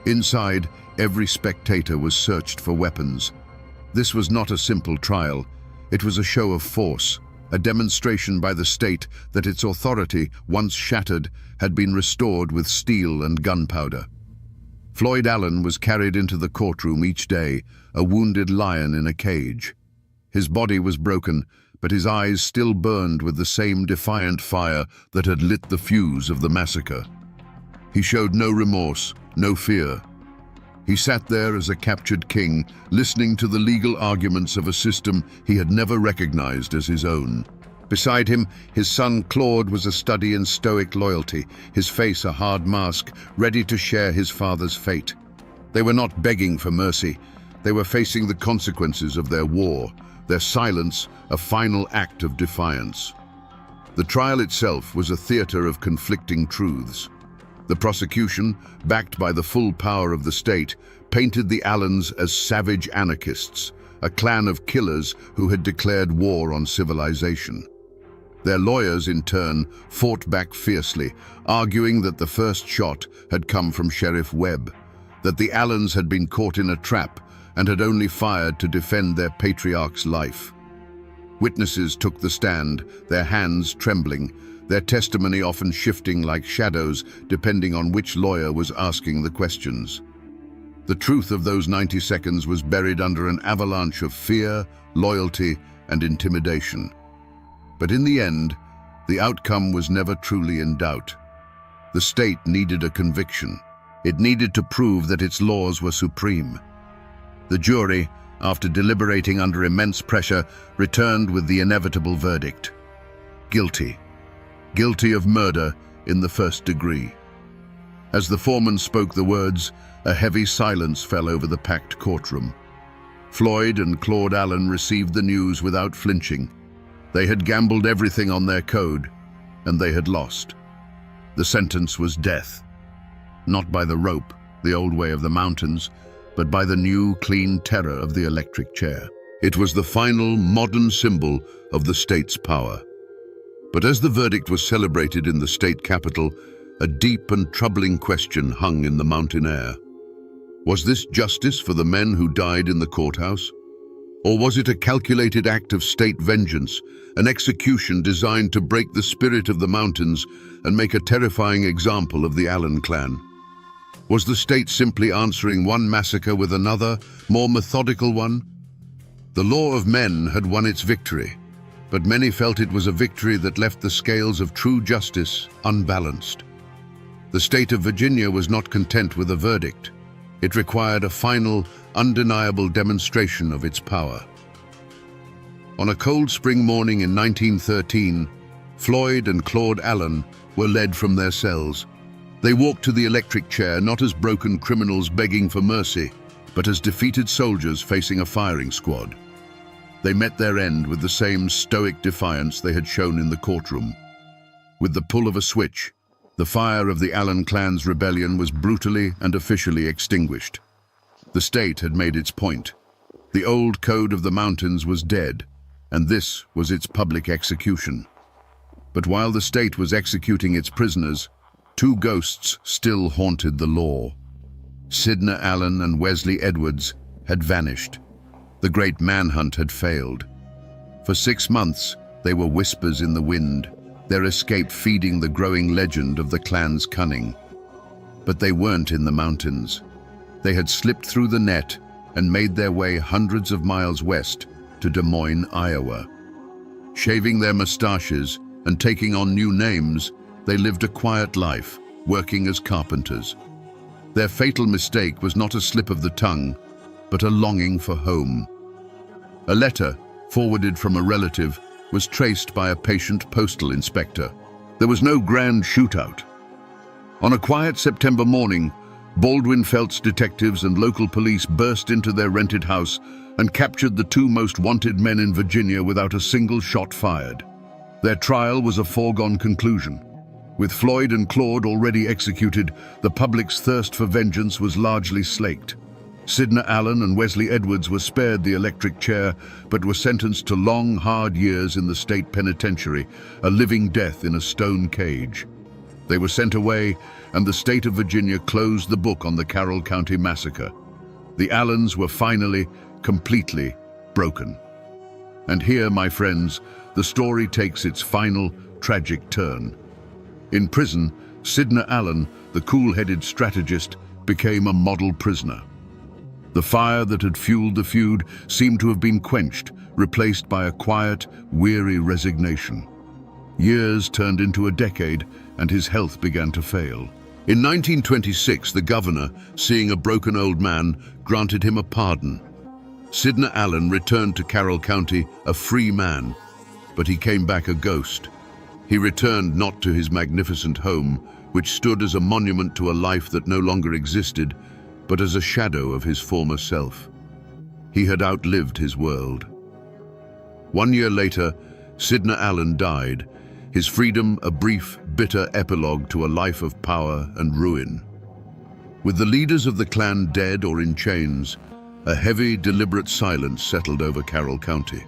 [SPEAKER 1] Inside, every spectator was searched for weapons. This was not a simple trial. It was a show of force, a demonstration by the state that its authority, once shattered, had been restored with steel and gunpowder. Floyd Allen was carried into the courtroom each day, a wounded lion in a cage. His body was broken, but his eyes still burned with the same defiant fire that had lit the fuse of the massacre. He showed no remorse, no fear. He sat there as a captured king, listening to the legal arguments of a system he had never recognized as his own. Beside him, his son Claude was a study in stoic loyalty, his face a hard mask, ready to share his father's fate. They were not begging for mercy. They were facing the consequences of their war, their silence a final act of defiance. The trial itself was a theater of conflicting truths. The prosecution, backed by the full power of the state, painted the Allens as savage anarchists, a clan of killers who had declared war on civilization. Their lawyers, in turn, fought back fiercely, arguing that the first shot had come from Sheriff Webb, that the Allens had been caught in a trap and had only fired to defend their patriarch's life. Witnesses took the stand, their hands trembling, their testimony often shifting like shadows depending on which lawyer was asking the questions. The truth of those 90 seconds was buried under an avalanche of fear, loyalty, and intimidation. But in the end, the outcome was never truly in doubt. The state needed a conviction. It needed to prove that its laws were supreme. The jury, after deliberating under immense pressure, returned with the inevitable verdict: guilty. Guilty of murder in the first degree. As the foreman spoke the words, a heavy silence fell over the packed courtroom. Floyd and Claude Allen received the news without flinching. They had gambled everything on their code, and they had lost. The sentence was death. Not by the rope, the old way of the mountains, but by the new, clean terror of the electric chair. It was the final, modern symbol of the state's power. But as the verdict was celebrated in the state capital, a deep and troubling question hung in the mountain air. Was this justice for the men who died in the courthouse? Or was it a calculated act of state vengeance, an execution designed to break the spirit of the mountains and make a terrifying example of the Allen clan? Was the state simply answering one massacre with another, more methodical one? The law of men had won its victory, but many felt it was a victory that left the scales of true justice unbalanced. The state of Virginia was not content with a verdict. It required a final, undeniable demonstration of its power. On a cold spring morning in 1913, Floyd and Claude Allen were led from their cells. They walked to the electric chair not as broken criminals begging for mercy, but as defeated soldiers facing a firing squad. They met their end with the same stoic defiance they had shown in the courtroom. With the pull of a switch, the fire of the Allen clan's rebellion was brutally and officially extinguished. The state had made its point. The old code of the mountains was dead, and this was its public execution. But while the state was executing its prisoners, two ghosts still haunted the law. Sidney Allen and Wesley Edwards had vanished. The great manhunt had failed. For 6 months, they were whispers in the wind, their escape feeding the growing legend of the clan's cunning. But they weren't in the mountains. They had slipped through the net and made their way hundreds of miles west to Des Moines, Iowa. Shaving their mustaches and taking on new names, they lived a quiet life, working as carpenters. Their fatal mistake was not a slip of the tongue, but a longing for home. A letter, forwarded from a relative, was traced by a patient postal inspector. There was no grand shootout. On a quiet September morning, Baldwin Felts detectives and local police burst into their rented house and captured the two most wanted men in Virginia without a single shot fired. Their trial was a foregone conclusion. With Floyd and Claude already executed, the public's thirst for vengeance was largely slaked. Sidney Allen and Wesley Edwards were spared the electric chair, but were sentenced to long, hard years in the state penitentiary, a living death in a stone cage. They were sent away, and the state of Virginia closed the book on the Carroll County massacre. The Allens were finally, completely broken. And here, my friends, the story takes its final, tragic turn. In prison, Sidney Allen, the cool-headed strategist, became a model prisoner. The fire that had fueled the feud seemed to have been quenched, replaced by a quiet, weary resignation. Years turned into a decade, and his health began to fail. In 1926, the governor, seeing a broken old man, granted him a pardon. Sidney Allen returned to Carroll County a free man, but he came back a ghost. He returned not to his magnificent home, which stood as a monument to a life that no longer existed, but as a shadow of his former self. He had outlived his world. 1 year later, Sidney Allen died, his freedom a brief, bitter epilogue to a life of power and ruin. With the leaders of the clan dead or in chains, a heavy, deliberate silence settled over Carroll County.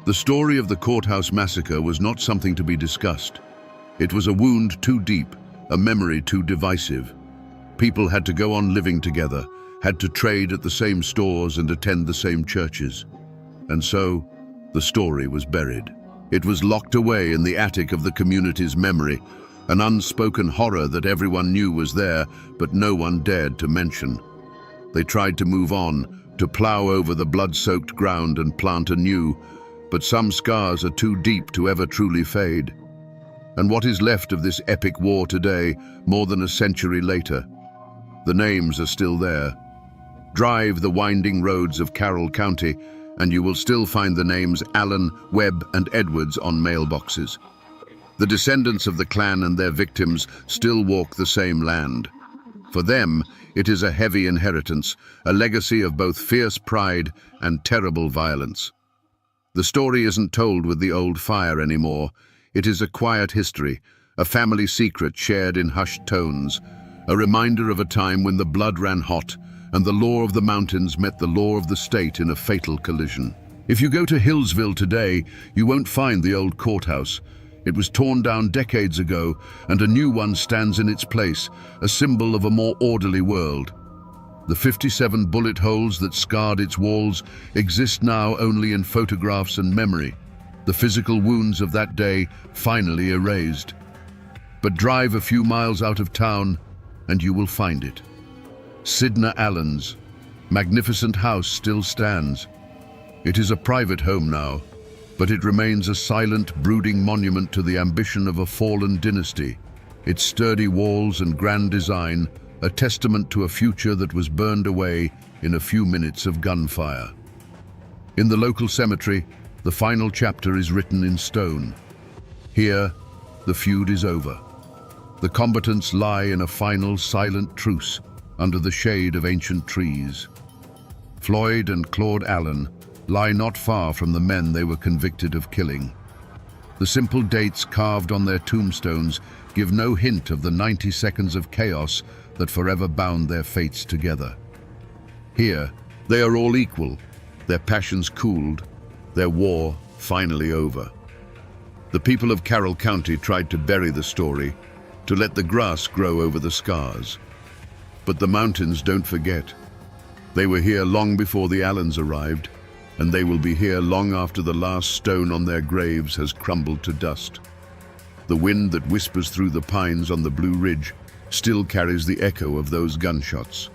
[SPEAKER 1] The story of the courthouse massacre was not something to be discussed. It was a wound too deep, a memory too divisive. People had to go on living together, had to trade at the same stores and attend the same churches. And so, the story was buried. It was locked away in the attic of the community's memory, an unspoken horror that everyone knew was there, but no one dared to mention. They tried to move on, to plow over the blood-soaked ground and plant anew, but some scars are too deep to ever truly fade. And what is left of this epic war today, more than a century later? The names are still there. Drive the winding roads of Carroll County, and you will still find the names Allen, Webb, and Edwards on mailboxes. The descendants of the clan and their victims still walk the same land. For them, it is a heavy inheritance, a legacy of both fierce pride and terrible violence. The story isn't told with the old fire anymore. It is a quiet history, a family secret shared in hushed tones, a reminder of a time when the blood ran hot and the law of the mountains met the law of the state in a fatal collision. If you go to Hillsville today, you won't find the old courthouse. It was torn down decades ago, and a new one stands in its place, a symbol of a more orderly world. The 57 bullet holes that scarred its walls exist now only in photographs and memory, the physical wounds of that day finally erased. But drive a few miles out of town, and you will find it. Sidney Allen's magnificent house still stands. It is a private home now, but it remains a silent, brooding monument to the ambition of a fallen dynasty. Its sturdy walls and grand design, a testament to a future that was burned away in a few minutes of gunfire. In the local cemetery, the final chapter is written in stone. Here, the feud is over. The combatants lie in a final, silent truce under the shade of ancient trees. Floyd and Claude Allen lie not far from the men they were convicted of killing. The simple dates carved on their tombstones give no hint of the 90 seconds of chaos that forever bound their fates together. Here, they are all equal, their passions cooled, their war finally over. The people of Carroll County tried to bury the story, to let the grass grow over the scars. But the mountains don't forget. They were here long before the Allens arrived, and they will be here long after the last stone on their graves has crumbled to dust. The wind that whispers through the pines on the Blue Ridge still carries the echo of those gunshots.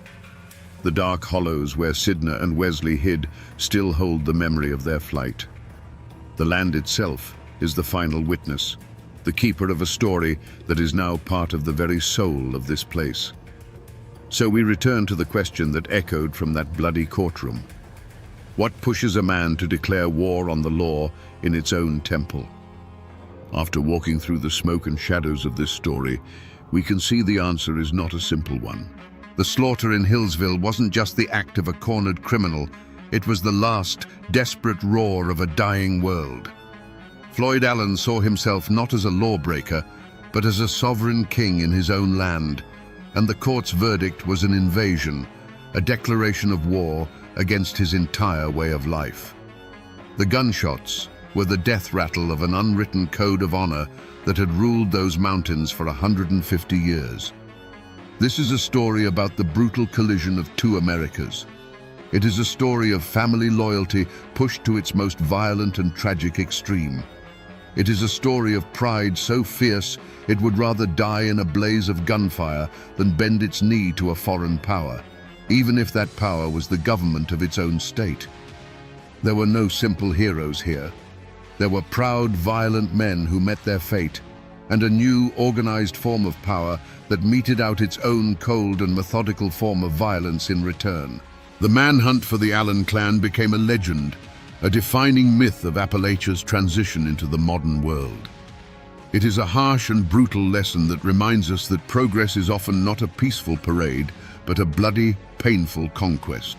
[SPEAKER 1] The dark hollows where Sidna and Wesley hid still hold the memory of their flight. The land itself is the final witness, the keeper of a story that is now part of the very soul of this place. So we return to the question that echoed from that bloody courtroom. What pushes a man to declare war on the law in its own temple? After walking through the smoke and shadows of this story, we can see the answer is not a simple one. The slaughter in Hillsville wasn't just the act of a cornered criminal, it was the last, desperate roar of a dying world. Floyd Allen saw himself not as a lawbreaker, but as a sovereign king in his own land, and the court's verdict was an invasion, a declaration of war against his entire way of life. The gunshots were the death rattle of an unwritten code of honor that had ruled those mountains for 150 years. This is a story about the brutal collision of two Americas. It is a story of family loyalty pushed to its most violent and tragic extreme. It is a story of pride so fierce it would rather die in a blaze of gunfire than bend its knee to a foreign power, even if that power was the government of its own state. There were no simple heroes here. There were proud, violent men who met their fate, and a new, organized form of power that meted out its own cold and methodical form of violence in return. The manhunt for the Allen clan became a legend, a defining myth of Appalachia's transition into the modern world. It is a harsh and brutal lesson that reminds us that progress is often not a peaceful parade, but a bloody, painful conquest.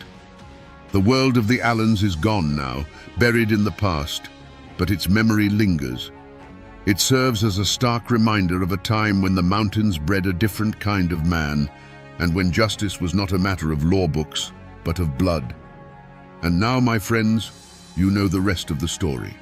[SPEAKER 1] The world of the Allens is gone now, buried in the past, but its memory lingers. It serves as a stark reminder of a time when the mountains bred a different kind of man, and when justice was not a matter of law books, but of blood. And now, my friends, you know the rest of the story.